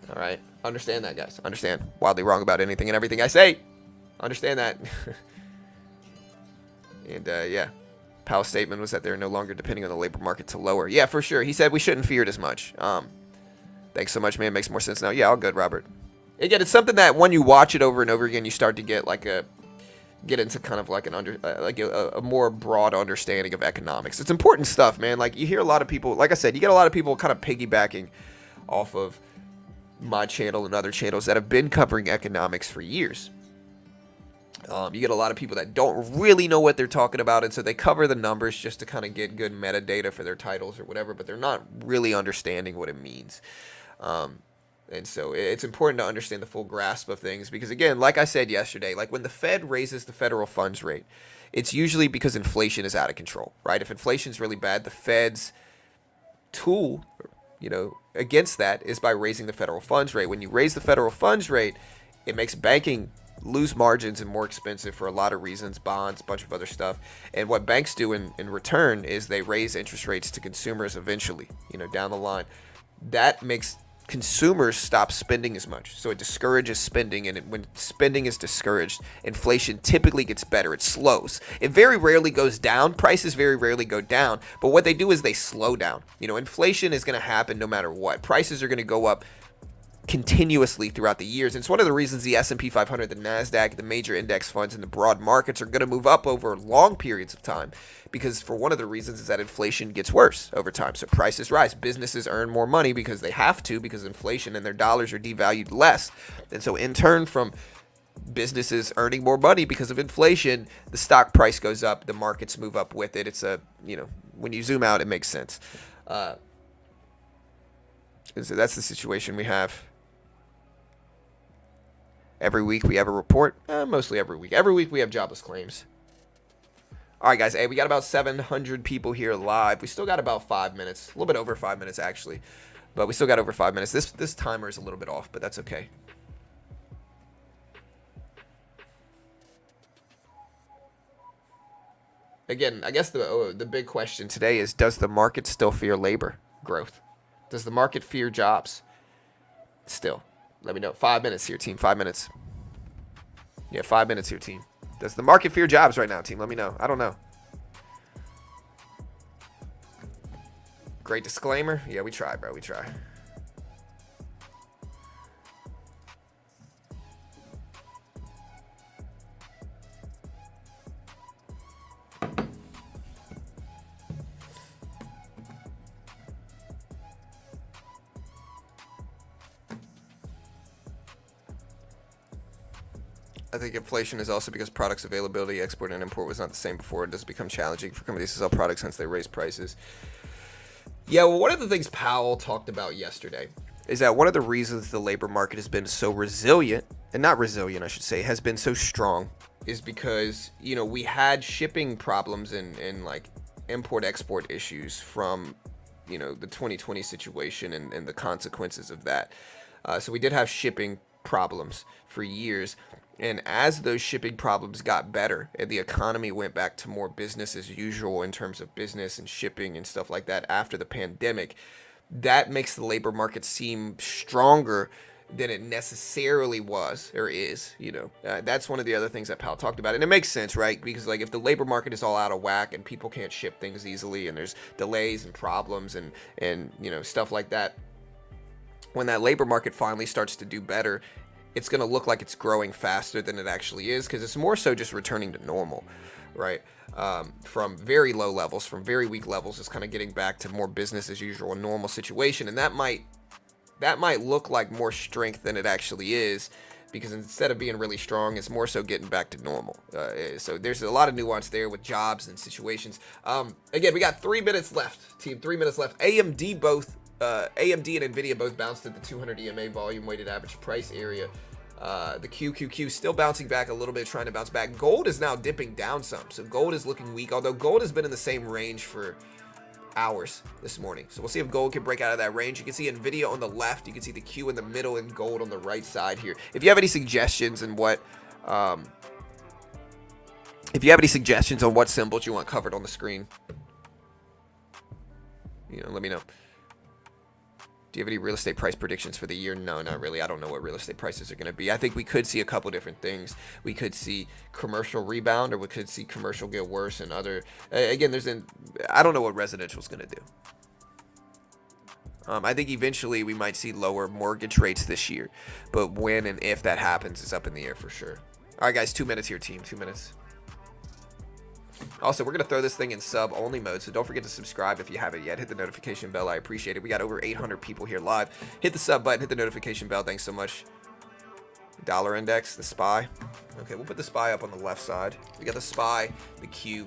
All right? Understand that, guys. Understand. Wildly wrong about anything and everything I say. Understand that. And yeah, Powell's statement was that they're no longer depending on the labor market to lower. Yeah, for sure. He said we shouldn't fear it as much. Thanks so much, man. It makes more sense now. Yeah, all good, Robert. Again, it's something that when you watch it over and over again, you start to get into kind of like a more broad understanding of economics. It's important stuff, man. Like, you hear a lot of people, like I said, you get a lot of people kind of piggybacking off of my channel and other channels that have been covering economics for years. You get a lot of people that don't really know what they're talking about, and so they cover the numbers just to kind of get good metadata for their titles or whatever, but they're not really understanding what it means. And so it's important to understand the full grasp of things because, again, like I said yesterday, like when the Fed raises the federal funds rate, it's usually because inflation is out of control, right? If inflation is really bad, the Fed's tool, against that is by raising the federal funds rate. When you raise the federal funds rate, it makes banking lose margins and more expensive for a lot of reasons, bonds, a bunch of other stuff. And what banks do in return is they raise interest rates to consumers eventually, down the line. That makes consumers stop spending as much. So it discourages spending, and when spending is discouraged, inflation typically gets better. It slows. It very rarely goes down. Prices very rarely go down. But what they do is they slow down. Inflation is going to happen no matter what. Prices are going to go up continuously throughout the years. And it's one of the reasons the S&P 500, the NASDAQ, the major index funds, and the broad markets are going to move up over long periods of time. Because for one of the reasons is that inflation gets worse over time. So prices rise. Businesses earn more money because they have to, because inflation and their dollars are devalued less. And so in turn, from businesses earning more money because of inflation, the stock price goes up, the markets move up with it. It's when you zoom out, it makes sense. And so that's the situation we have. Every week we have a report. Mostly every week. Every week we have jobless claims. All right, guys. Hey, we got about 700 people here live. We still got about 5 minutes. A little bit over 5 minutes, actually. But we still got over 5 minutes. This timer is a little bit off, but that's okay. Again, I guess the big question today is, does the market still fear labor growth? Does the market fear jobs? Still. Let me know. 5 minutes here, team. 5 minutes. Yeah, 5 minutes here, team. Does the market fear jobs right now, team? Let me know. I don't know. Great disclaimer. Yeah, we try, bro. We try. I think inflation is also because products availability, export and import was not the same before. It does become challenging for companies to sell products, hence they raise prices. Yeah, well, one of the things Powell talked about yesterday is that one of the reasons the labor market has been so resilient, and not resilient, I should say, has been so strong, is because, we had shipping problems and like import-export issues from, the 2020 situation and the consequences of that. So we did have shipping problems for years. And as those shipping problems got better and the economy went back to more business as usual in terms of business and shipping and stuff like that after the pandemic, that makes the labor market seem stronger than it necessarily was or is. That's one of the other things that Powell talked about. And it makes sense, right? Because like if the labor market is all out of whack and people can't ship things easily and there's delays and problems and stuff like that, when that labor market finally starts to do better, it's going to look like it's growing faster than it actually is, because it's more so just returning to normal, right? From very low levels, from very weak levels, it's kind of getting back to more business as usual, a normal situation. And that might look like more strength than it actually is, because instead of being really strong, it's more so getting back to normal. So there's a lot of nuance there with jobs and situations. Again, we got 3 minutes left, team. 3 minutes left. AMD and Nvidia both bounced at the 200 EMA volume weighted average price area. The QQQ still bouncing back a little bit, trying to bounce back. Gold is now dipping down some, so gold is looking weak, although gold has been in the same range for hours this morning. So we'll see if gold can break out of that range. You can see Nvidia on the left, you can see the Q in the middle, and gold on the right side here. If you have any suggestions on what symbols you want covered on the screen, let me know. Do you have any real estate price predictions for the year? No, not really. I don't know what real estate prices are going to be. I think we could see a couple different things. We could see commercial rebound, or we could see commercial get worse, and other. Again, I don't know what residential is going to do. I think eventually we might see lower mortgage rates this year, but when and if that happens is up in the air for sure. All right, guys, 2 minutes here, team. 2 minutes. Also, we're going to throw this thing in sub-only mode, so don't forget to subscribe if you haven't yet. Hit the notification bell. I appreciate it. We got over 800 people here live. Hit the sub button. Hit the notification bell. Thanks so much. Dollar index, the SPY. Okay, we'll put the SPY up on the left side. We got the SPY, the Q,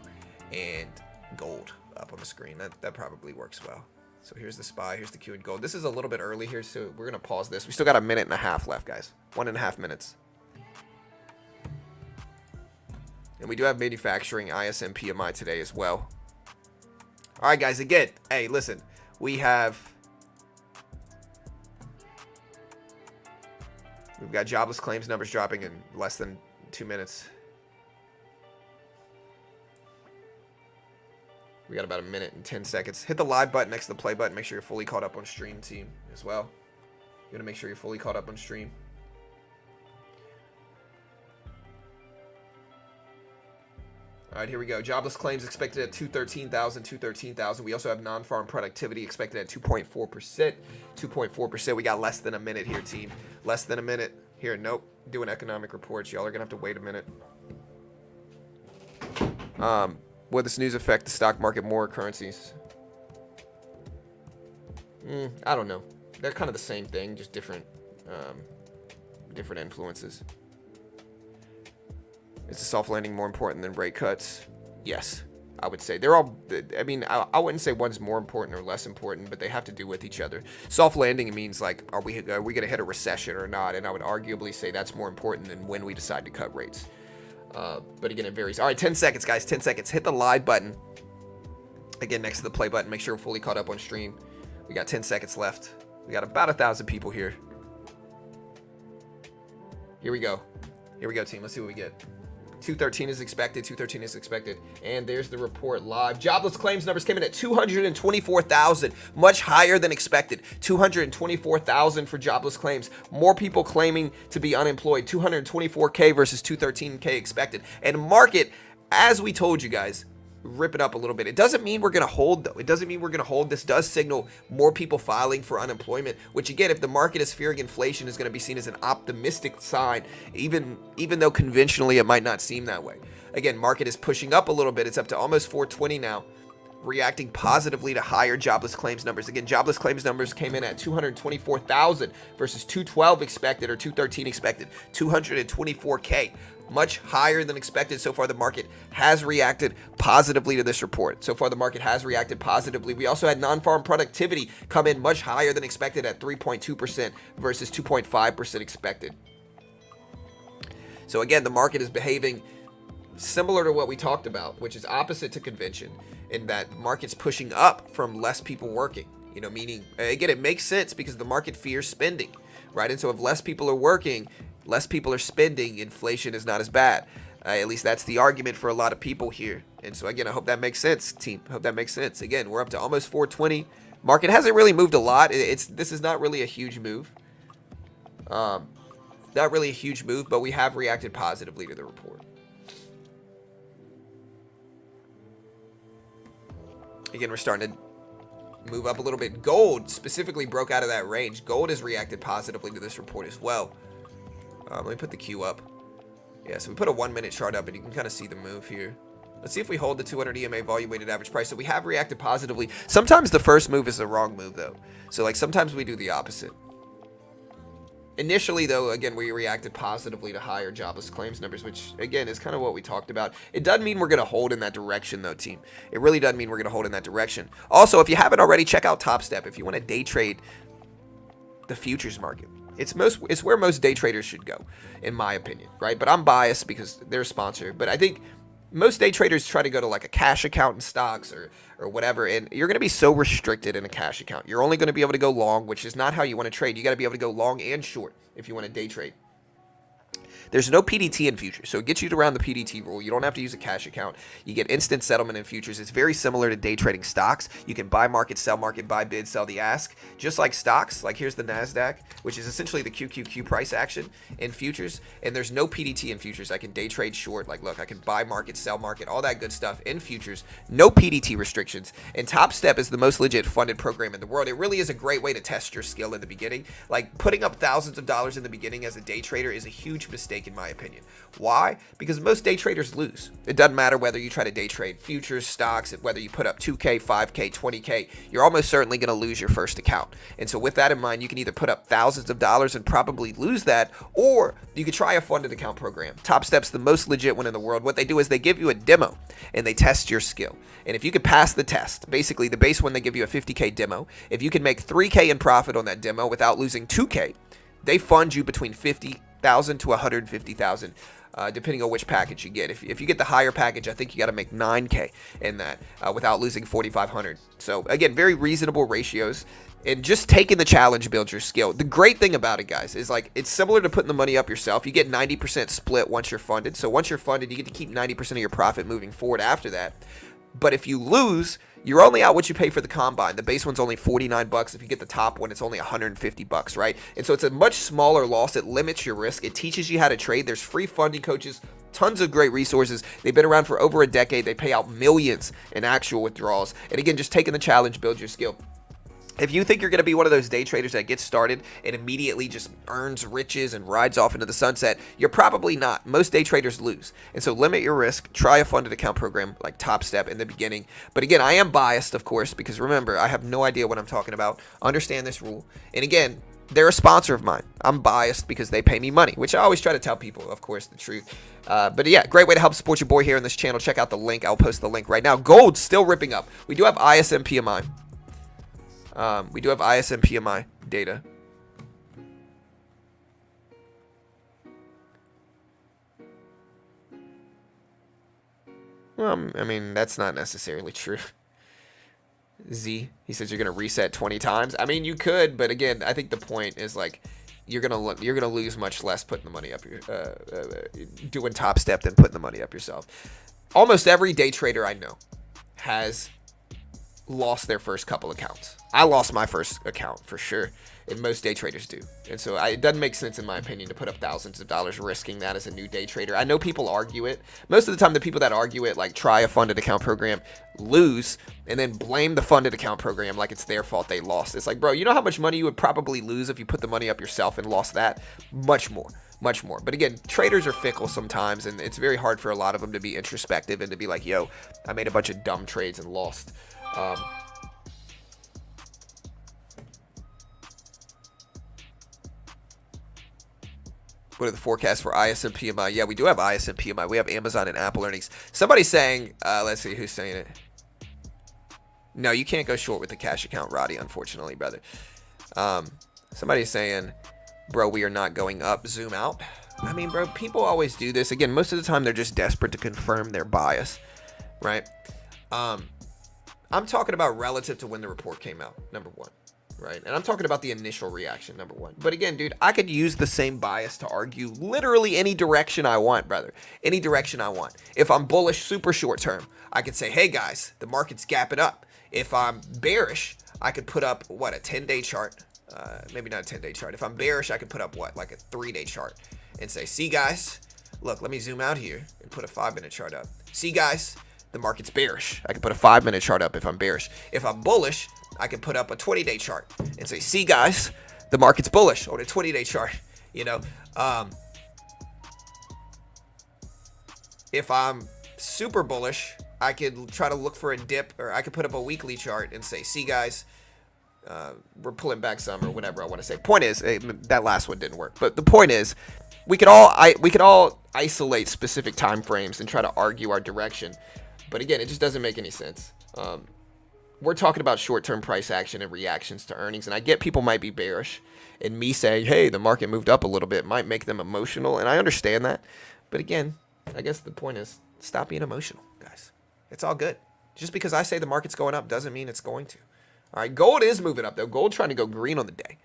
and gold up on the screen. That probably works well. So here's the SPY. Here's the Q and gold. This is a little bit early here, so we're going to pause this. We still got a minute and a half left, guys. 1.5 minutes. And we do have manufacturing ISM PMI today as well. All right, guys, again, hey, listen, we've got jobless claims numbers dropping in less than 2 minutes. We got about a minute and 10 seconds. Hit the live button next to the play button. Make sure you're fully caught up on stream, team, as well. You got to make sure you're fully caught up on stream. All right, here we go. Jobless claims expected at 213,000, 213,000. We also have non-farm productivity expected at 2.4%. 2.4%. We got less than a minute here, team. Less than a minute. Here, nope. Doing economic reports. Y'all are going to have to wait a minute. Will this news affect the stock market more, currencies? I don't know. They're kind of the same thing, just different influences. Is the soft landing more important than rate cuts? Yes, I would say. They're all, I mean, I wouldn't say one's more important or less important, but they have to do with each other. Soft landing means, like, are we going to hit a recession or not? And I would arguably say that's more important than when we decide to cut rates. But again, it varies. All right, 10 seconds, guys, 10 seconds. Hit the live button. Again, next to the play button. Make sure we're fully caught up on stream. We got 10 seconds left. We got about 1,000 people here. Here we go. Here we go, team. Let's see what we get. 213 is expected. 213 is expected. And there's the report live. Jobless claims numbers came in at 224,000, much higher than expected. 224,000 for jobless claims. More people claiming to be unemployed. 224K versus 213K expected. And market, as we told you guys, rip it up a little bit. It doesn't mean we're going to hold, though. It doesn't mean we're going to hold. This does signal more people filing for unemployment, which, again, if the market is fearing inflation, is going to be seen as an optimistic sign, even though conventionally it might not seem that way. Again, market is pushing up a little bit. It's up to almost 420 now, reacting positively to higher jobless claims numbers. Again, jobless claims numbers came in at 224,000 versus 212 expected or 213 expected. 224K. Much higher than expected. So far, the market has reacted positively to this report. So far, the market has reacted positively. We also had non-farm productivity come in much higher than expected at 3.2% versus 2.5% expected. So again, the market is behaving similar to what we talked about, which is opposite to convention, in that market's pushing up from less people working. You know, meaning, again, it makes sense because the market fears spending, right? And so if less people are working, less people are spending, inflation is not as bad. At least that's the argument for a lot of people here. And so, again, I hope that makes sense, team. I hope that makes sense. Again, we're up to almost 420. Market hasn't really moved a lot. This is not really a huge move. Not really a huge move, but we have reacted positively to the report. Again, we're starting to move up a little bit. Gold specifically broke out of that range. Gold has reacted positively to this report as well. Let me put the Q up. Yeah, so we put a 1-minute chart up, and you can kind of see the move here. Let's see if we hold the 200 EMA volume weighted average price. So we have reacted positively. Sometimes the first move is the wrong move, though. So, like, sometimes we do the opposite. Initially, though, again, we reacted positively to higher jobless claims numbers, which, again, is kind of what we talked about. It doesn't mean we're going to hold in that direction, though, team. It really doesn't mean we're going to hold in that direction. Also, if you haven't already, check out Top Step if you want to day trade the futures market. It's where most day traders should go, in my opinion, right? But I'm biased because they're a sponsor. But I think most day traders try to go to like a cash account in stocks or whatever, and you're going to be so restricted in a cash account. You're only going to be able to go long, which is not how you want to trade. You got to be able to go long and short if you want to day trade. There's no PDT in futures, so it gets you around the PDT rule. You don't have to use a cash account. You get instant settlement in futures. It's very similar to day trading stocks. You can buy market, buy bid, sell the ask. Just like stocks, like here's the NASDAQ, which is essentially the QQQ price action in futures. And there's no PDT in futures. I can day trade short. Like, look, I can buy market, sell market, all that good stuff in futures. No PDT restrictions. And Top Step is the most legit funded program in the world. It really is a great way to test your skill in the beginning. Like, putting up thousands of dollars in the beginning as a day trader is a huge mistake in my opinion. Why? Because most day traders lose. It doesn't matter whether you try to day trade futures, stocks, whether you put up 2K, 5K, 20K, you're almost certainly going to lose your first account. And so with that in mind, you can either put up thousands of dollars and probably lose that, or you could try a funded account program. Top Step's the most legit one in the world. What they do is they give you a demo and they test your skill. And if you could pass the test, basically the base one, they give you a 50K demo. If you can make 3K in profit on that demo without losing 2K, they fund you between 50,000 to 150,000, depending on which package you get. If you get the higher package, I think you got to make 9K in that without losing 4,500. So again, very reasonable ratios. And just taking the challenge builds your skill. The great thing about it, guys, is like it's similar to putting the money up yourself. You get 90% split once you're funded. So once you're funded, you get to keep 90% of your profit moving forward after that. But if you lose, you're only out what you pay for the combine. The base one's only $49. If you get the top one, it's only $150, right? And so it's a much smaller loss. It limits your risk. It teaches you how to trade. There's free funding coaches, tons of great resources. They've been around for over a decade. They pay out millions in actual withdrawals. And again, just taking the challenge builds your skill. If you think you're going to be one of those day traders that gets started and immediately just earns riches and rides off into the sunset, you're probably not. Most day traders lose. And so limit your risk. Try a funded account program like Top Step in the beginning. But again, I am biased, of course, because remember, I have no idea what I'm talking about. Understand this rule. And again, they're a sponsor of mine. I'm biased because they pay me money, which I always try to tell people, of course, the truth. But yeah, great way to help support your boy here on this channel. Check out the link. I'll post the link right now. Gold's still ripping up. We do have ISM PMI. We do have ISM PMI data. Well, I mean, that's not necessarily true. Z, he says you're gonna reset 20 times. I mean, you could, but again, I think the point is like you're gonna lose much less putting the money up your doing Top Step than putting the money up yourself. Almost every day trader I know has lost their first couple accounts. I lost my first account for sure, and most day traders do. And so it doesn't make sense, in my opinion, to put up thousands of dollars risking that as a new day trader. I know people argue it. Most of the time, the people that argue it, like try a funded account program, lose, and then blame the funded account program like it's their fault they lost. It's like, bro, you know how much money you would probably lose if you put the money up yourself and lost that? Much more. Much more. But again, traders are fickle sometimes, and it's very hard for a lot of them to be introspective and to be like, yo, I made a bunch of dumb trades and lost. What are the forecasts for ISM PMI? Yeah, we do have ISM PMI. We have Amazon and Apple earnings. Somebody's saying, let's see who's saying it. No, you can't go short with the cash account, Roddy, unfortunately, brother. Somebody's saying, bro, we are not going up. Zoom out. I mean, bro, people always do this. Again, most of the time they're just desperate to confirm their bias, right? I'm talking about relative to when the report came out, number one. Right, and I'm talking about the initial reaction, number one. But again, dude, I could use the same bias to argue literally any direction I want, brother. Any direction I want. If I'm bullish super short term, I could say, hey guys, the market's gapping up. If I'm bearish, I could put up, what, a 10-day chart? Maybe not a 10-day chart. If I'm bearish, I could put up, what, like a 3-day chart and say, see guys, look, let me zoom out here and put a 5-minute chart up. See guys, the market's bearish. I can put a 5-minute chart up if I'm bearish. If I'm bullish, I can put up a 20-day chart and say, see guys, the market's bullish on a 20-day chart. You know, if I'm super bullish, I could try to look for a dip, or I could put up a weekly chart and say, see guys, we're pulling back some, or whatever I want to say. Point is, that last one didn't work, but the point is, we could all isolate specific time frames and try to argue our direction. But again, it just doesn't make any sense. We're talking about short-term price action and reactions to earnings, and I get people might be bearish, and me saying, hey, the market moved up a little bit might make them emotional, and I understand that. But again, I guess the point is, stop being emotional, guys. It's all good. Just because I say the market's going up doesn't mean it's going to. All right, gold is moving up, though. Gold trying to go green on the day.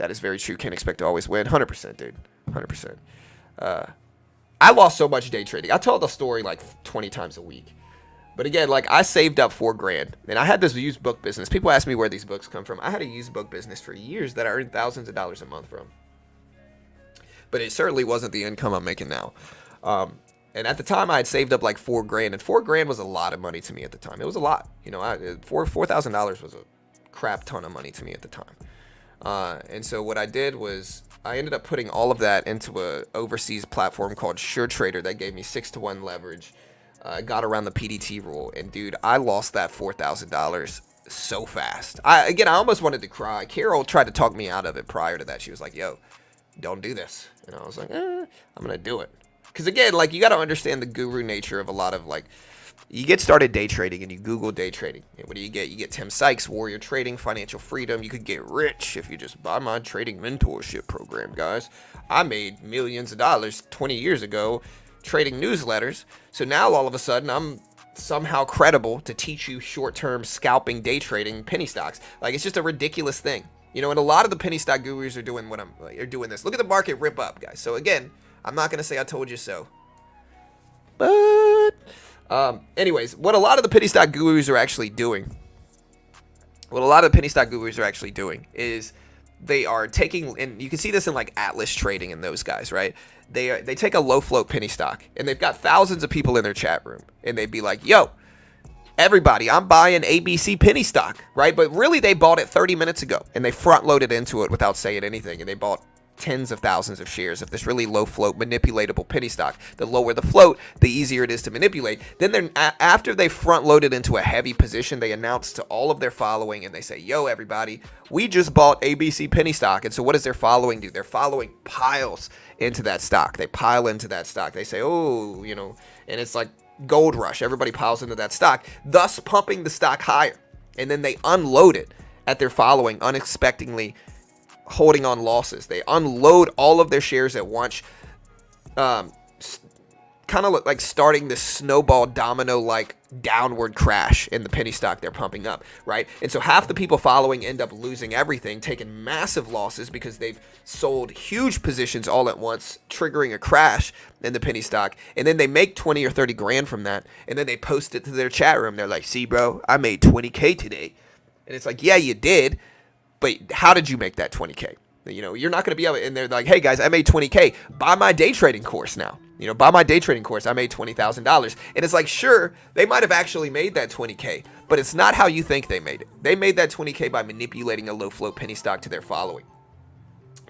That is very true. Can't expect to always win. 100%, dude. 100%. I lost so much day trading. I tell the story like 20 times a week. But again, like I saved up $4,000 and I had this used book business. People ask me where these books come from. I had a used book business for years that I earned thousands of dollars a month from. But it certainly wasn't the income I'm making now. And at the time I had saved up like $4,000, and $4,000 was a lot of money to me at the time. It was a lot, you know, $4,000 was a crap ton of money to me at the time. And so what I did was I ended up putting all of that into a overseas platform called SureTrader that gave me 6-to-1 leverage. Got around the PDT rule, and dude, I lost that $4,000 so fast. I almost wanted to cry. Carol tried to talk me out of it prior to that. She was like, yo, don't do this. And I was like, I'm gonna do it. Because again, like, you got to understand the guru nature of a lot of, like, you get started day trading and you Google day trading. And what do you get? You get Tim Sykes, Warrior Trading, Financial Freedom. You could get rich if you just buy my trading mentorship program, guys. I made millions of dollars 20 years ago trading newsletters. So now all of a sudden I'm somehow credible to teach you short-term scalping day trading penny stocks. Like, it's just a ridiculous thing. You know, and a lot of the penny stock gurus are doing doing this. Look at the market rip up, guys. So again, I'm not going to say I told you so. But anyways, what a lot of the penny stock gurus are actually doing, is they are taking, and you can see this in like Atlas Trading and those guys, right? They take a low float penny stock, and they've got thousands of people in their chat room, and they'd be like, yo, everybody, I'm buying ABC penny stock, right? But really they bought it 30 minutes ago, and they front loaded into it without saying anything, and they bought tens of thousands of shares of this really low float manipulatable penny stock. The lower the float, the easier it is to manipulate. Then after they front loaded into a heavy position, they announce to all of their following, and they say, yo, everybody, we just bought ABC penny stock. And so what does their following do? Their following piles into that stock. They pile into that stock. They say, oh, you know, and it's like gold rush. Everybody piles into that stock, thus pumping the stock higher. And then they unload it at their following, unexpectedly holding on losses. They unload all of their shares at once, kind of like starting this snowball domino like downward crash in the penny stock they're pumping up, right? And so half the people following end up losing everything, taking massive losses because they've sold huge positions all at once, triggering a crash in the penny stock. And then they make 20 or 30 grand from that, and then they post it to their chat room. They're like, see, bro, I made 20K today. And it's like, yeah, you did, but how did you make that 20K? You know, you're not going to be able to, and they're like, hey guys, I made 20K. Buy my day trading course now. You know, buy my day trading course. I made $20,000. And it's like, sure, they might have actually made that 20K, but it's not how you think they made it. They made that 20K by manipulating a low float penny stock to their following.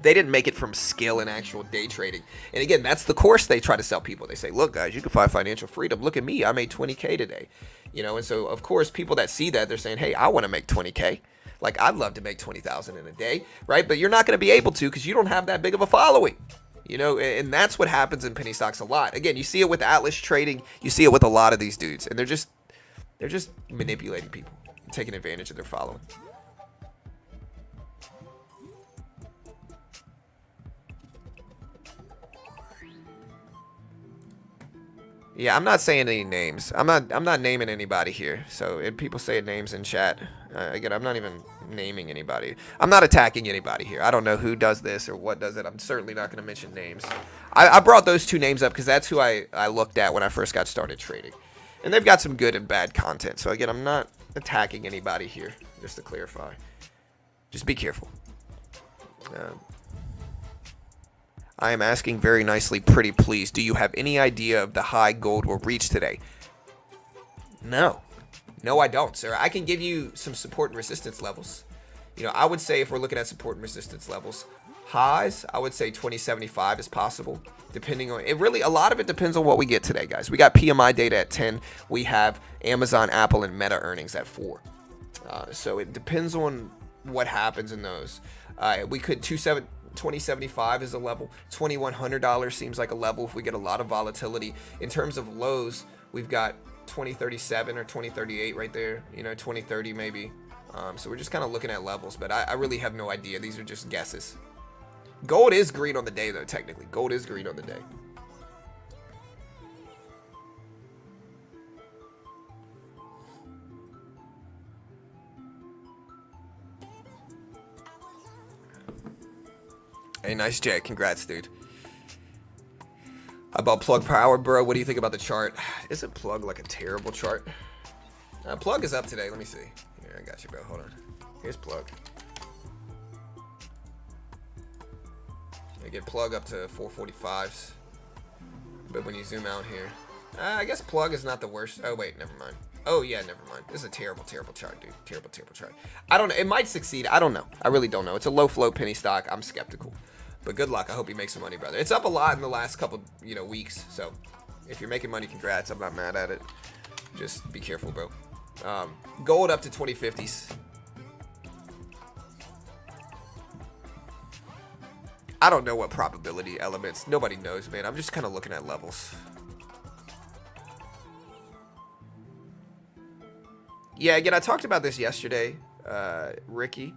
They didn't make it from skill and actual day trading. And again, that's the course they try to sell people. They say, look, guys, you can find financial freedom. Look at me. I made 20K today. You know, and so, of course, people that see that, they're saying, hey, I want to make 20K. Like, I'd love to make 20,000 in a day, right? But you're not going to be able to because you don't have that big of a following, you know? And that's what happens in penny stocks a lot. Again, you see it with Atlas Trading. You see it with a lot of these dudes. And they're just manipulating people, taking advantage of their following. Yeah, I'm not saying any names. I'm not naming anybody here. So if people say names in chat, again, I'm not even naming anybody. I'm not attacking anybody here. I don't know who does this or what does it. I'm certainly not going to mention names. I brought those two names up because that's who I looked at when I first got started trading. And they've got some good and bad content. So again, I'm not attacking anybody here, just to clarify. Just be careful. I am asking very nicely, pretty please, do you have any idea of the high gold will reach today? No, I don't, sir. I can give you some support and resistance levels. You know, I would say if we're looking at support and resistance levels, highs, I would say 2075 is possible, depending on, it really, a lot of it depends on what we get today, guys. We got PMI data at 10. We have Amazon, Apple, and Meta earnings at 4. So it depends on what happens in those. We could 2075 is a level. $2,100 seems like a level if we get a lot of volatility. In terms of lows, we've got 2037 or 2038 right there. You know, 2030 maybe. So we're just kind of looking at levels, but I really have no idea. These are just guesses. Gold is green on the day, though, technically. Gold is green on the day. Hey, nice Jay. Congrats, dude. About Plug Power, bro. What do you think about the chart? Isn't Plug like a terrible chart? Plug is up today. Let me see. Here, I got you, bro. Hold on. Here's Plug. I get Plug up to 445s. But when you zoom out here, I guess Plug is not the worst. Oh, wait, never mind. Oh, yeah, never mind. This is a terrible, terrible chart, dude. Terrible, terrible chart. I don't know. It might succeed. I don't know. I really don't know. It's a low flow penny stock. I'm skeptical. But good luck. I hope you make some money, brother. It's up a lot in the last couple, weeks. So if you're making money, congrats. I'm not mad at it. Just be careful, bro. Gold up to 2050s. I don't know what probability elements. Nobody knows, man. I'm just kind of looking at levels. Yeah, again, I talked about this yesterday, Ricky.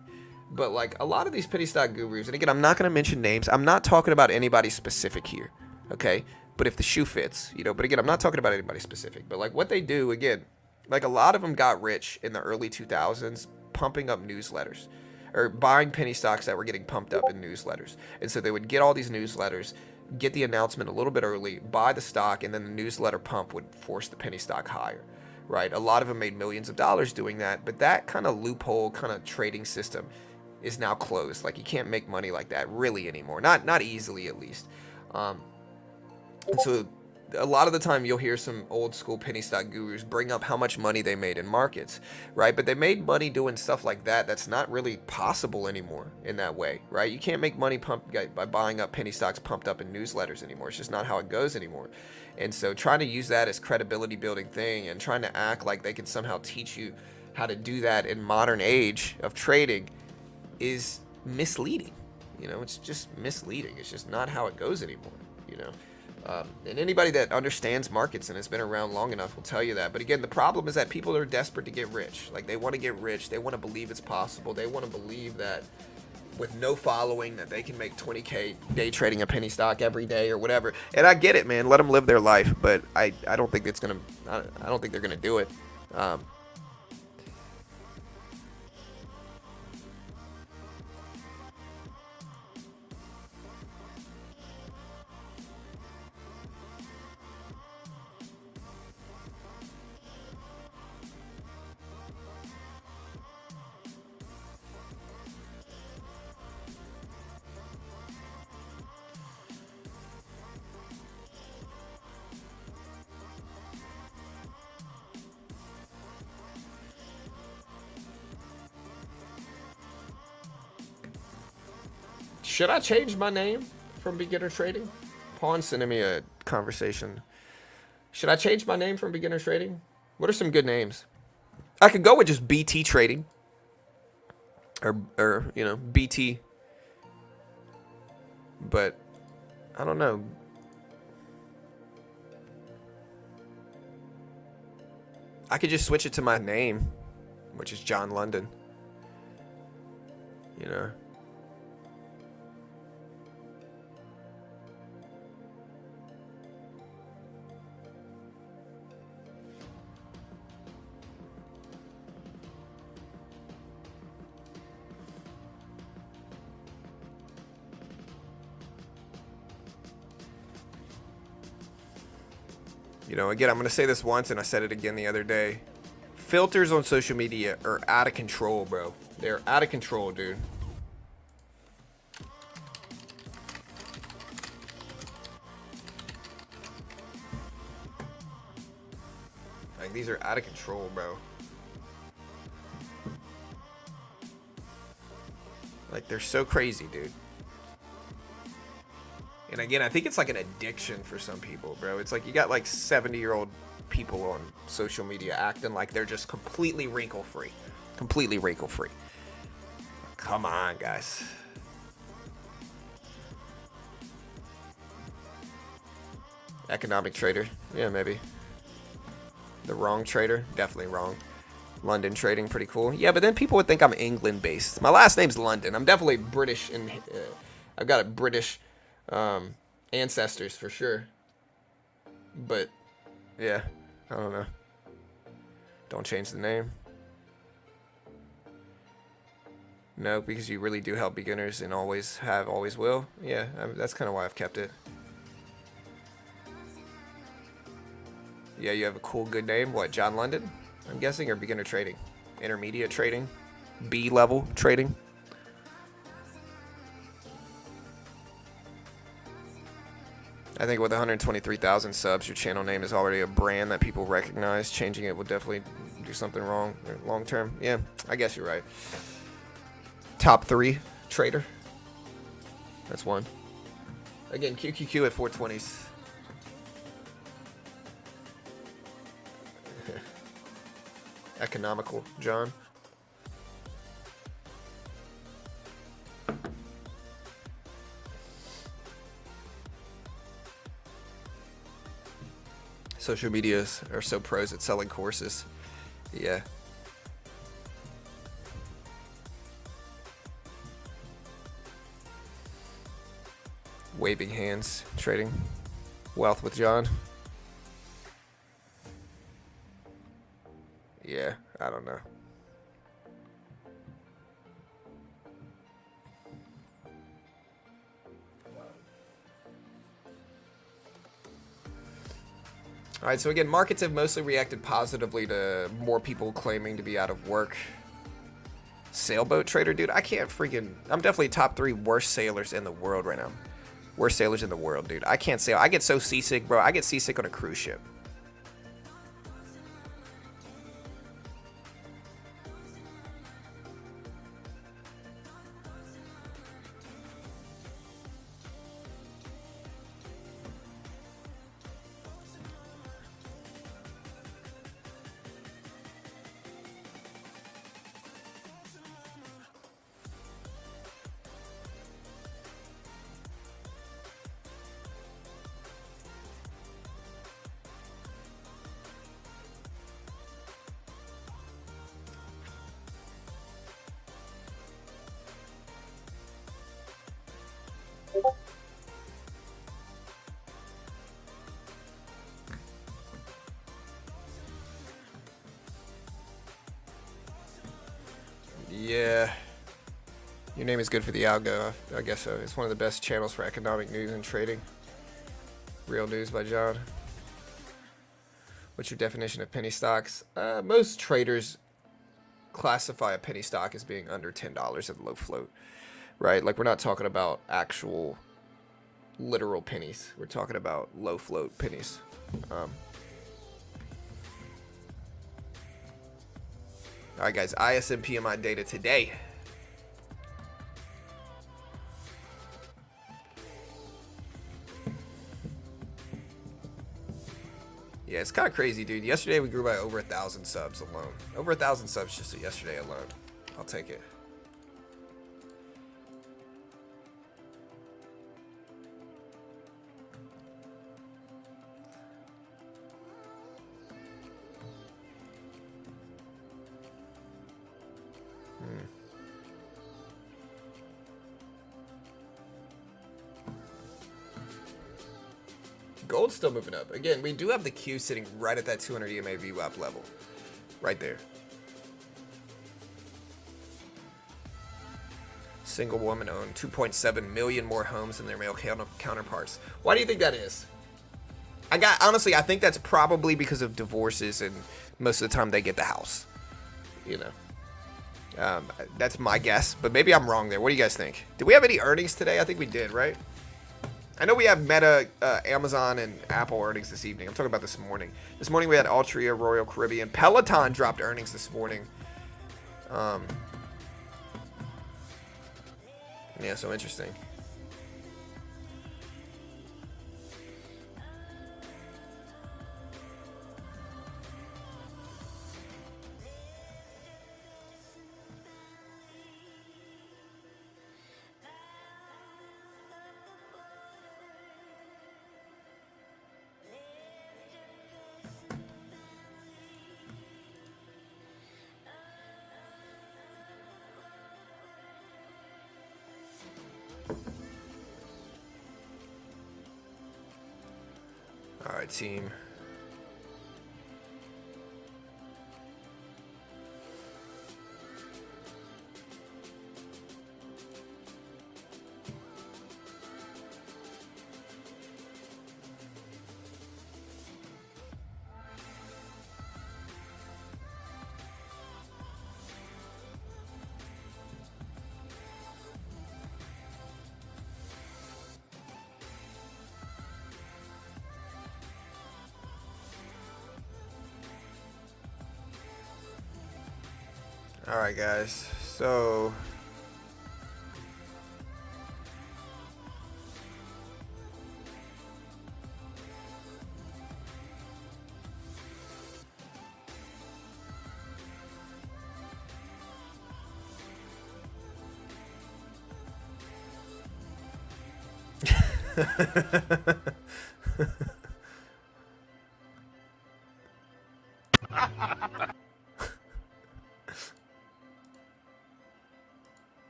But like a lot of these penny stock gurus, and again, I'm not going to mention names. I'm not talking about anybody specific here, okay? But if the shoe fits, but again, I'm not talking about anybody specific. But like what they do, again, like a lot of them got rich in the early 2000s pumping up newsletters or buying penny stocks that were getting pumped up in newsletters. And so they would get all these newsletters, get the announcement a little bit early, buy the stock, and then the newsletter pump would force the penny stock higher, right? A lot of them made millions of dollars doing that, but that kind of loophole kind of trading system is now closed. Like you can't make money like that really anymore. Not easily, at least. And so a lot of the time you'll hear some old school penny stock gurus bring up how much money they made in markets, right? But they made money doing stuff like that. That's not really possible anymore in that way, right? You can't make money by buying up penny stocks pumped up in newsletters anymore. It's just not how it goes anymore. And so trying to use that as credibility building thing and trying to act like they can somehow teach you how to do that in modern age of trading is misleading. It's just misleading. It's just not how it goes anymore. And anybody that understands markets and has been around long enough will tell you that. But again, the problem is that people are desperate to get rich. Like they want to get rich. They want to believe it's possible. They want to believe that with no following that they can make 20K day trading a penny stock every day or whatever. And I get it, man. Let them live their life. But I don't think it's gonna. I don't think they're gonna do it. Should I change my name from beginner trading? Pawn sending me a conversation. Should I change my name from beginner trading? What are some good names? I could go with just BT trading. Or BT. But I don't know. I could just switch it to my name, which is John London. Again, I'm going to say this once, and I said it again the other day. Filters on social media are out of control, bro. They're out of control, dude. Like, these are out of control, bro. Like, they're so crazy, dude. And again, I think it's like an addiction for some people, bro. It's like you got like 70-year-old people on social media acting like they're just completely wrinkle-free. Completely wrinkle-free. Come on, guys. Economic trader. Yeah, maybe. The wrong trader. Definitely wrong. London trading, pretty cool. Yeah, but then people would think I'm England-based. My last name's London. I'm definitely British, and I've got a British ancestors for sure. But yeah, I don't know. Don't change the name. No, because you really do help beginners and always have, always will. Yeah, that's kind of why I've kept it. Yeah, you have a cool, good name. What, John London? I'm guessing, or beginner trading? Intermediate trading? B-level trading? I think with 123,000 subs, your channel name is already a brand that people recognize. Changing it will definitely do something wrong long term. Yeah, I guess you're right. Top 3 trader. That's one. Again, QQQ at 420s. Economical, John. Social medias are so pros at selling courses. Yeah. Waving hands, trading. Wealth with John. Yeah, I don't know. All right, so again, markets have mostly reacted positively to more people claiming to be out of work. Sailboat trader, dude, I can't freaking... I'm definitely top 3 worst sailors in the world right now. Worst sailors in the world, dude. I can't sail. I get so seasick, bro. I get seasick on a cruise ship. Yeah. Your name is good for the algo. I guess so. It's one of the best channels for economic news and trading. Real News by John. What's your definition of penny stocks? Most traders classify a penny stock as being under $10 at low float, right? Like, we're not talking about actual literal pennies. We're talking about low float pennies. All right, guys, ISM PMI data today. Yeah, it's kind of crazy, dude. Yesterday we grew by over 1,000 subs alone. Over 1,000 subs just yesterday alone. I'll take it. Gold's still moving up. Again, we do have the Q sitting right at that 200 EMA VWAP level. Right there. Single woman owned 2.7 million more homes than their male counterparts. Why do you think that is? Honestly, I think that's probably because of divorces, and most of the time they get the house. You know. That's my guess, but maybe I'm wrong there. What do you guys think? Did we have any earnings today? I think we did, right? I know we have Meta, Amazon, and Apple earnings this evening. I'm talking about this morning. This morning we had Altria, Royal Caribbean. Peloton dropped earnings this morning. Yeah, so interesting. All right, team. All right, guys. So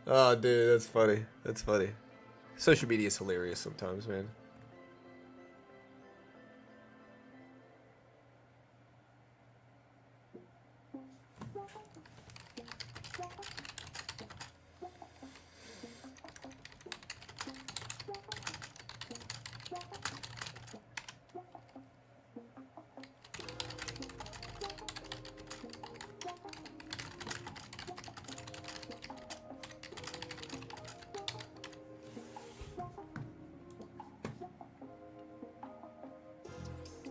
oh, dude, that's funny. That's funny. Social media is hilarious sometimes, man.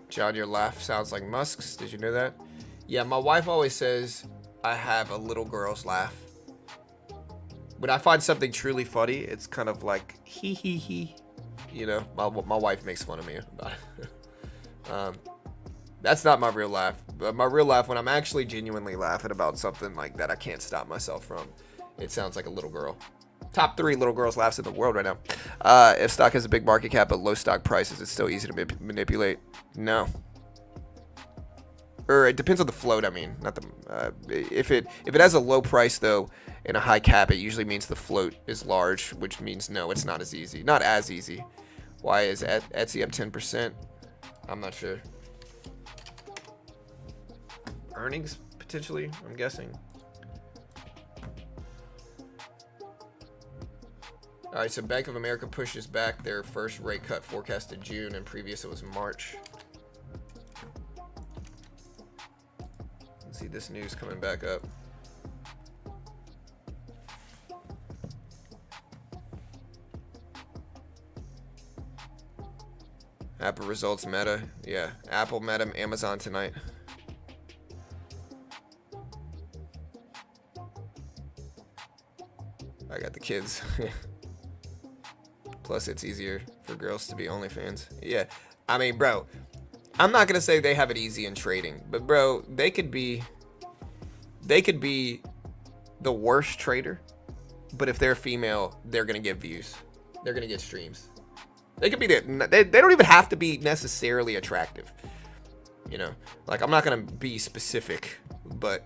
John, your laugh sounds like Musk's. Did you know that? Yeah, my wife always says I have a little girl's laugh. When I find something truly funny, it's kind of like hee hee hee. You know, my wife makes fun of me about it. That's not my real laugh. But my real laugh, when I'm actually genuinely laughing about something like that I can't stop myself from, it sounds like a little girl. Top 3 little girls' laughs in the world right now. If stock has a big market cap but low stock prices, it's still easy to manipulate. No. Or it depends on the float. I mean, not the. If it has a low price though and a high cap, it usually means the float is large, which means no, it's not as easy. Not as easy. Why is Etsy up 10%? I'm not sure. Earnings potentially, I'm guessing. All right, so Bank of America pushes back their first rate cut forecast to June, and previous it was March. Let's see this news coming back up. Apple results, Meta. Yeah, Apple, Meta, Amazon tonight. I got the kids. Plus, it's easier for girls to be OnlyFans. Yeah, I mean, bro, I'm not gonna say they have it easy in trading, but bro, they could be the worst trader, but if they're female, they're gonna get views, they're gonna get streams. They could be they don't even have to be necessarily attractive, you know. Like, I'm not gonna be specific, but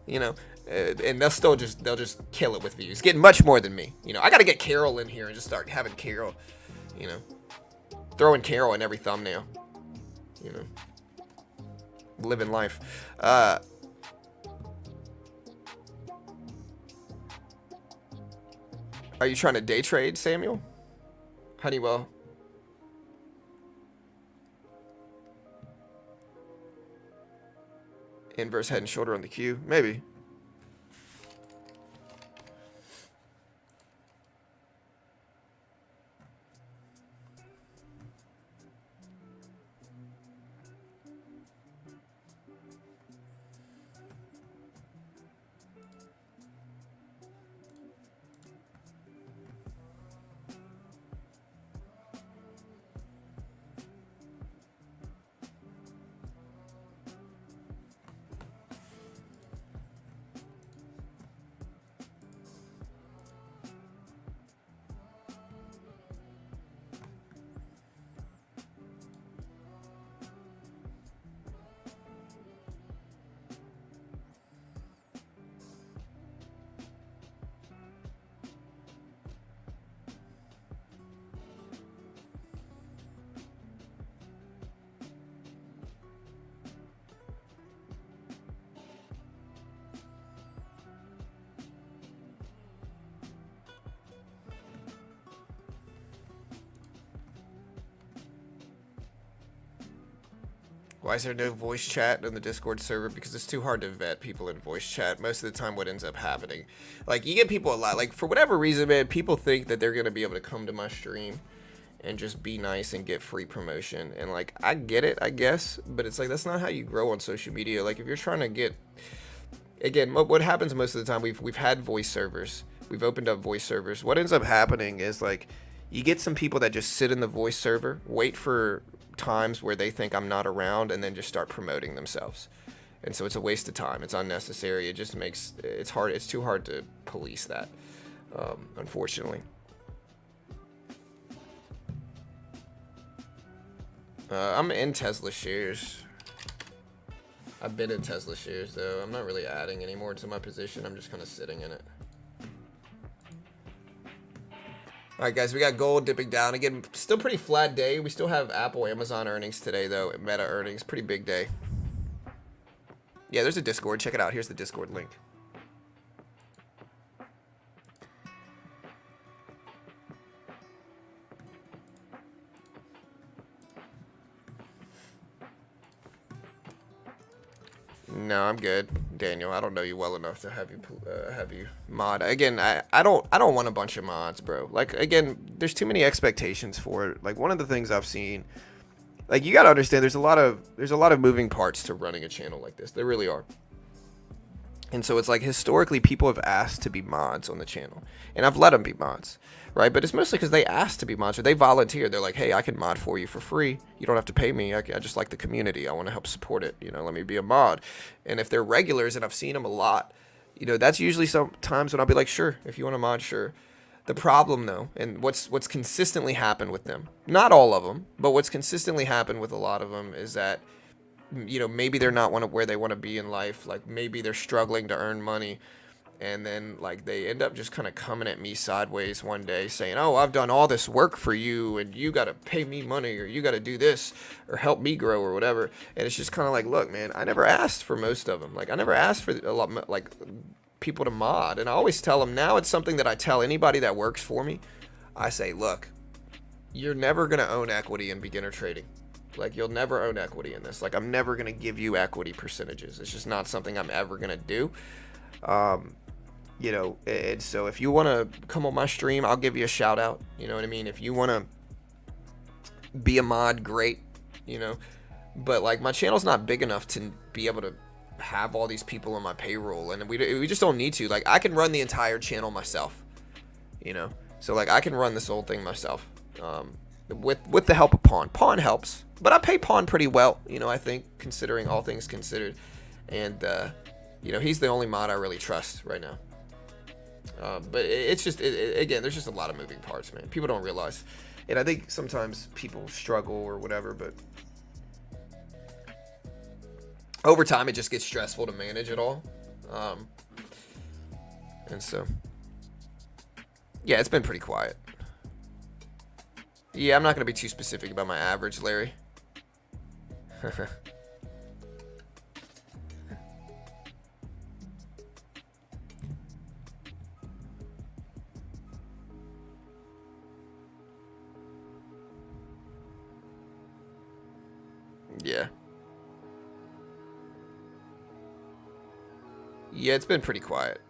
you know. And they'll just kill it with views, getting much more than me. You know, I gotta get Carol in here and just start having Carol, you know, throwing Carol in every thumbnail, you know, living life. Are you trying to day trade, Samuel? Honeywell. Inverse head and shoulder on the Q, maybe. Why is there no voice chat on the Discord server? Because it's too hard to vet people in voice chat. Most of the time what ends up happening, like, you get people a lot, like, for whatever reason, man, people think that they're going to be able to come to my stream and just be nice and get free promotion. And like, I get it, I guess, but it's like, that's not how you grow on social media. Like, if you're trying to get, again, what happens most of the time, we've had voice servers, we've opened up voice servers. What ends up happening is like, you get some people that just sit in the voice server, wait for times where they think I'm not around, and then just start promoting themselves. And so it's a waste of time. It's unnecessary. It just makes, it's hard. It's too hard to police that, unfortunately. I'm in Tesla shares. I've been in Tesla shares though. I'm not really adding anymore to my position. I'm just kind of sitting in it. All right, guys, we got gold dipping down again. Still pretty flat day. We still have Apple, Amazon earnings today though. Meta earnings, pretty big day. Yeah, there's a Discord. Check it out. Here's the Discord link. No, I'm good, Daniel. I don't know you well enough to have you mod. Again, I don't want a bunch of mods, bro. Like, again, there's too many expectations for it. Like, one of the things I've seen, like, you gotta understand, there's a lot of moving parts to running a channel like this. There really are. And so it's like, historically, people have asked to be mods on the channel, and I've let them be mods, right? But it's mostly because they asked to be mods, or they volunteer. They're like, hey, I can mod for you for free. You don't have to pay me. I just like the community. I want to help support it. You know, let me be a mod. And if they're regulars, and I've seen them a lot, you know, that's usually sometimes when I'll be like, sure, if you want to mod, sure. The problem, though, and what's consistently happened with them, not all of them, but what's consistently happened with a lot of them is that, you know, maybe they're not where they want to be in life. Like, maybe they're struggling to earn money, and then like they end up just kind of coming at me sideways one day saying, oh, I've done all this work for you and you got to pay me money, or you got to do this or help me grow or whatever. And it's just kind of like, look, man, I never asked for most of them. Like, I never asked for a lot, like, people to mod. And I always tell them, now it's something that I tell anybody that works for me. I say, look, you're never going to own equity in beginner trading. Like, you'll never own equity in this. Like, I'm never going to give you equity percentages. It's just not something I'm ever going to do. You know, and so if you want to come on my stream, I'll give you a shout out. You know what I mean? If you want to be a mod, great, you know. But, like, my channel's not big enough to be able to have all these people on my payroll. And we just don't need to. Like, I can run the entire channel myself, you know. So, like, I can run this whole thing myself. With the help of Pawn. Pawn helps, but I pay Pawn pretty well, you know, I think, considering all things considered. And, you know, he's the only mod I really trust right now. But it's just, again, there's just a lot of moving parts, man. People don't realize. And I think sometimes people struggle or whatever, but over time, it just gets stressful to manage it all. And so, yeah, it's been pretty quiet. Yeah, I'm not going to be too specific about my average, Larry. Yeah. Yeah, it's been pretty quiet.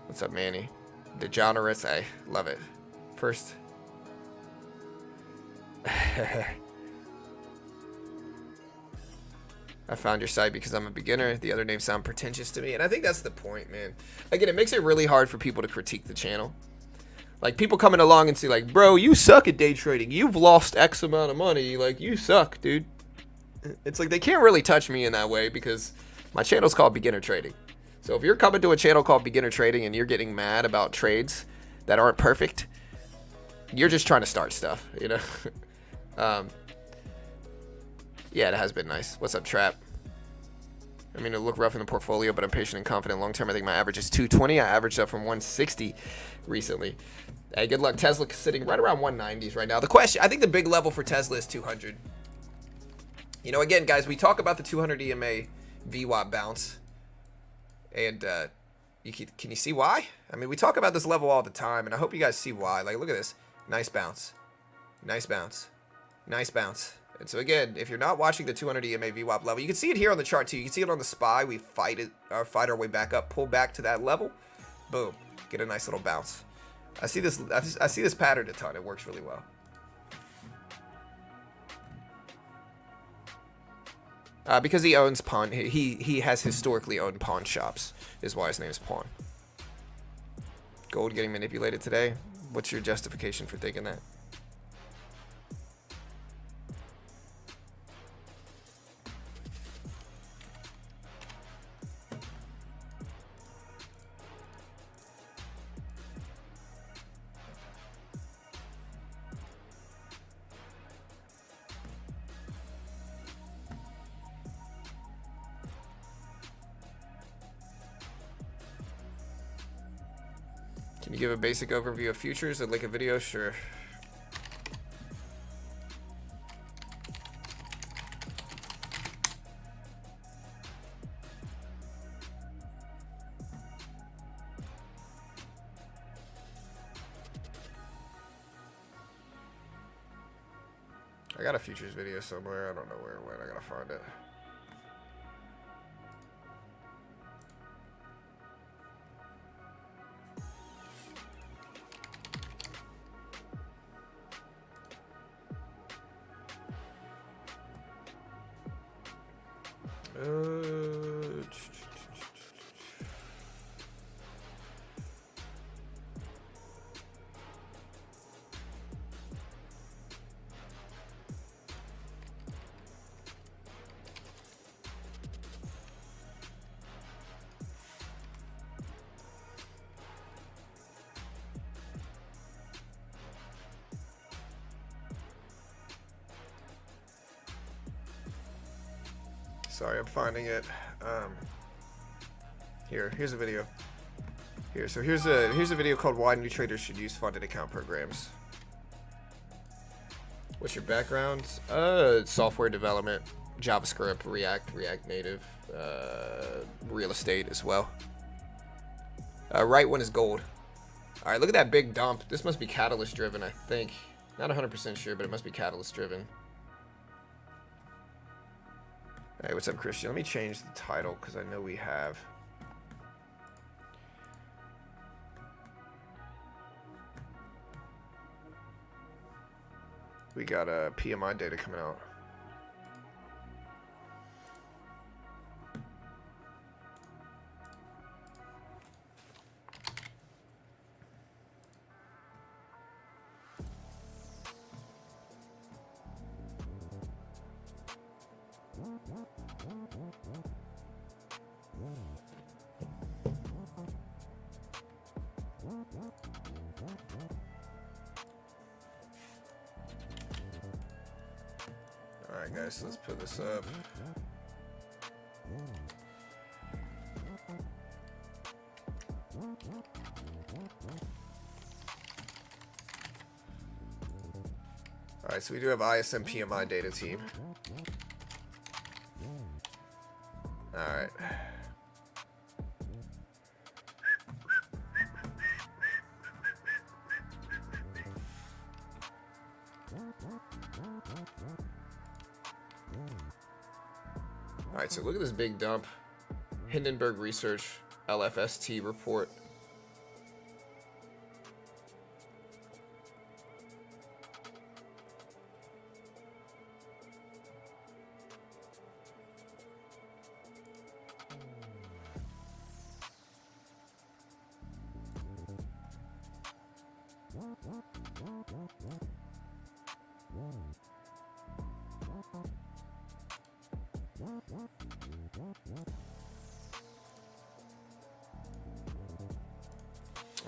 What's up, Manny? Degenerate, I love it. First. I found your site because I'm a beginner. The other names sound pretentious to me. And I think that's the point, man. Again, it makes it really hard for people to critique the channel. Like, people coming along and say, like, bro, you suck at day trading. You've lost X amount of money. Like, you suck, dude. It's like they can't really touch me in that way because my channel's called Beginner Trading. So if you're coming to a channel called Beginner Trading and you're getting mad about trades that aren't perfect, you're just trying to start stuff, you know? Yeah, it has been nice. What's up, Trap? I mean, it'll look rough in the portfolio, but I'm patient and confident long term. I think my average is 220. I averaged up from 160 recently. Hey, good luck. Tesla sitting right around 190s right now. The question, I think the big level for Tesla is 200. You know, again, guys, we talk about the 200 EMA VWAP bounce. And can you see why? I mean, we talk about this level all the time, and I hope you guys see why. Like, look at this. Nice bounce. Nice bounce. Nice bounce. And so, again, if you're not watching the 200 EMA VWAP level, you can see it here on the chart, too. You can see it on the SPY. We fight our way back up, pull back to that level. Boom. Get a nice little bounce. I see this. I see this pattern a ton. It works really well. Because he owns pawn. He has historically owned pawn shops. Is why his name is Pawn. Gold getting manipulated today. What's your justification for thinking that? Can you give a basic overview of futures and link a video? Sure. I got a futures video somewhere. I don't know where it went. I gotta find it. Sorry, I'm finding it. Here's a video. So here's a video called "Why New Traders Should Use Funded Account Programs." What's your background? Software development, JavaScript, React Native, real estate as well. Right one is gold. All right, look at that big dump. This must be catalyst driven, I think. Not 100% sure, but it must be catalyst driven. Hey, what's up, Christian? Let me change the title because I know we have. We got PMI data coming out. Alright guys, let's put this up. Alright, so we do have ISM PMI data team. Alright. Alright, so look at this big dump. Hindenburg Research LFST report.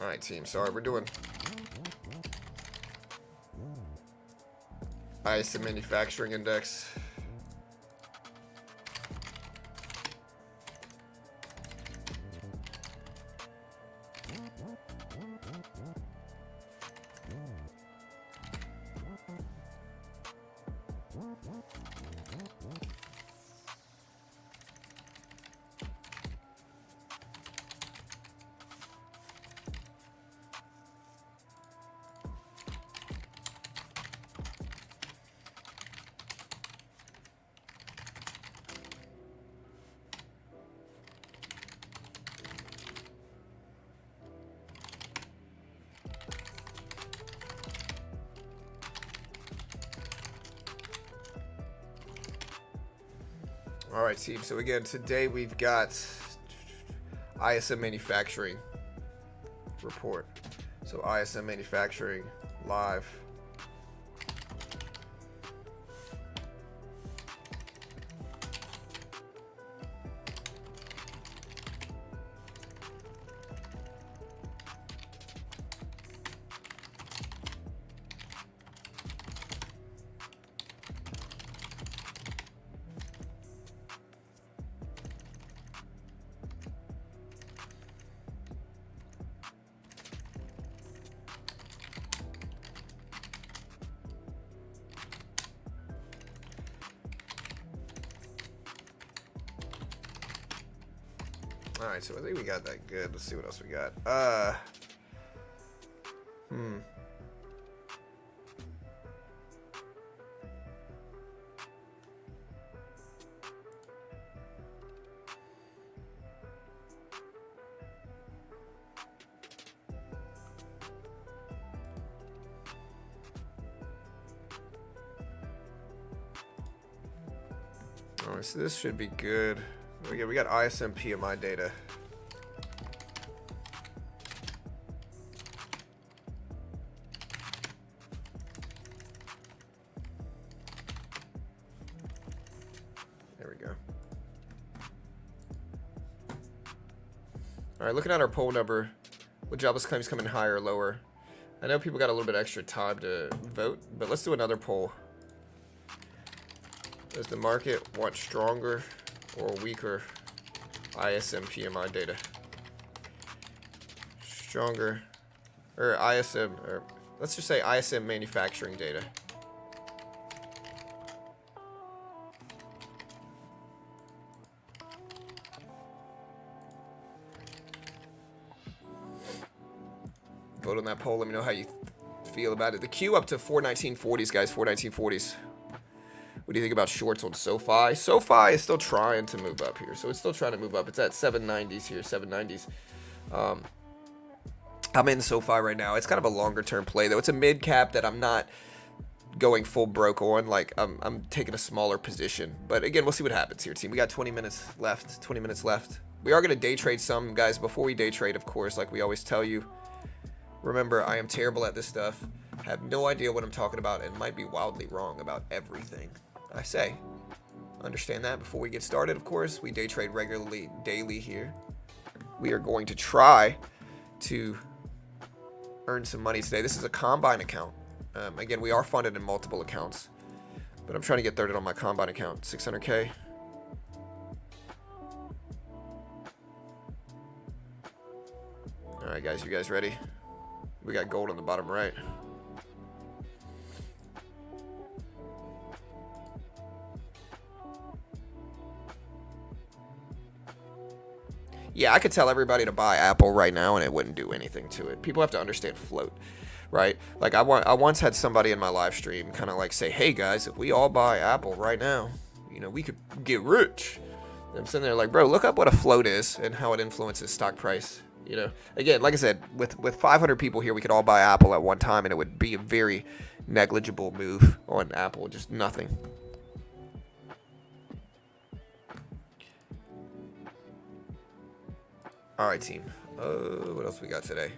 Alright, team. Sorry, we're doing ISM Manufacturing Index. All right, team. So again, today we've got ISM Manufacturing report. So ISM Manufacturing live. All right, so I think we got that good. Let's see what else we got. All right, so this should be good. We got ISM PMI data. There we go. All right, looking at our poll number, would jobless claims come in higher or lower? I know people got a little bit extra time to vote, but let's do another poll. Does the market want stronger or weaker ISM PMI data? Stronger, or ISM, or let's just say ISM manufacturing data. Vote on that poll. Let me know how you feel about it. The Q up to 419.40s, guys. 419.40s. What do you think about shorts on SoFi? SoFi is still trying to move up here. So it's still trying to move up. It's at 790s here, 790s. I'm in SoFi right now. It's kind of a longer term play, though. It's a mid cap that I'm not going full broke on. Like, I'm taking a smaller position. But again, we'll see what happens here, team. We got 20 minutes left. 20 minutes left. We are going to day trade some, guys. Before we day trade, of course, like we always tell you, remember, I am terrible at this stuff. Have no idea what I'm talking about and might be wildly wrong about everything I say. Understand that. Before we get started, of course, we day trade regularly, daily here. We are going to try to earn some money today. This is a Combine account. Again, we are funded in multiple accounts, but I'm trying to get 30 on my Combine account. 600K. All right, guys, you guys ready? We got gold on the bottom right. Yeah, I could tell everybody to buy Apple right now and it wouldn't do anything to it. People have to understand float, right? Like I once had somebody in my live stream kind of like say, hey guys, if we all buy Apple right now, you know, we could get rich. And I'm sitting there like, bro, look up what a float is and how it influences stock price. You know, again, like I said, with 500 people here, we could all buy Apple at one time and it would be a very negligible move on Apple, just nothing. All right, team. What else we got today?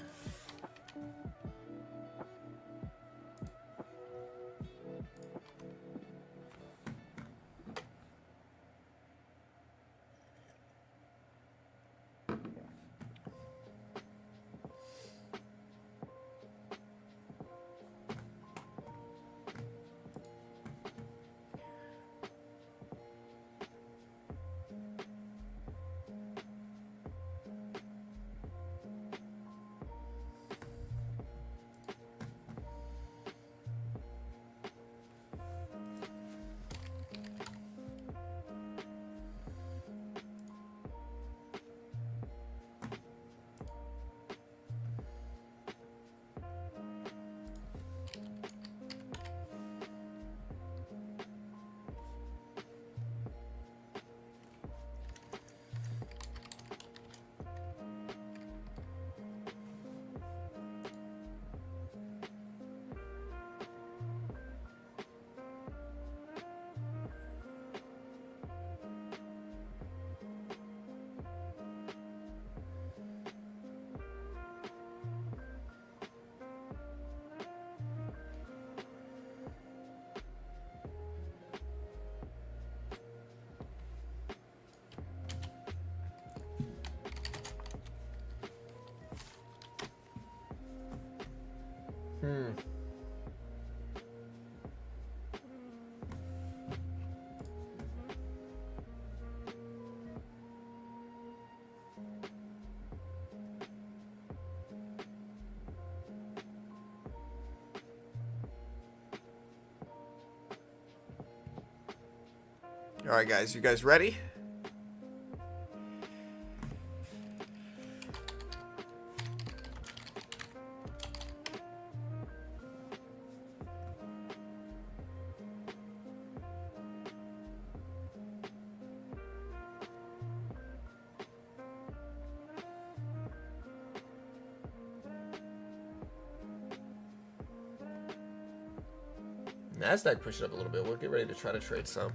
All right, guys, you guys ready? NASDAQ pushed it up a little bit. We'll get ready to try to trade some.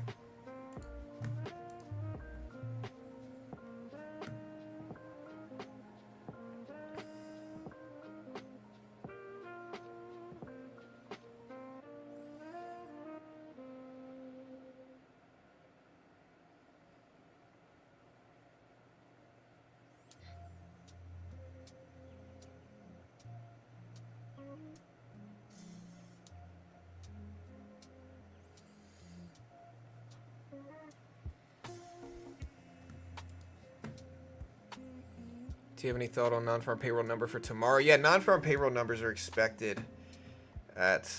Do you have any thought on non-farm payroll number for tomorrow? Yeah, non-farm payroll numbers are expected at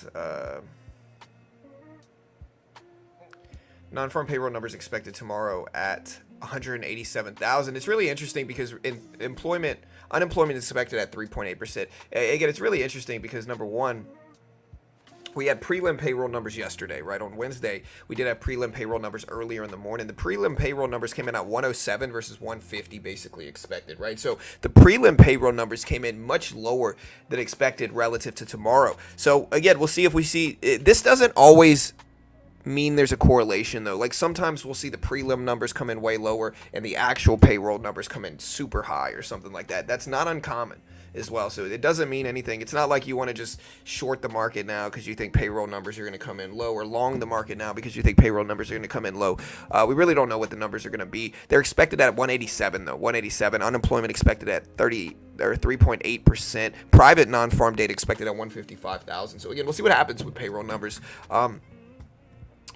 non-farm payroll numbers expected tomorrow at 187,000. It's really interesting because unemployment is expected at 3.8%. Again, it's really interesting because number one, we had prelim payroll numbers yesterday, right? On Wednesday, we did have prelim payroll numbers earlier in the morning. The prelim payroll numbers came in at 107 versus 150 basically expected, right? So the prelim payroll numbers came in much lower than expected relative to tomorrow. So again, we'll see if we see, this doesn't always mean there's a correlation though. Like sometimes we'll see the prelim numbers come in way lower and the actual payroll numbers come in super high or something like that. That's not uncommon as well. So it doesn't mean anything. It's not like you want to just short the market now because you think payroll numbers are going to come in low, or long the market now because you think payroll numbers are going to come in low. We really don't know what the numbers are going to be. They're expected at 187 though. 187. Unemployment expected at 3.8%. Private non-farm data expected at 155,000. So again, we'll see what happens with payroll numbers.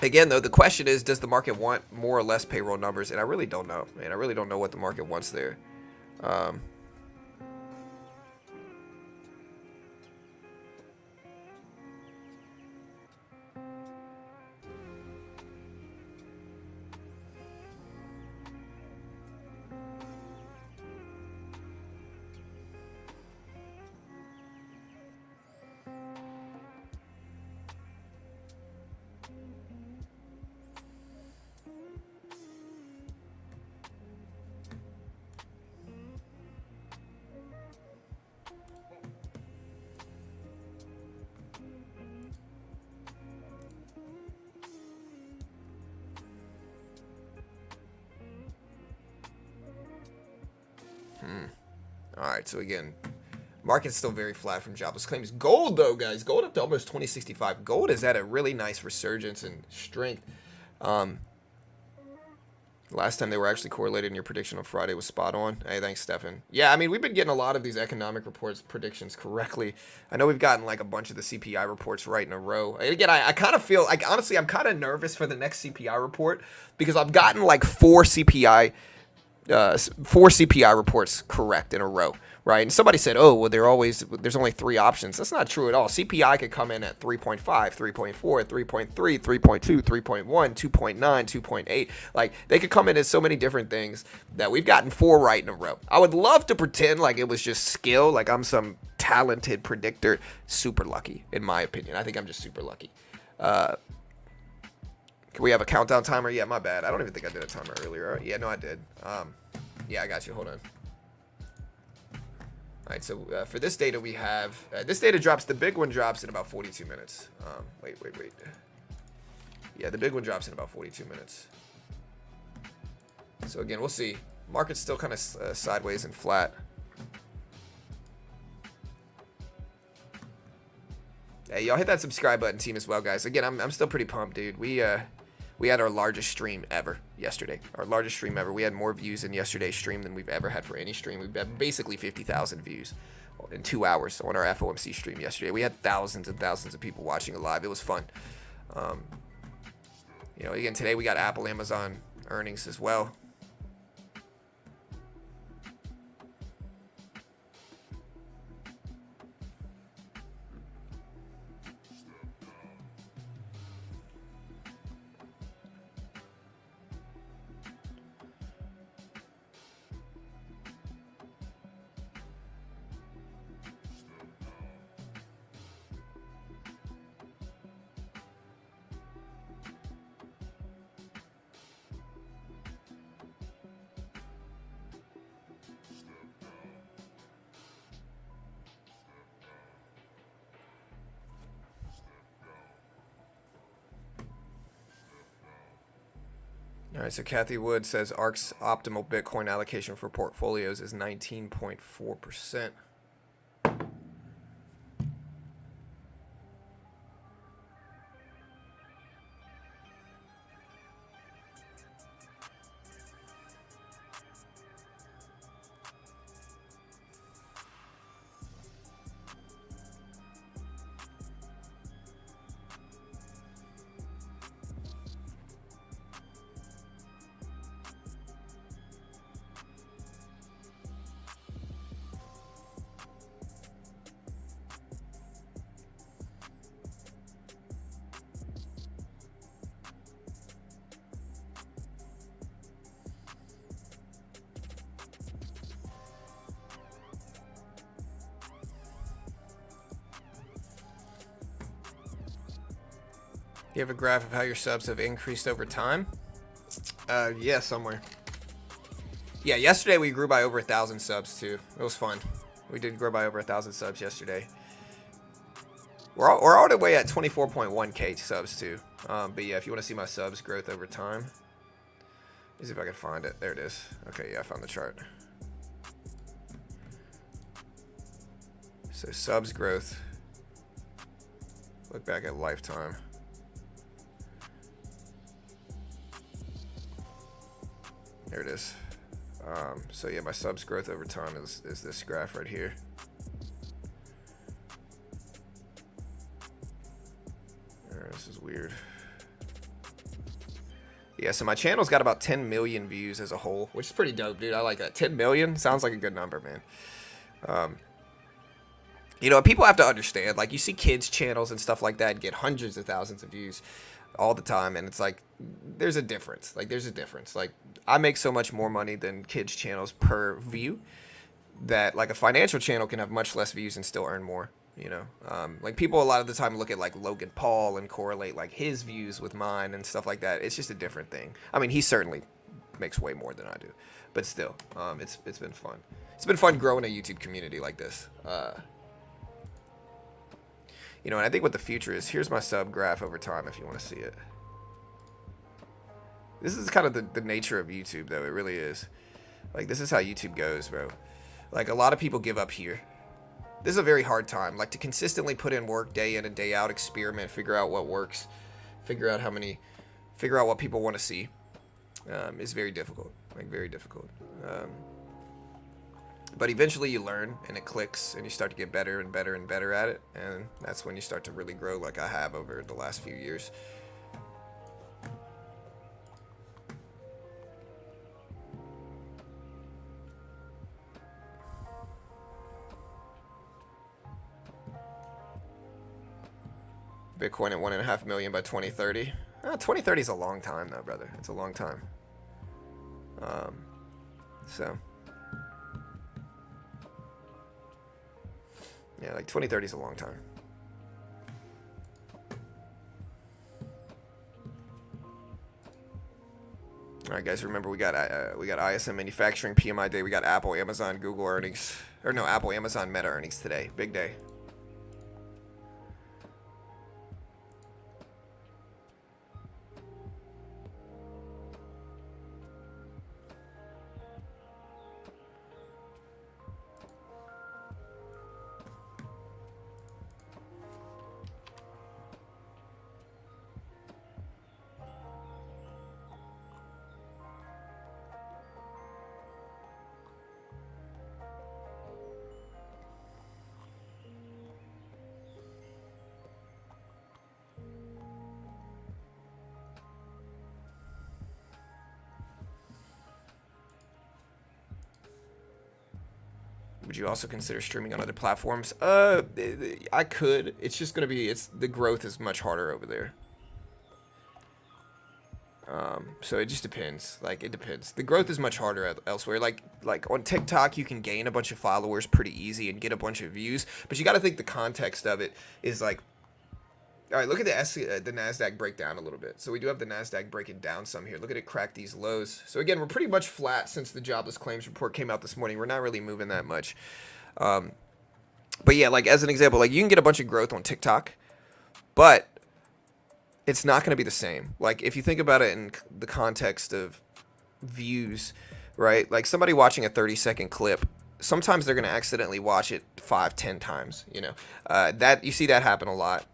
Again, though, the question is, does the market want more or less payroll numbers? And I really don't know, man. I really don't know what the market wants there. All right, so again, market's still very flat from jobless claims. Gold, though, guys, gold up to almost 2065. Gold is at a really nice resurgence and strength. Last time they were actually correlated, and your prediction on Friday was spot on. Hey, thanks, Stefan. Yeah, I mean, we've been getting a lot of these economic reports predictions correctly. I know we've gotten like a bunch of the CPI reports right in a row. And again, I kind of feel like, honestly, I'm kind of nervous for the next CPI report because I've gotten like four CPI reports correct in a row, right? And somebody said, oh, well, there's only three options. That's not true at all. CPI could come in at 3.5, 3.4, 3.3, 3.2, 3.1, 2.9, 2.8. Like, they could come in as so many different things that we've gotten four right in a row. I would love to pretend like it was just skill, like I'm some talented predictor. Super lucky, in my opinion. I think I'm just super lucky. Can we have a countdown timer? Yeah, my bad. I don't even think I did a timer earlier. Yeah, no, I did. Yeah, I got you. Hold on. All right, so for this data we have, this data drops, the big one drops in about 42 minutes. Wait. Yeah, the big one drops in about 42 minutes. So again, we'll see. Market's still kind of sideways and flat. Hey, y'all hit that subscribe button, team, as well, guys. Again, I'm still pretty pumped, dude. We had our largest stream ever yesterday. Our largest stream ever. We had more views in yesterday's stream than we've ever had for any stream. We've had basically 50,000 views in 2 hours on our FOMC stream yesterday. We had thousands and thousands of people watching it live. It was fun. You know, again, today we got Apple, Amazon earnings as well. All right, so Kathy Wood says ARK's optimal Bitcoin allocation for portfolios is 19.4%. You have a graph of how your subs have increased over time? Yeah, somewhere. Yeah, yesterday we grew by over 1,000 subs too. It was fun. We did grow by over 1,000 subs yesterday. We're all the way at 24.1k subs too. But yeah, if you want to see my subs growth over time, let me see if I can find it. There it is. Okay, yeah, I found the chart. So subs growth. Look back at lifetime. There it is. So yeah, my subs growth over time is this graph right here. This is weird. Yeah, so my channel's got about 10 million views as a whole, which is pretty dope, dude. I like that. 10 million sounds like a good number, man. You know, people have to understand, like, you see kids' channels and stuff like that get hundreds of thousands of views all the time, and it's like, there's a difference. Like, there's a difference. Like, I make so much more money than kids' channels per view that, like, a financial channel can have much less views and still earn more, you know? Like, people a lot of the time look at, like, Logan Paul and correlate, like, his views with mine and stuff like that. It's just a different thing. I mean, he certainly makes way more than I do, but still, it's been fun. It's been fun growing a YouTube community like this. You know, and I think what the future is, here's my sub graph over time if you want to see it. This is kind of the nature of YouTube, though. It really is. Like, this is how YouTube goes, bro. Like, a lot of people give up here. This is a very hard time. Like, to consistently put in work day in and day out, experiment, figure out what works, figure out what people want to see, is very difficult. Like, very difficult. But eventually you learn, and it clicks, and you start to get better and better and better at it, and that's when you start to really grow like I have over the last few years. Bitcoin at 1.5 million by 2030. 2030 is a long time, though, brother. It's a long time. So... yeah, like 2030 is a long time. All right, guys. Remember, we got ISM manufacturing PMI day. We got Apple, Amazon, Google earnings, or no, Apple, Amazon, Meta earnings today. Big day. Would you also consider streaming on other platforms? I could. It's just gonna be. The growth is much harder over there. So it just depends. Like, it depends. The growth is much harder elsewhere. Like on TikTok, you can gain a bunch of followers pretty easy and get a bunch of views. But you got to think the context of it is like. All right, look at the NASDAQ breakdown a little bit. So we do have the NASDAQ breaking down some here. Look at it crack these lows. So again, we're pretty much flat since the jobless claims report came out this morning. We're not really moving that much. But yeah, like as an example, like you can get a bunch of growth on TikTok, but it's not going to be the same. Like, if you think about it in the context of views, right? Like, somebody watching a 30-second clip, sometimes they're going to accidentally watch it 5-10 times, you know. That you see that happen a lot.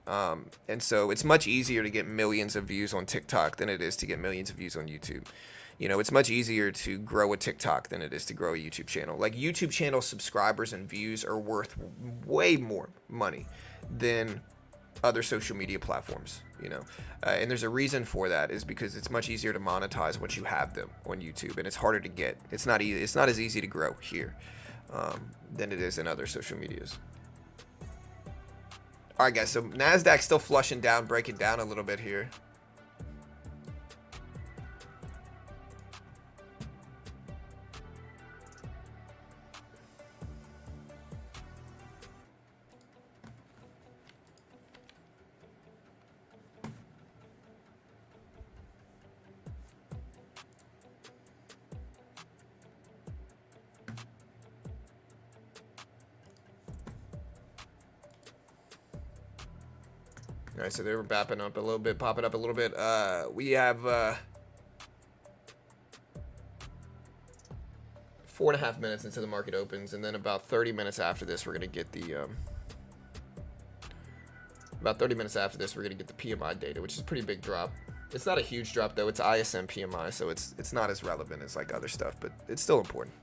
And so it's much easier to get millions of views on TikTok than it is to get millions of views on YouTube. You know, it's much easier to grow a TikTok than it is to grow a YouTube channel. Like, YouTube channel subscribers and views are worth way more money than other social media platforms, you know. And there's a reason for that, is because it's much easier to monetize once you have them on YouTube, and it's harder to get. It's not as easy to grow here than it is in other social medias. All right, guys, so NASDAQ still flushing down, breaking down a little bit here. All right, so they were popping up a little bit. We have 4.5 minutes until the market opens, and then about 30 minutes after this, we're gonna get the PMI data, which is a pretty big drop. It's not a huge drop though. It's ISM PMI, so it's not as relevant as like other stuff, but it's still important.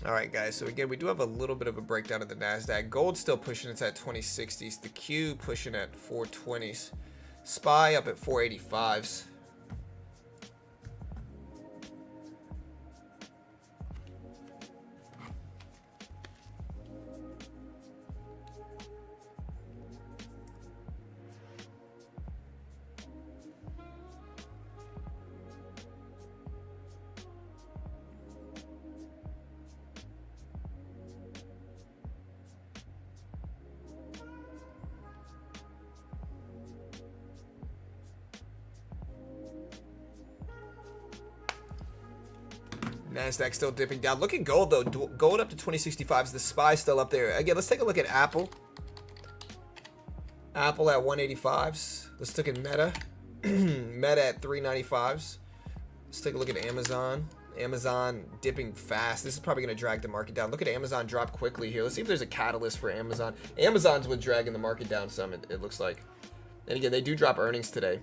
All right, guys, so again, we do have a little bit of a breakdown of the NASDAQ. Gold still pushing, it's at 2060s. The Q pushing at 420s. SPY up at 485s. NASDAQ still dipping down. Look at gold, though. Gold up to 2065s. The SPY still up there. Again, let's take a look at Apple. Apple at 185s. Let's look at Meta. Meta at 395s. Let's take a look at Amazon. Amazon dipping fast. This is probably going to drag the market down. Look at Amazon drop quickly here. Let's see if there's a catalyst for Amazon. Amazon's what's dragging the market down some, it looks like. And again, they do drop earnings today.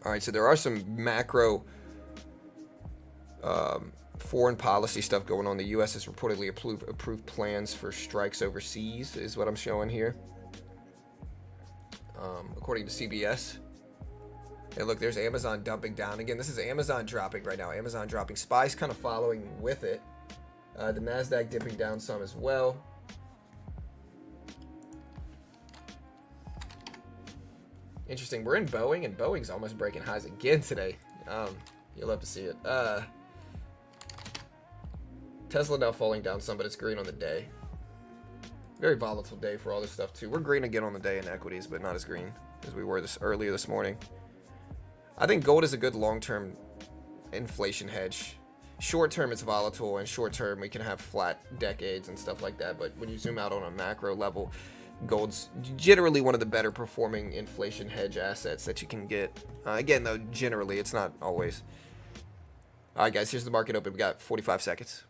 All right, so there are some macro foreign policy stuff going on. The U.S. has reportedly approved plans for strikes overseas, is what I'm showing here. According to CBS. And look, there's Amazon dumping down. Again, this is Amazon dropping right now. Amazon dropping. SPY's kind of following with it. The NASDAQ dipping down some as well. Interesting. We're in Boeing, and Boeing's almost breaking highs again today. You'll have to see it. Tesla now falling down some, but it's green on the day. Very volatile day for all this stuff, too. We're green again on the day in equities, but not as green as we were earlier this morning. I think gold is a good long-term inflation hedge. Short-term, it's volatile, and short-term, we can have flat decades and stuff like that. But when you zoom out on a macro level, Gold's generally one of the better performing inflation hedge assets that you can get. Again, though, generally, it's not always. All right, guys, here's the market open. We got 45 seconds.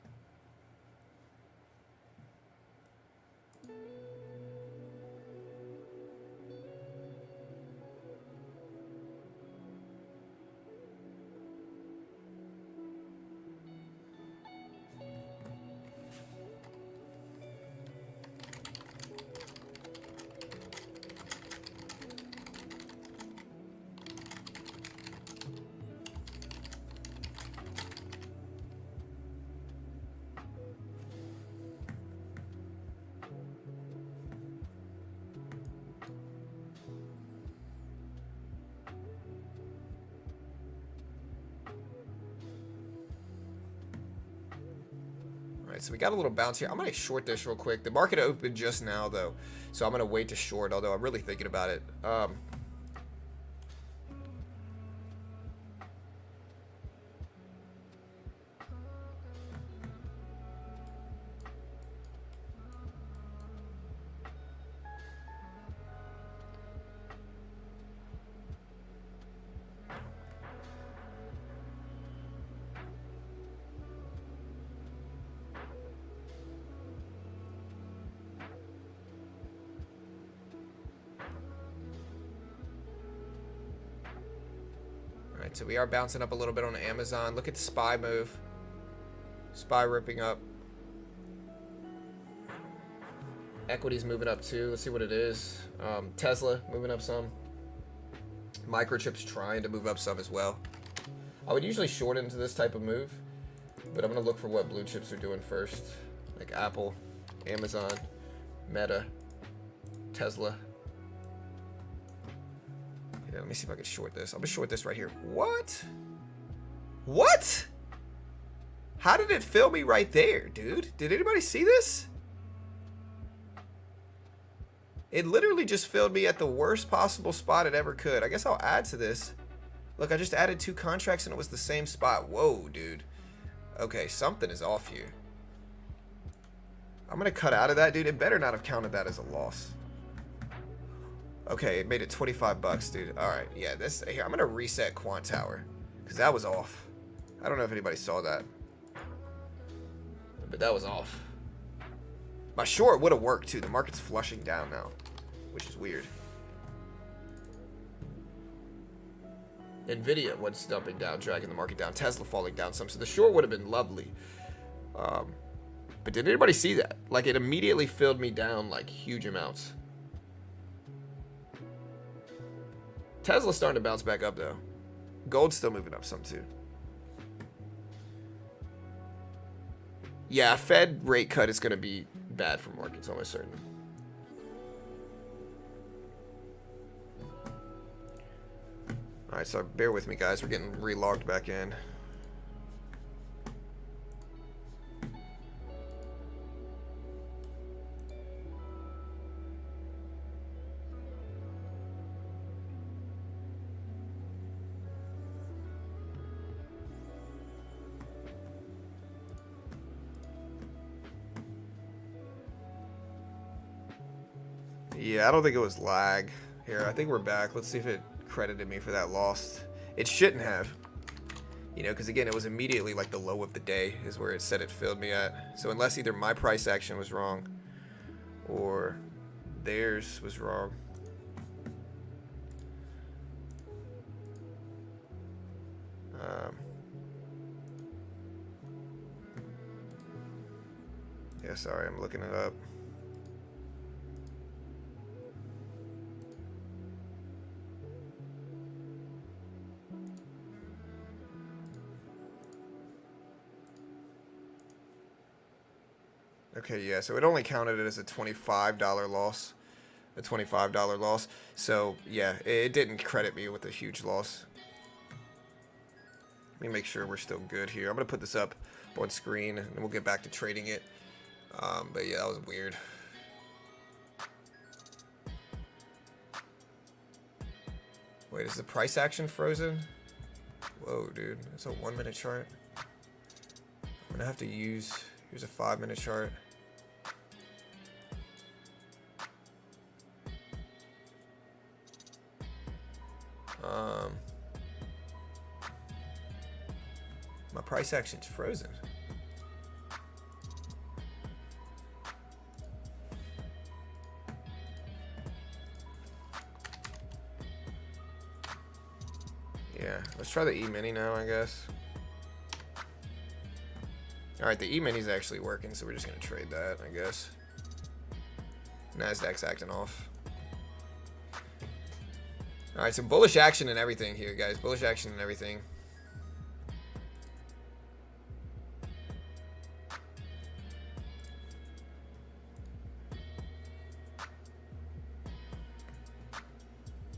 So we got a little bounce here. I'm going to short this real quick. The market opened just now, though, so I'm going to wait to short, although I'm really thinking about it. So we are bouncing up a little bit on Amazon. Look at the SPY move. SPY ripping up. Equity's moving up too. Let's see what it is. Tesla moving up some. Microchip's trying to move up some as well. I would usually short into this type of move, but I'm going to look for what blue chips are doing first. Like Apple, Amazon, Meta, Tesla. Yeah, let me see if I can short this. I'm gonna short this right here. What? What? How did it fill me right there, dude? Did anybody see this? It literally just filled me at the worst possible spot it ever could. I guess I'll add to this. Look, I just added 2 contracts and it was the same spot. Whoa, dude. Okay, something is off here. I'm gonna cut out of that, dude. It better not have counted that as a loss. Okay, it made it 25 bucks, dude. All right, yeah, this here. I'm gonna reset Quant Tower because that was off. I don't know if anybody saw that, but that was off. My short would have worked too. The market's flushing down now, which is weird. Nvidia was dumping down, dragging the market down. Tesla falling down some, so the short would have been lovely. But did anybody see that? Like, it immediately filled me down like huge amounts. Tesla's starting to bounce back up, though. Gold's still moving up some, too. Yeah, Fed rate cut is going to be bad for markets, almost certain. All right, so bear with me, guys. We're getting relogged back in. Yeah, I don't think it was lag. Here, I think we're back. Let's see if it credited me for that loss. It shouldn't have. You know, because again, it was immediately like the low of the day is where it said it filled me at. So unless either my price action was wrong or theirs was wrong. Yeah, sorry, I'm looking it up. Okay, yeah, so it only counted it as a $25 loss. A $25 loss. So, yeah, it didn't credit me with a huge loss. Let me make sure we're still good here. I'm going to put this up on screen, and we'll get back to trading it. But, yeah, that was weird. Wait, is the price action frozen? Whoa, dude. That's a 1-minute chart. I'm going to have to use... Here's a 5-minute chart. My price action's frozen. Yeah, let's try the E-mini now, I guess. Alright, the E-mini's actually working, so we're just going to trade that, I guess. Nasdaq's acting off. Alright, so bullish action and everything here, guys. Bullish action and everything.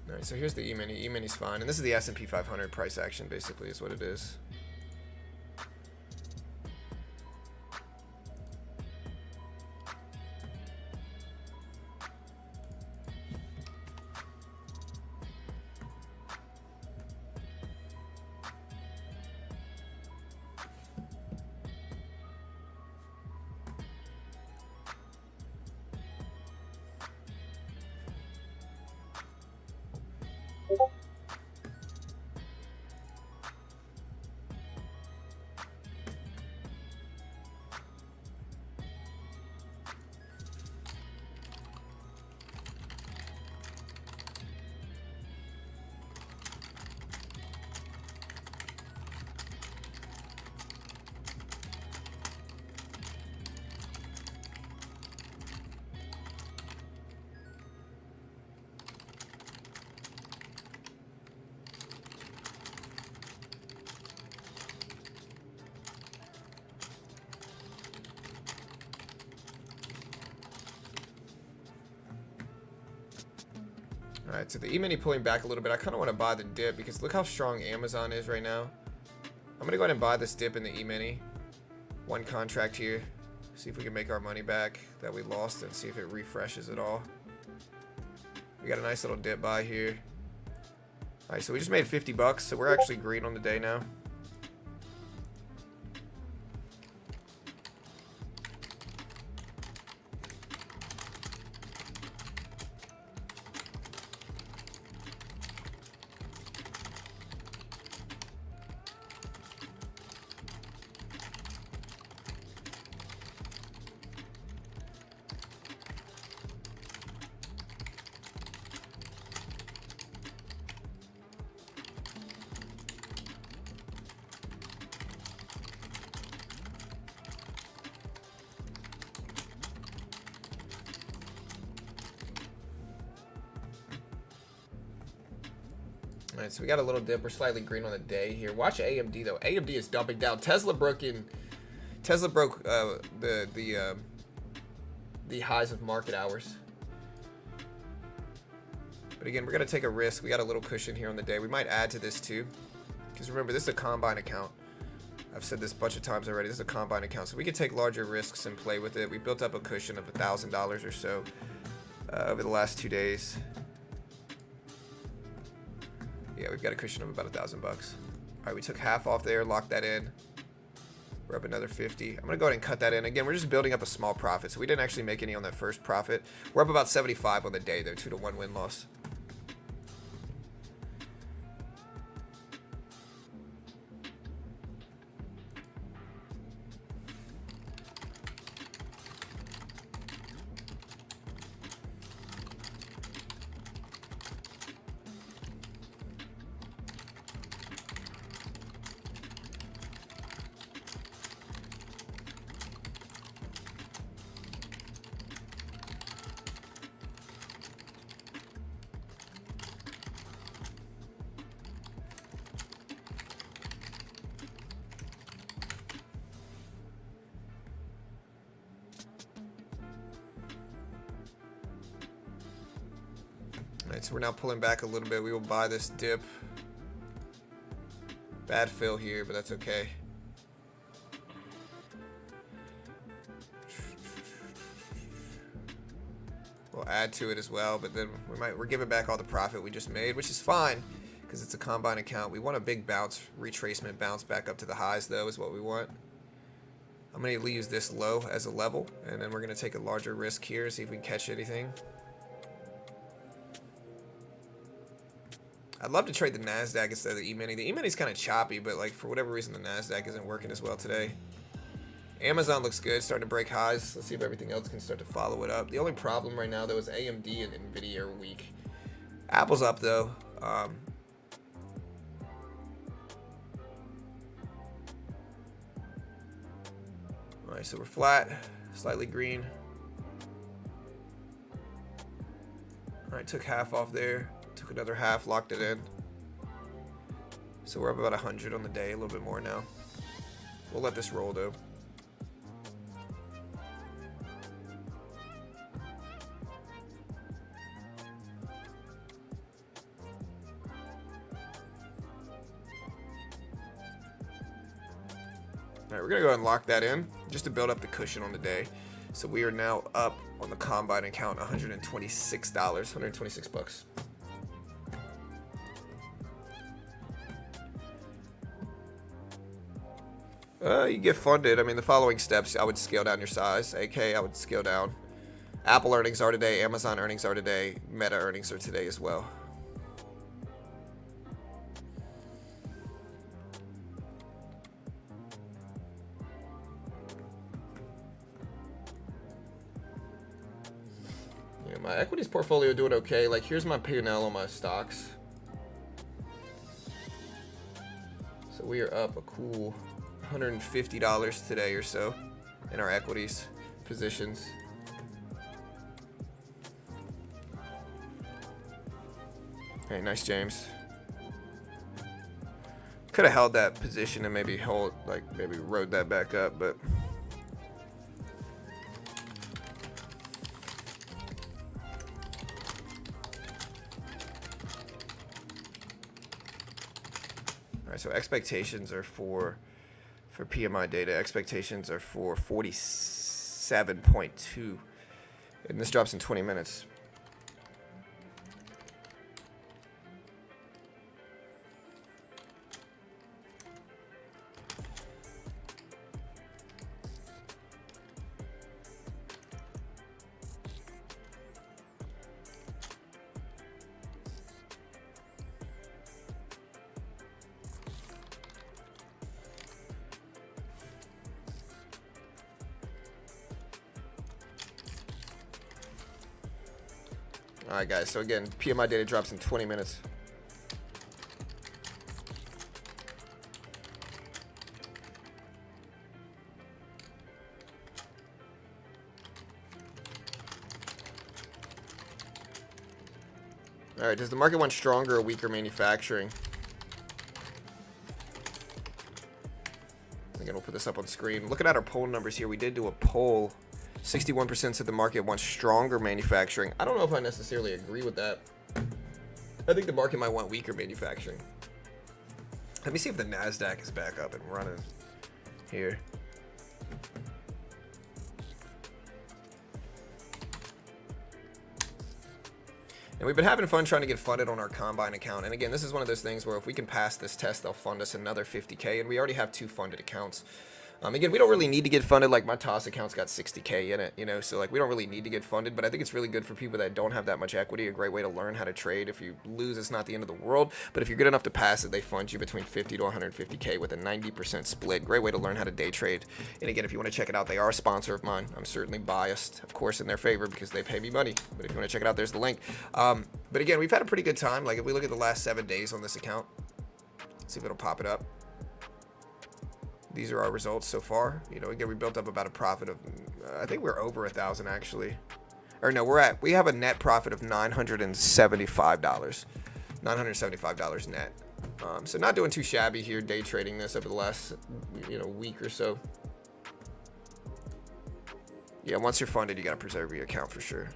Alright, so here's the E-mini. E-mini's fine. And this is the S&P 500 price action, basically, is what it is. Alright, so the E-mini pulling back a little bit. I kind of want to buy the dip because look how strong Amazon is right now. I'm going to go ahead and buy this dip in the E-mini. One contract here. See if we can make our money back that we lost and see if it refreshes at all. We got a nice little dip buy here. Alright, so we just made 50 bucks, so we're actually green on the day now. Alright, so we got a little dip. We're slightly green on the day here. Watch AMD though. AMD is dumping down. Tesla broke the highs of market hours. But again, we're gonna take a risk. We got a little cushion here on the day. We might add to this too, because remember, this is a combine account. I've said this a bunch of times already. This is a combine account, so we can take larger risks and play with it. We built up a cushion of $1,000 or so over the last 2 days. Yeah, we've got a cushion of about $1,000 bucks. All right, we took half off there, locked that in. We're up another 50. I'm gonna go ahead and cut that in. Again, we're just building up a small profit, so we didn't actually make any on that first profit. We're up about 75 on the day though, 2-to-1 win loss. Alright, so we're now pulling back a little bit. We will buy this dip. Bad fill here, but that's okay. We'll add to it as well, but then we're giving back all the profit we just made, which is fine because it's a combine account. We want a big bounce, retracement bounce back up to the highs though is what we want. I'm going to use this low as a level, and then we're going to take a larger risk here, see if we can catch anything. I'd love to trade the NASDAQ instead of the E-mini. The E-mini's kind of choppy, but like for whatever reason, the NASDAQ isn't working as well today. Amazon looks good, starting to break highs. Let's see if everything else can start to follow it up. The only problem right now, though, is AMD and NVIDIA are weak. Apple's up, though. All right, so we're flat, slightly green. All right, took half off there. Took another half, locked it in. So we're up about 100 on the day, a little bit more now. We'll let this roll, though. All right, we're gonna go ahead and lock that in just to build up the cushion on the day. So we are now up on the combine account $126, 126 bucks. You get funded. I mean, the following steps, I would scale down your size. AK, I would scale down. Apple earnings are today. Amazon earnings are today. Meta earnings are today as well. Yeah, my equities portfolio doing okay. Like, here's my P&L on my stocks. So we are up a cool $150 today or so in our equities positions. Hey, nice, James. Could have held that position and maybe maybe rode that back up, but all right. So expectations are for PMI data. Expectations are for 47.2, and this drops in 20 minutes. All right, guys. So again, PMI data drops in 20 minutes. All right. Does the market want stronger or weaker manufacturing? Again, we'll put this up on screen. Looking at our poll numbers here, we did do a poll. 61% said the market wants stronger manufacturing. I don't know if I necessarily agree with that. I think the market might want weaker manufacturing. Let me see if the NASDAQ is back up and running here. And we've been having fun trying to get funded on our Combine account. And again, this is one of those things where if we can pass this test, they'll fund us another 50K. And we already have 2 funded accounts. Again, we don't really need to get funded. Like my TOS account's got 60K in it, you know, so like we don't really need to get funded, but I think it's really good for people that don't have that much equity. A great way to learn how to trade. If you lose, it's not the end of the world, but if you're good enough to pass it, they fund you between 50 to 150K with a 90% split. Great way to learn how to day trade. And again, if you want to check it out, they are a sponsor of mine. I'm certainly biased, of course, in their favor because they pay me money, but if you want to check it out, there's the link. But again, we've had a pretty good time. Like if we look at the last 7 days on this account, let's see if it'll pop it up. These are our results so far. You know, again, we built up about a profit of, I think we're over 1,000 actually. Or no, we have a net profit of $975. $975 net. So not doing too shabby here, day trading this over the last, week or so. Yeah, once you're funded, you got to preserve your account for sure.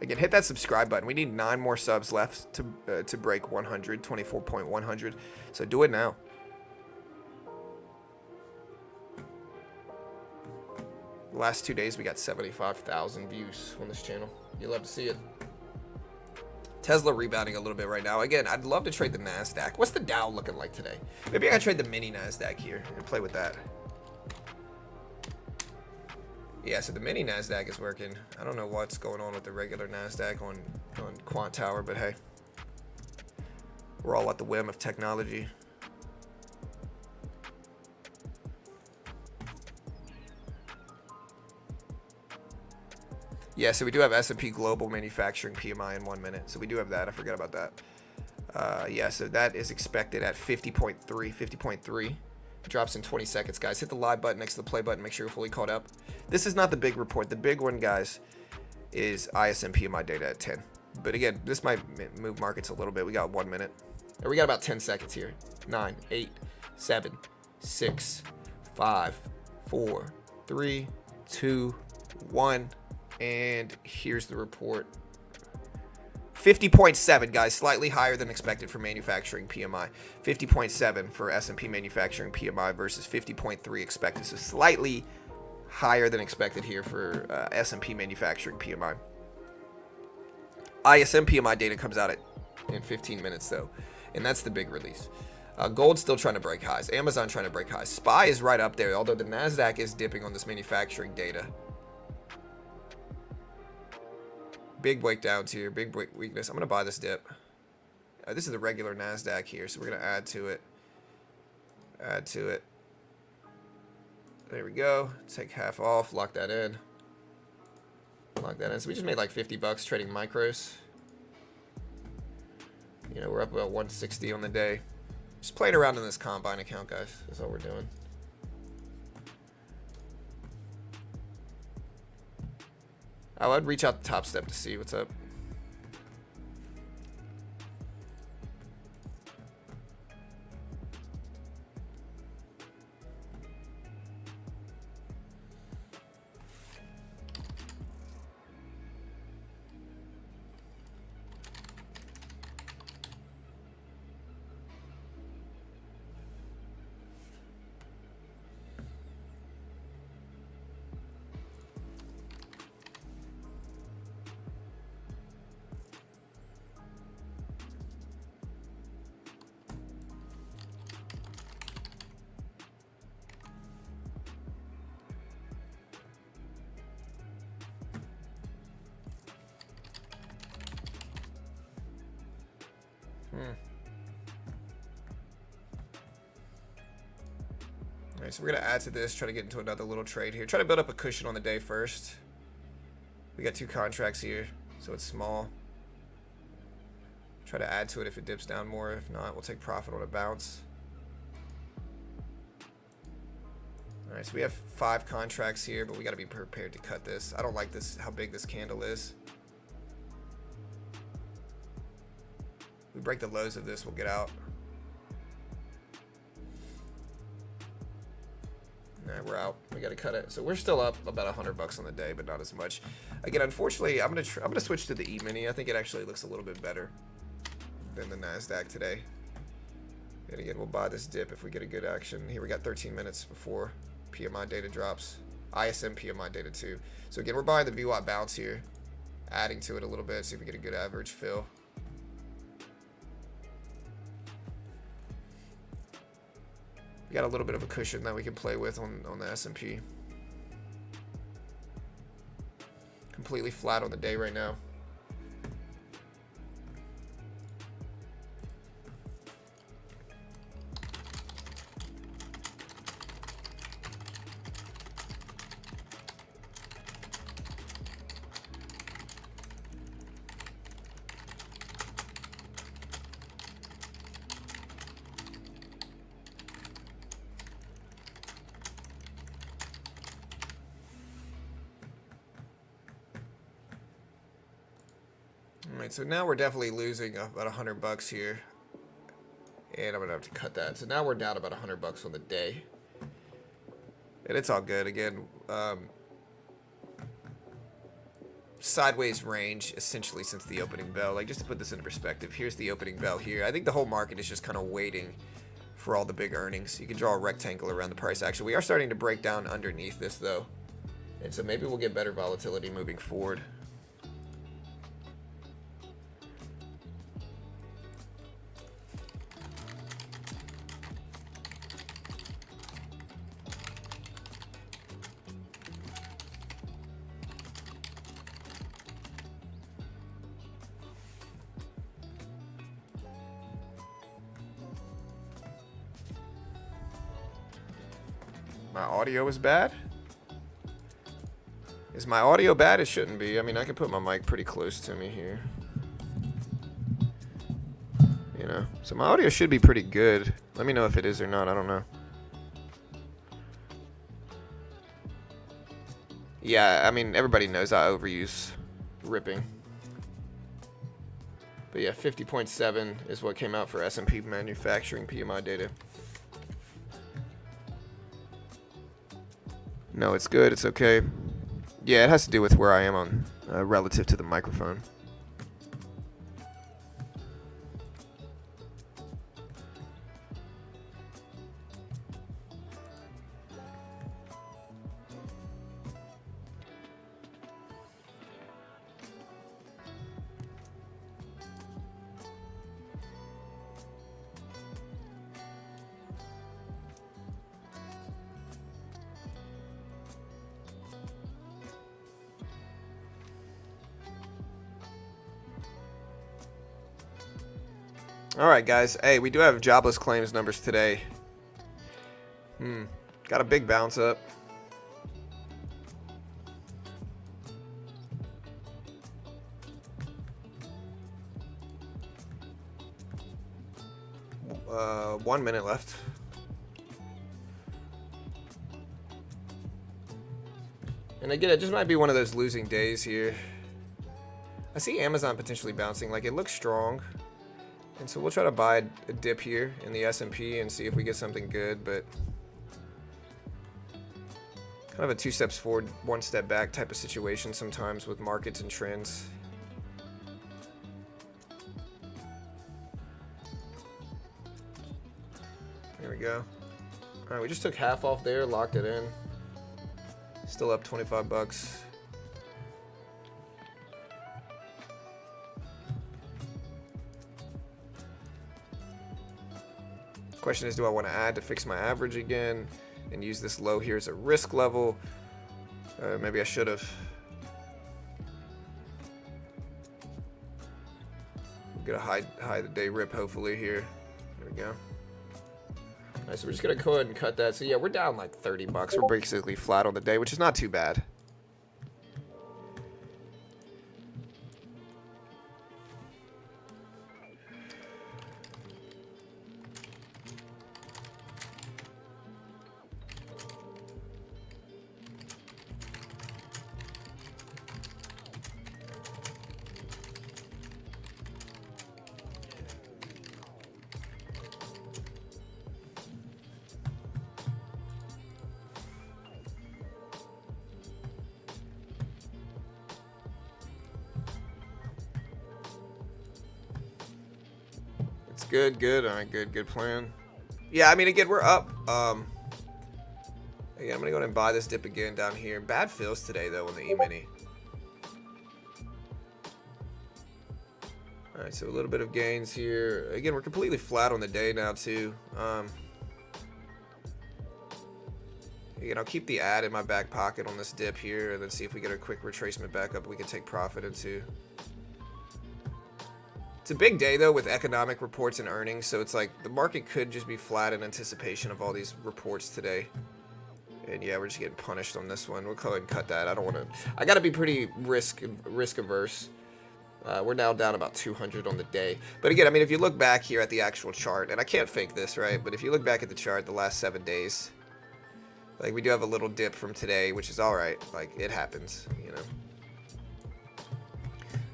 Again, hit that subscribe button. We need 9 more subs left to break 100, 24.100. So do it now. The last 2 days, we got 75,000 views on this channel. You love to see it. Tesla rebounding a little bit right now. Again, I'd love to trade the NASDAQ. What's the Dow looking like today? Maybe I can trade the mini NASDAQ here and play with that. Yeah, so the mini NASDAQ is working. I don't know what's going on with the regular NASDAQ on Quant Tower, but hey. We're all at the whim of technology. Yeah, so we do have S&P Global Manufacturing PMI in 1 minute. So we do have that. I forgot about that. Yeah, so that is expected at 50.3. 50.3. Drops in 20 seconds, guys. Hit the live button next to the play button. Make sure you're fully caught up. This is not the big report. The big one, guys, is ISM PMI data at 10. But again, this might move markets a little bit. We got 1 minute. Or we got about 10 seconds here. 9, 8, 7, 6, 5, 4, 3, 2, 1. And here's the report. 50.7, guys, slightly higher than expected for manufacturing PMI. 50.7 for S&P manufacturing PMI versus 50.3 expected. So slightly higher than expected here for S&P manufacturing PMI. ISM PMI data comes out in 15 minutes, though, and that's the big release. Gold's still trying to break highs. Amazon trying to break highs. SPY is right up there, although the NASDAQ is dipping on this manufacturing data. Big breakdowns here, big weakness. I'm going to buy this dip. This is the regular NASDAQ here, so we're going to add to it. Add to it. There we go. Take half off, lock that in. Lock that in. So we just made like 50 bucks trading micros. You know, we're up about 160 on the day. Just playing around in this combine account, guys. That's all we're doing. I would reach out the top step to see what's up. Alright, so we're going to add to this, try to get into another little trade here. Try to build up a cushion on the day first. We got 2 contracts here, so it's small. Try to add to it if it dips down more. If not, we'll take profit on a bounce. Alright, so we have 5 contracts here, but we got to be prepared to cut this. I don't like this, how big this candle is. We break the lows of this, we'll get out. Nah, we're out. We got to cut it. So we're still up about 100 bucks on the day, but not as much. Again, unfortunately, I'm gonna switch to the E-mini. I think it actually looks a little bit better than the NASDAQ today. And again, we'll buy this dip if we get a good action. Here we got 13 minutes before PMI data drops. ISM PMI data too. So again, we're buying the VWAP bounce here, adding to it a little bit, see if we get a good average fill. We got a little bit of a cushion that we can play with on the S&P. Completely flat on the day right now. Alright, so now we're definitely losing about 100 bucks here. And I'm going to have to cut that. So now we're down about 100 bucks on the day. And it's all good. Again, sideways range essentially since the opening bell. Like, just to put this in perspective, here's the opening bell here. I think the whole market is just kind of waiting for all the big earnings. You can draw a rectangle around the price action. We are starting to break down underneath this, though. And so maybe we'll get better volatility moving forward. My audio is bad? Is my audio bad? It shouldn't be. I mean, I can put my mic pretty close to me here. You know, so my audio should be pretty good. Let me know if it is or not. I don't know. Yeah, I mean, everybody knows I overuse ripping. But yeah, 50.7 is what came out for S&P manufacturing PMI data. No, it's good. It's okay. Yeah, it has to do with where I am on relative to the microphone. All right, guys. Hey, we do have jobless claims numbers today. Got a big bounce up. One minute left. And again, it just might be one of those losing days here. I see Amazon potentially bouncing. Like, it looks strong. And so we'll try to buy a dip here in the S&P and see if we get something good, but kind of a 2 steps forward, 1 step back type of situation sometimes with markets and trends. There we go. All right, we just took half off there, locked it in. Still up 25 bucks. Question is, do I want to add to fix my average again and use this low here as a risk level? Maybe I should have. Get a high the day rip hopefully here. There we go. All right, so we're just gonna go ahead and cut that. So yeah, we're down like 30 bucks. We're basically flat on the day, which is not too bad. Good. All right, good plan. Yeah, I mean, again, we're up. Again, I'm gonna go ahead and buy this dip again down here. Bad fills today though on the E-mini. All right, so a little bit of gains here. Again, we're completely flat on the day now too. Again, I'll keep the ad in my back pocket on this dip here, and then see if we get a quick retracement back up. We can take profit into. It's a big day, though, with economic reports and earnings, so it's like the market could just be flat in anticipation of all these reports today. And yeah, we're just getting punished on this one. We'll go ahead and cut that. I don't want to... I got to be pretty risk averse. We're now down about 200 on the day. But again, I mean, if you look back here at the actual chart, and I can't fake this, right? But if you look back at the chart the last 7 days, like, we do have a little dip from today, which is all right. Like, it happens, you know.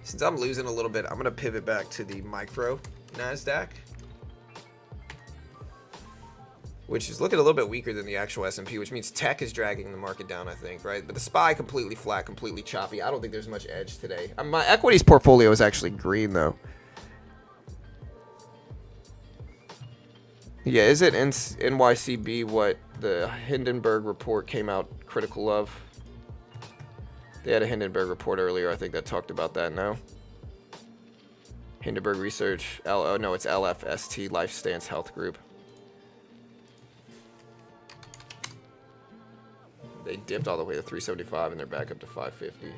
Since I'm losing a little bit, I'm going to pivot back to the micro NASDAQ, which is looking a little bit weaker than the actual S&P, which means tech is dragging the market down, I think, right? But the SPY completely flat, completely choppy. I don't think there's much edge today. My equities portfolio is actually green, though. Yeah, is it NYCB what the Hindenburg report came out critical of? They had a Hindenburg report earlier, I think, that talked about that now. Hindenburg Research, oh no, it's LFST, Life Stance Health Group. They dipped all the way to 375 and they're back up to 550.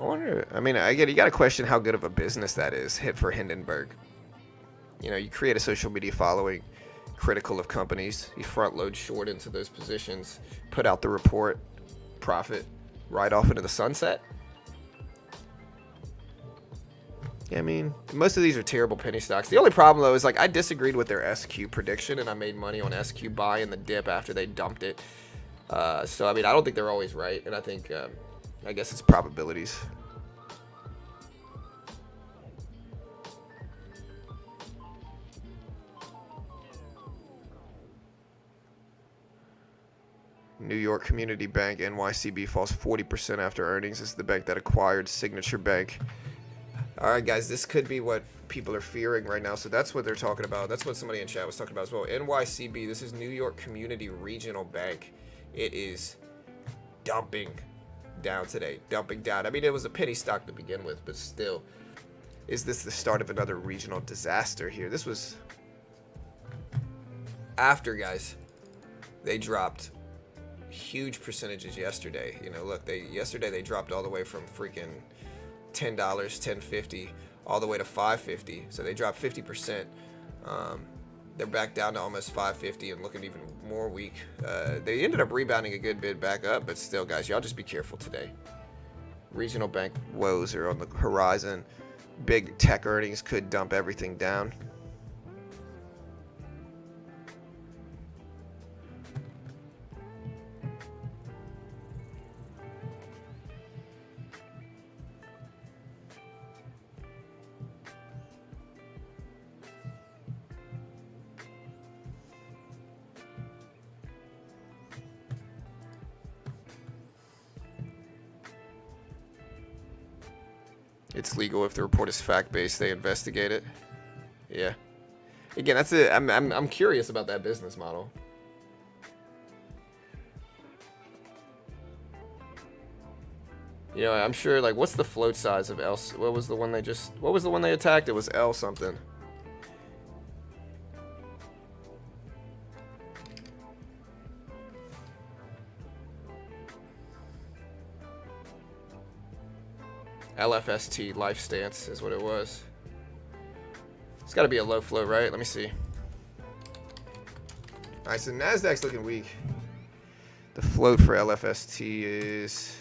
I wonder. I mean, I get you got to question how good of a business that is hit for Hindenburg. You know, you create a social media following, critical of companies. You front load short into those positions, put out the report, profit, right off into the sunset. Yeah, I mean, most of these are terrible penny stocks. The only problem though is like I disagreed with their SQ prediction, and I made money on SQ buy in the dip after they dumped it. So I mean, I don't think they're always right, and I think I guess it's probabilities. New York Community Bank, NYCB, falls 40% after earnings. This is the bank that acquired Signature Bank. All right, guys, this could be what people are fearing right now. So that's what they're talking about. That's what somebody in chat was talking about as well. NYCB, this is New York Community Regional Bank. It is dumping down today. Dumping down. I mean, it was a penny stock to begin with, but still. Is this the start of another regional disaster here? This was after, guys, they dropped huge percentages yesterday. You know, look, yesterday they dropped all the way from freaking $10, $10.50 all the way to $5.50. So they dropped 50%. They're back down to almost $5.50 and looking even more weak. They ended up rebounding a good bit back up, but still, guys, y'all just be careful today. Regional bank woes are on the horizon. Big tech earnings could dump everything down. It's legal if the report is fact-based. They investigate it. Yeah. Again, that's it. I'm curious about that business model. You know, I'm sure. Like, what's the float size of L? What was the one they just? What was the one they attacked? It was L something. LFST, life stance is what it was. It's got to be a low float, right? Let me see. All right, so NASDAQ's looking weak. The float for LFST is...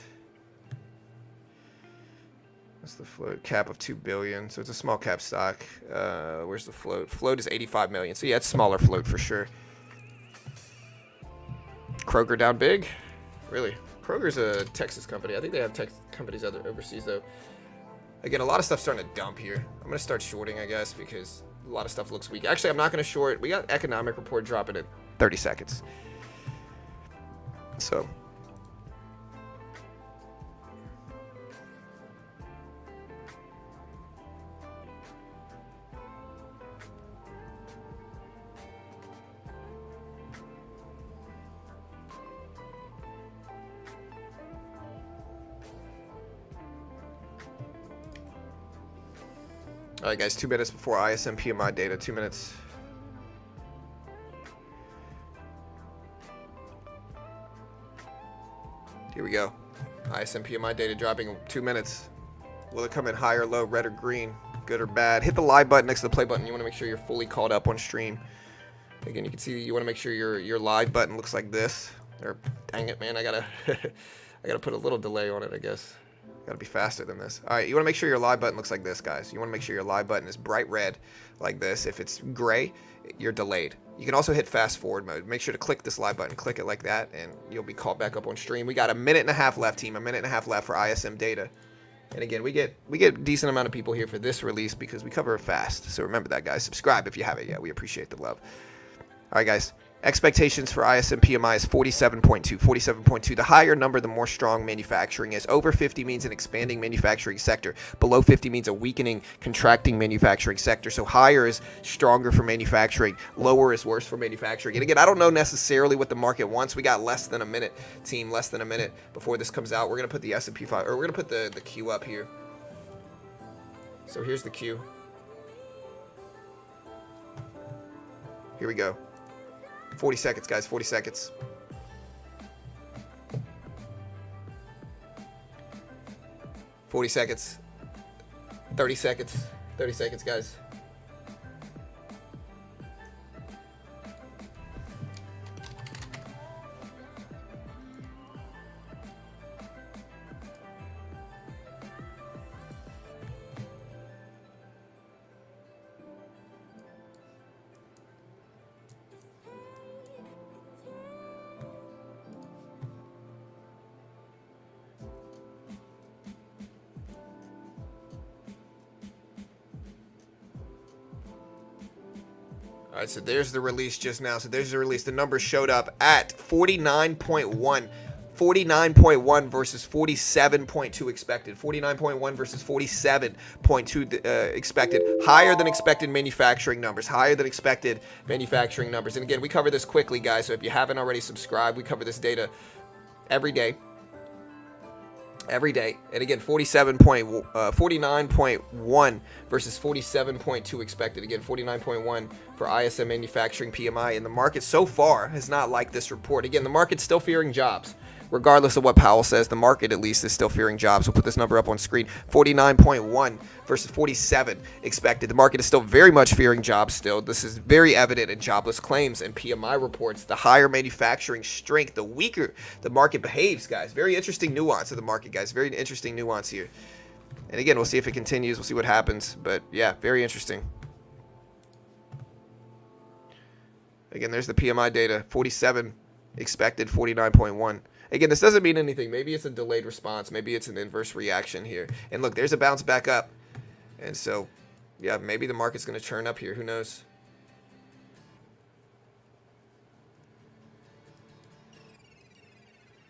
What's the float? Cap of 2 billion. So it's a small cap stock. Where's the float? Float is 85 million. So yeah, it's smaller float for sure. Kroger down big? Really? Kroger's a Texas company. I think they have tech companies overseas though. Again, a lot of stuff's starting to dump here. I'm going to start shorting, I guess, because a lot of stuff looks weak. Actually, I'm not going to short. We got economic report dropping in 30 seconds. So. All right, guys, 2 minutes before ISM PMI data. 2 minutes. Here we go. ISM PMI data dropping in 2 minutes. Will it come in high or low, red or green, good or bad? Hit the live button next to the play button. You want to make sure you're fully called up on stream. Again, you can see you want to make sure your live button looks like this. Or dang it, man, I gotta put a little delay on it, I guess. Gotta be faster than this. All right, you want to make sure your live button looks like this, guys. You want to make sure your live button is bright red like this. If it's gray, you're delayed. You can also hit fast forward mode. Make sure to click this live button, click it like that, and you'll be called back up on stream. We got a minute and a half left, team. A minute and a half left for ISM data. And again, we get a decent amount of people here for this release because we cover it fast. So remember that, guys. Subscribe if you haven't yet. We appreciate the love. All right, guys. Expectations for ISM PMI is 47.2. 47.2. The higher number, the more strong manufacturing is. Over 50 means an expanding manufacturing sector. Below 50 means a weakening, contracting manufacturing sector. So higher is stronger for manufacturing. Lower is worse for manufacturing. And again, I don't know necessarily what the market wants. We got less than a minute, team. Less than a minute before this comes out. We're gonna put the S&P 5, or we're gonna put the Q up here. So here's the Q. Here we go. 40 seconds, guys. 40 seconds. 40 seconds. 30 seconds. 30 seconds, guys. All right, so there's the release just now. So there's the release. The numbers showed up at 49.1. 49.1 versus 47.2 expected. 49.1 versus 47.2 expected. Higher than expected manufacturing numbers. Higher than expected manufacturing numbers. And again, we cover this quickly, guys. So if you haven't already subscribed, we cover this data every day. Every day. And again, 49.1 versus 47.2 expected. Again, 49.1 for ISM manufacturing PMI. And the market so far has not liked this report. Again, the market's still fearing jobs. Regardless of what Powell says, the market at least is still fearing jobs. We'll put this number up on screen. 49.1 versus 47 expected. The market is still very much fearing jobs still. This is very evident in jobless claims and PMI reports. The higher manufacturing strength, the weaker the market behaves, guys. Very interesting nuance of the market, guys. Very interesting nuance here. And again, we'll see if it continues. We'll see what happens. But yeah, very interesting. Again, there's the PMI data. 47 expected, 49.1. Again, this doesn't mean anything. Maybe it's a delayed response. Maybe it's an inverse reaction here. And look, there's a bounce back up. And so, yeah, maybe the market's going to turn up here. Who knows?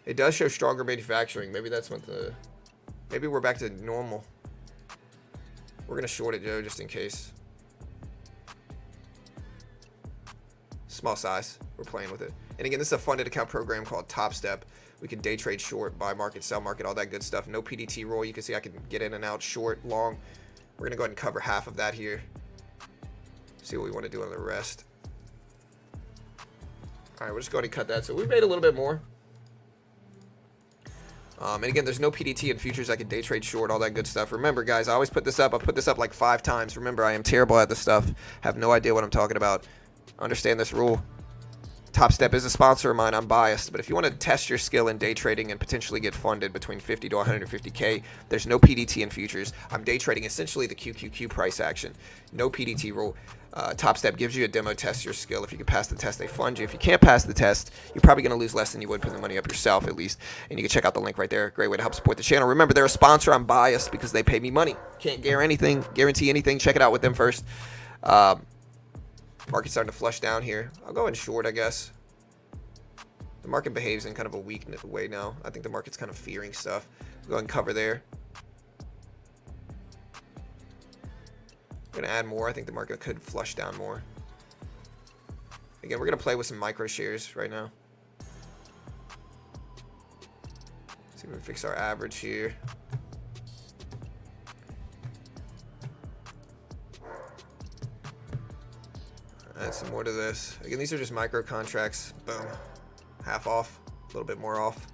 It does show stronger manufacturing. Maybe that's what the... Maybe we're back to normal. We're going to short it, Joe, just in case. Small size. We're playing with it. And again, this is a funded account program called Top Step. We can day trade short, buy market, sell market, all that good stuff. No PDT roll. You can see I can get in and out, short, long. We're going to go ahead and cover half of that here. See what we want to do on the rest. All right, we'll just go ahead and cut that. So we made a little bit more. And again, there's no PDT in futures. I can day trade short, all that good stuff. Remember, guys, I always put this up. I've put this up like 5 times. Remember, I am terrible at this stuff. Have no idea what I'm talking about. Understand this rule. Top Step is a sponsor of mine. I'm biased, but if you want to test your skill in day trading and potentially get funded between 50 to 150K, there's no PDT in futures. I'm day trading essentially the QQQ price action. No PDT rule. Top Step gives you a demo, test your skill. If you can pass the test, they fund you. If you can't pass the test, you're probably going to lose less than you would putting the money up yourself, at least. And you can check out the link right there. Great way to help support the channel. Remember, they're a sponsor. I'm biased because they pay me money. Can't guarantee anything. Check it out with them first. Market's starting to flush down here. I'll go in short, I guess. The market behaves in kind of a weak way now. I think the market's kind of fearing stuff. Go ahead and cover there. I'm going to add more. I think the market could flush down more. Again, we're going to play with some micro shares right now. See if we can fix our average here. Add some more to this. Again, these are just micro contracts. Boom. Half off. A little bit more off.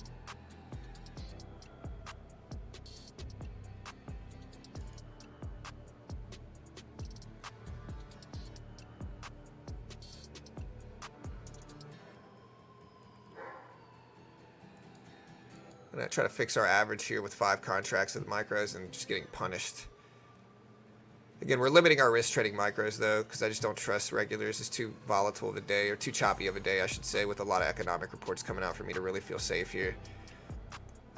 I'm going to try to fix our average here with 5 contracts of the micros and just getting punished. Again, we're limiting our risk trading micros, though, because I just don't trust regulars. It's too volatile of a day, or too choppy of a day, I should say, with a lot of economic reports coming out for me to really feel safe here.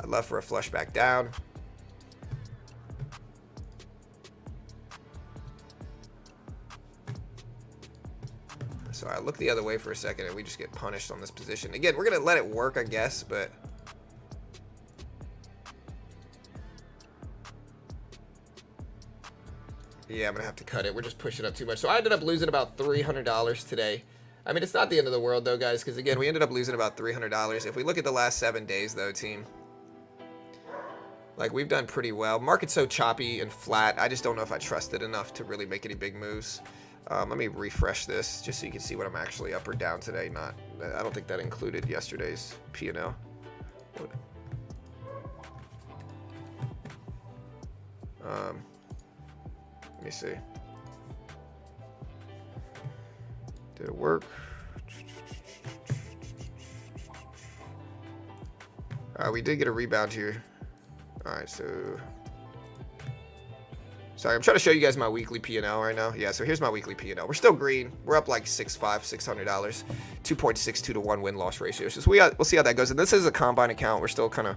I'd love for a flush back down. So I look the other way for a second, and we just get punished on this position. Again, we're going to let it work, I guess, but... yeah, I'm going to have to cut it. We're just pushing up too much. So I ended up losing about $300 today. I mean, it's not the end of the world, though, guys, because, again, we ended up losing about $300. If we look at the last 7 days, though, team, like, we've done pretty well. Market's so choppy and flat, I just don't know if I trust it enough to really make any big moves. Let me refresh this just so you can see what I'm actually up or down today. I don't think that included yesterday's P&L. Let me see. Did it work? We did get a rebound here. All right, so sorry, I'm trying to show you guys my weekly P&L right now. Yeah, so here's my weekly P&L. We're still green. We're up like $600, $2.62 to 1 win-loss ratio. So we'll see how that goes. And this is a combine account. We're still kind of,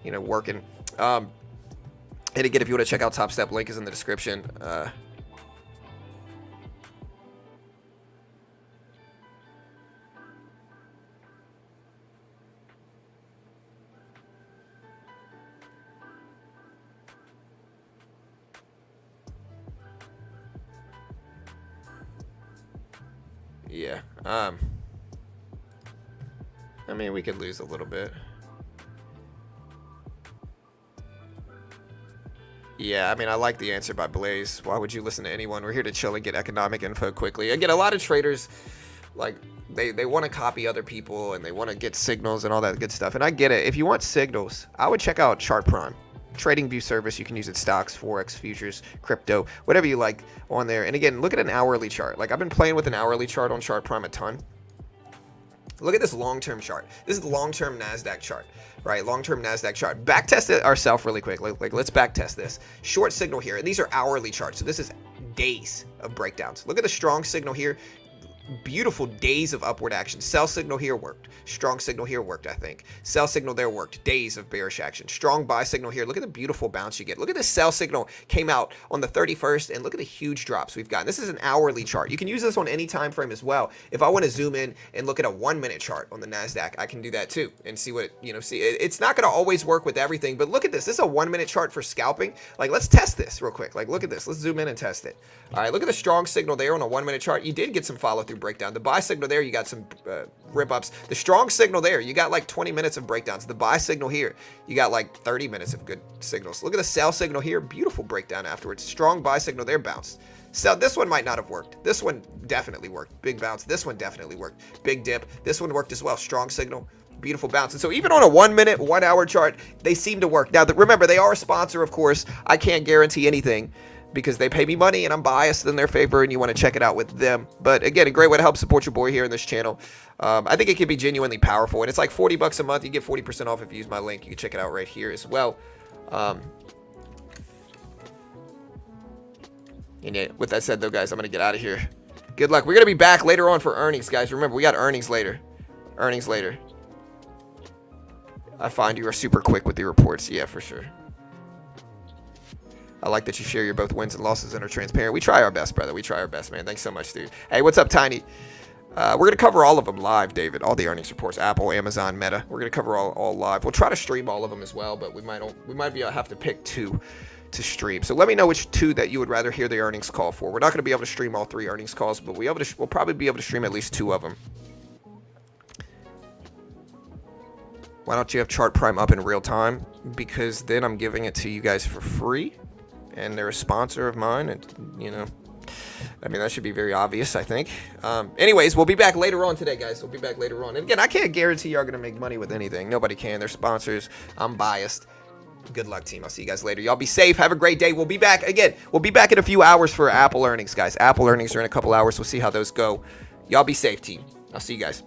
you know, working. And again, if you want to check out Top Step, link is in the description. Yeah. I mean, we could lose a little bit. Yeah, I mean, I like the answer by Blaze. Why would you listen to anyone? We're here to chill and get economic info quickly. Again, a lot of traders, like, they want to copy other people and they want to get signals and all that good stuff. And I get it. If you want signals, I would check out Chart Prime. Trading view service. You can use it stocks, forex, futures, crypto, whatever you like on there. And again, look at an hourly chart. Like, I've been playing with an hourly chart on Chart Prime a ton. Look at this long-term chart. This is the long-term NASDAQ chart, right? Long-term NASDAQ chart. Backtest it ourselves really quick. Like, let's backtest this. Short signal here. And these are hourly charts. So this is days of breakdowns. Look at the strong signal here. Beautiful days of upward action. Sell signal here worked. Strong signal here worked, I think. Sell signal there worked. Days of bearish action. Strong buy signal here. Look at the beautiful bounce you get. Look at the sell signal came out on the 31st, and look at the huge drops we've gotten. This is an hourly chart. You can use this on any time frame as well. If I want to zoom in and look at a 1-minute chart on the NASDAQ, I can do that too and see what, you know, see. It's not going to always work with everything, but look at this. This is a 1-minute chart for scalping. Like, let's test this real quick. Like, look at this. Let's zoom in and test it. All right, look at the strong signal there on a 1-minute chart. You did get some follow-through breakdown. The buy signal there, you got some rip-ups. The strong signal there, you got like 20 minutes of breakdowns. The buy signal here, you got like 30 minutes of good signals. Look at the sell signal here. Beautiful breakdown afterwards. Strong buy signal there, bounced. So this one might not have worked. This one definitely worked. Big bounce. This one definitely worked. Big dip. This one worked as well. Strong signal. Beautiful bounce. And so even on a 1-minute, 1-hour chart, they seem to work. Now, remember, they are a sponsor, of course. I can't guarantee anything, because they pay me money and I'm biased in their favor, and you want to check it out with them. But again, a great way to help support your boy here in this channel. I think it can be genuinely powerful, and it's like $40 a month. You get 40% off if you use my link. You can check it out right here as well. And yeah, with that said though, guys, I'm going to get out of here. Good luck. We're going to be back later on for earnings, guys. Remember, we got earnings later. Earnings later. I find you are super quick with the reports. Yeah, for sure. I like that you share your both wins and losses and are transparent. We try our best, brother. We try our best, man. Thanks so much, dude. Hey, what's up, Tiny? We're going to cover all of them live, David. All the earnings reports. Apple, Amazon, Meta. We're going to cover all live. We'll try to stream all of them as well, but we might have to pick 2 to stream. So let me know which 2 that you would rather hear the earnings call for. We're not going to be able to stream all 3 earnings calls, but we'll probably be able to stream at least 2 of them. Why don't you have Chart Prime up in real time? Because then I'm giving it to you guys for free. And they're a sponsor of mine, and you know, I mean, that should be very obvious, I think. Anyways, we'll be back later on today, guys. We'll be back later on. And again, I can't guarantee y'all gonna make money with anything. Nobody can. They're sponsors. I'm biased. Good luck, team. I'll see you guys later. Y'all be safe. Have a great day. We'll be back again. We'll be back in a few hours for Apple earnings, guys. Apple earnings are in a couple hours. We'll see how those go. Y'all be safe, team. I'll see you guys.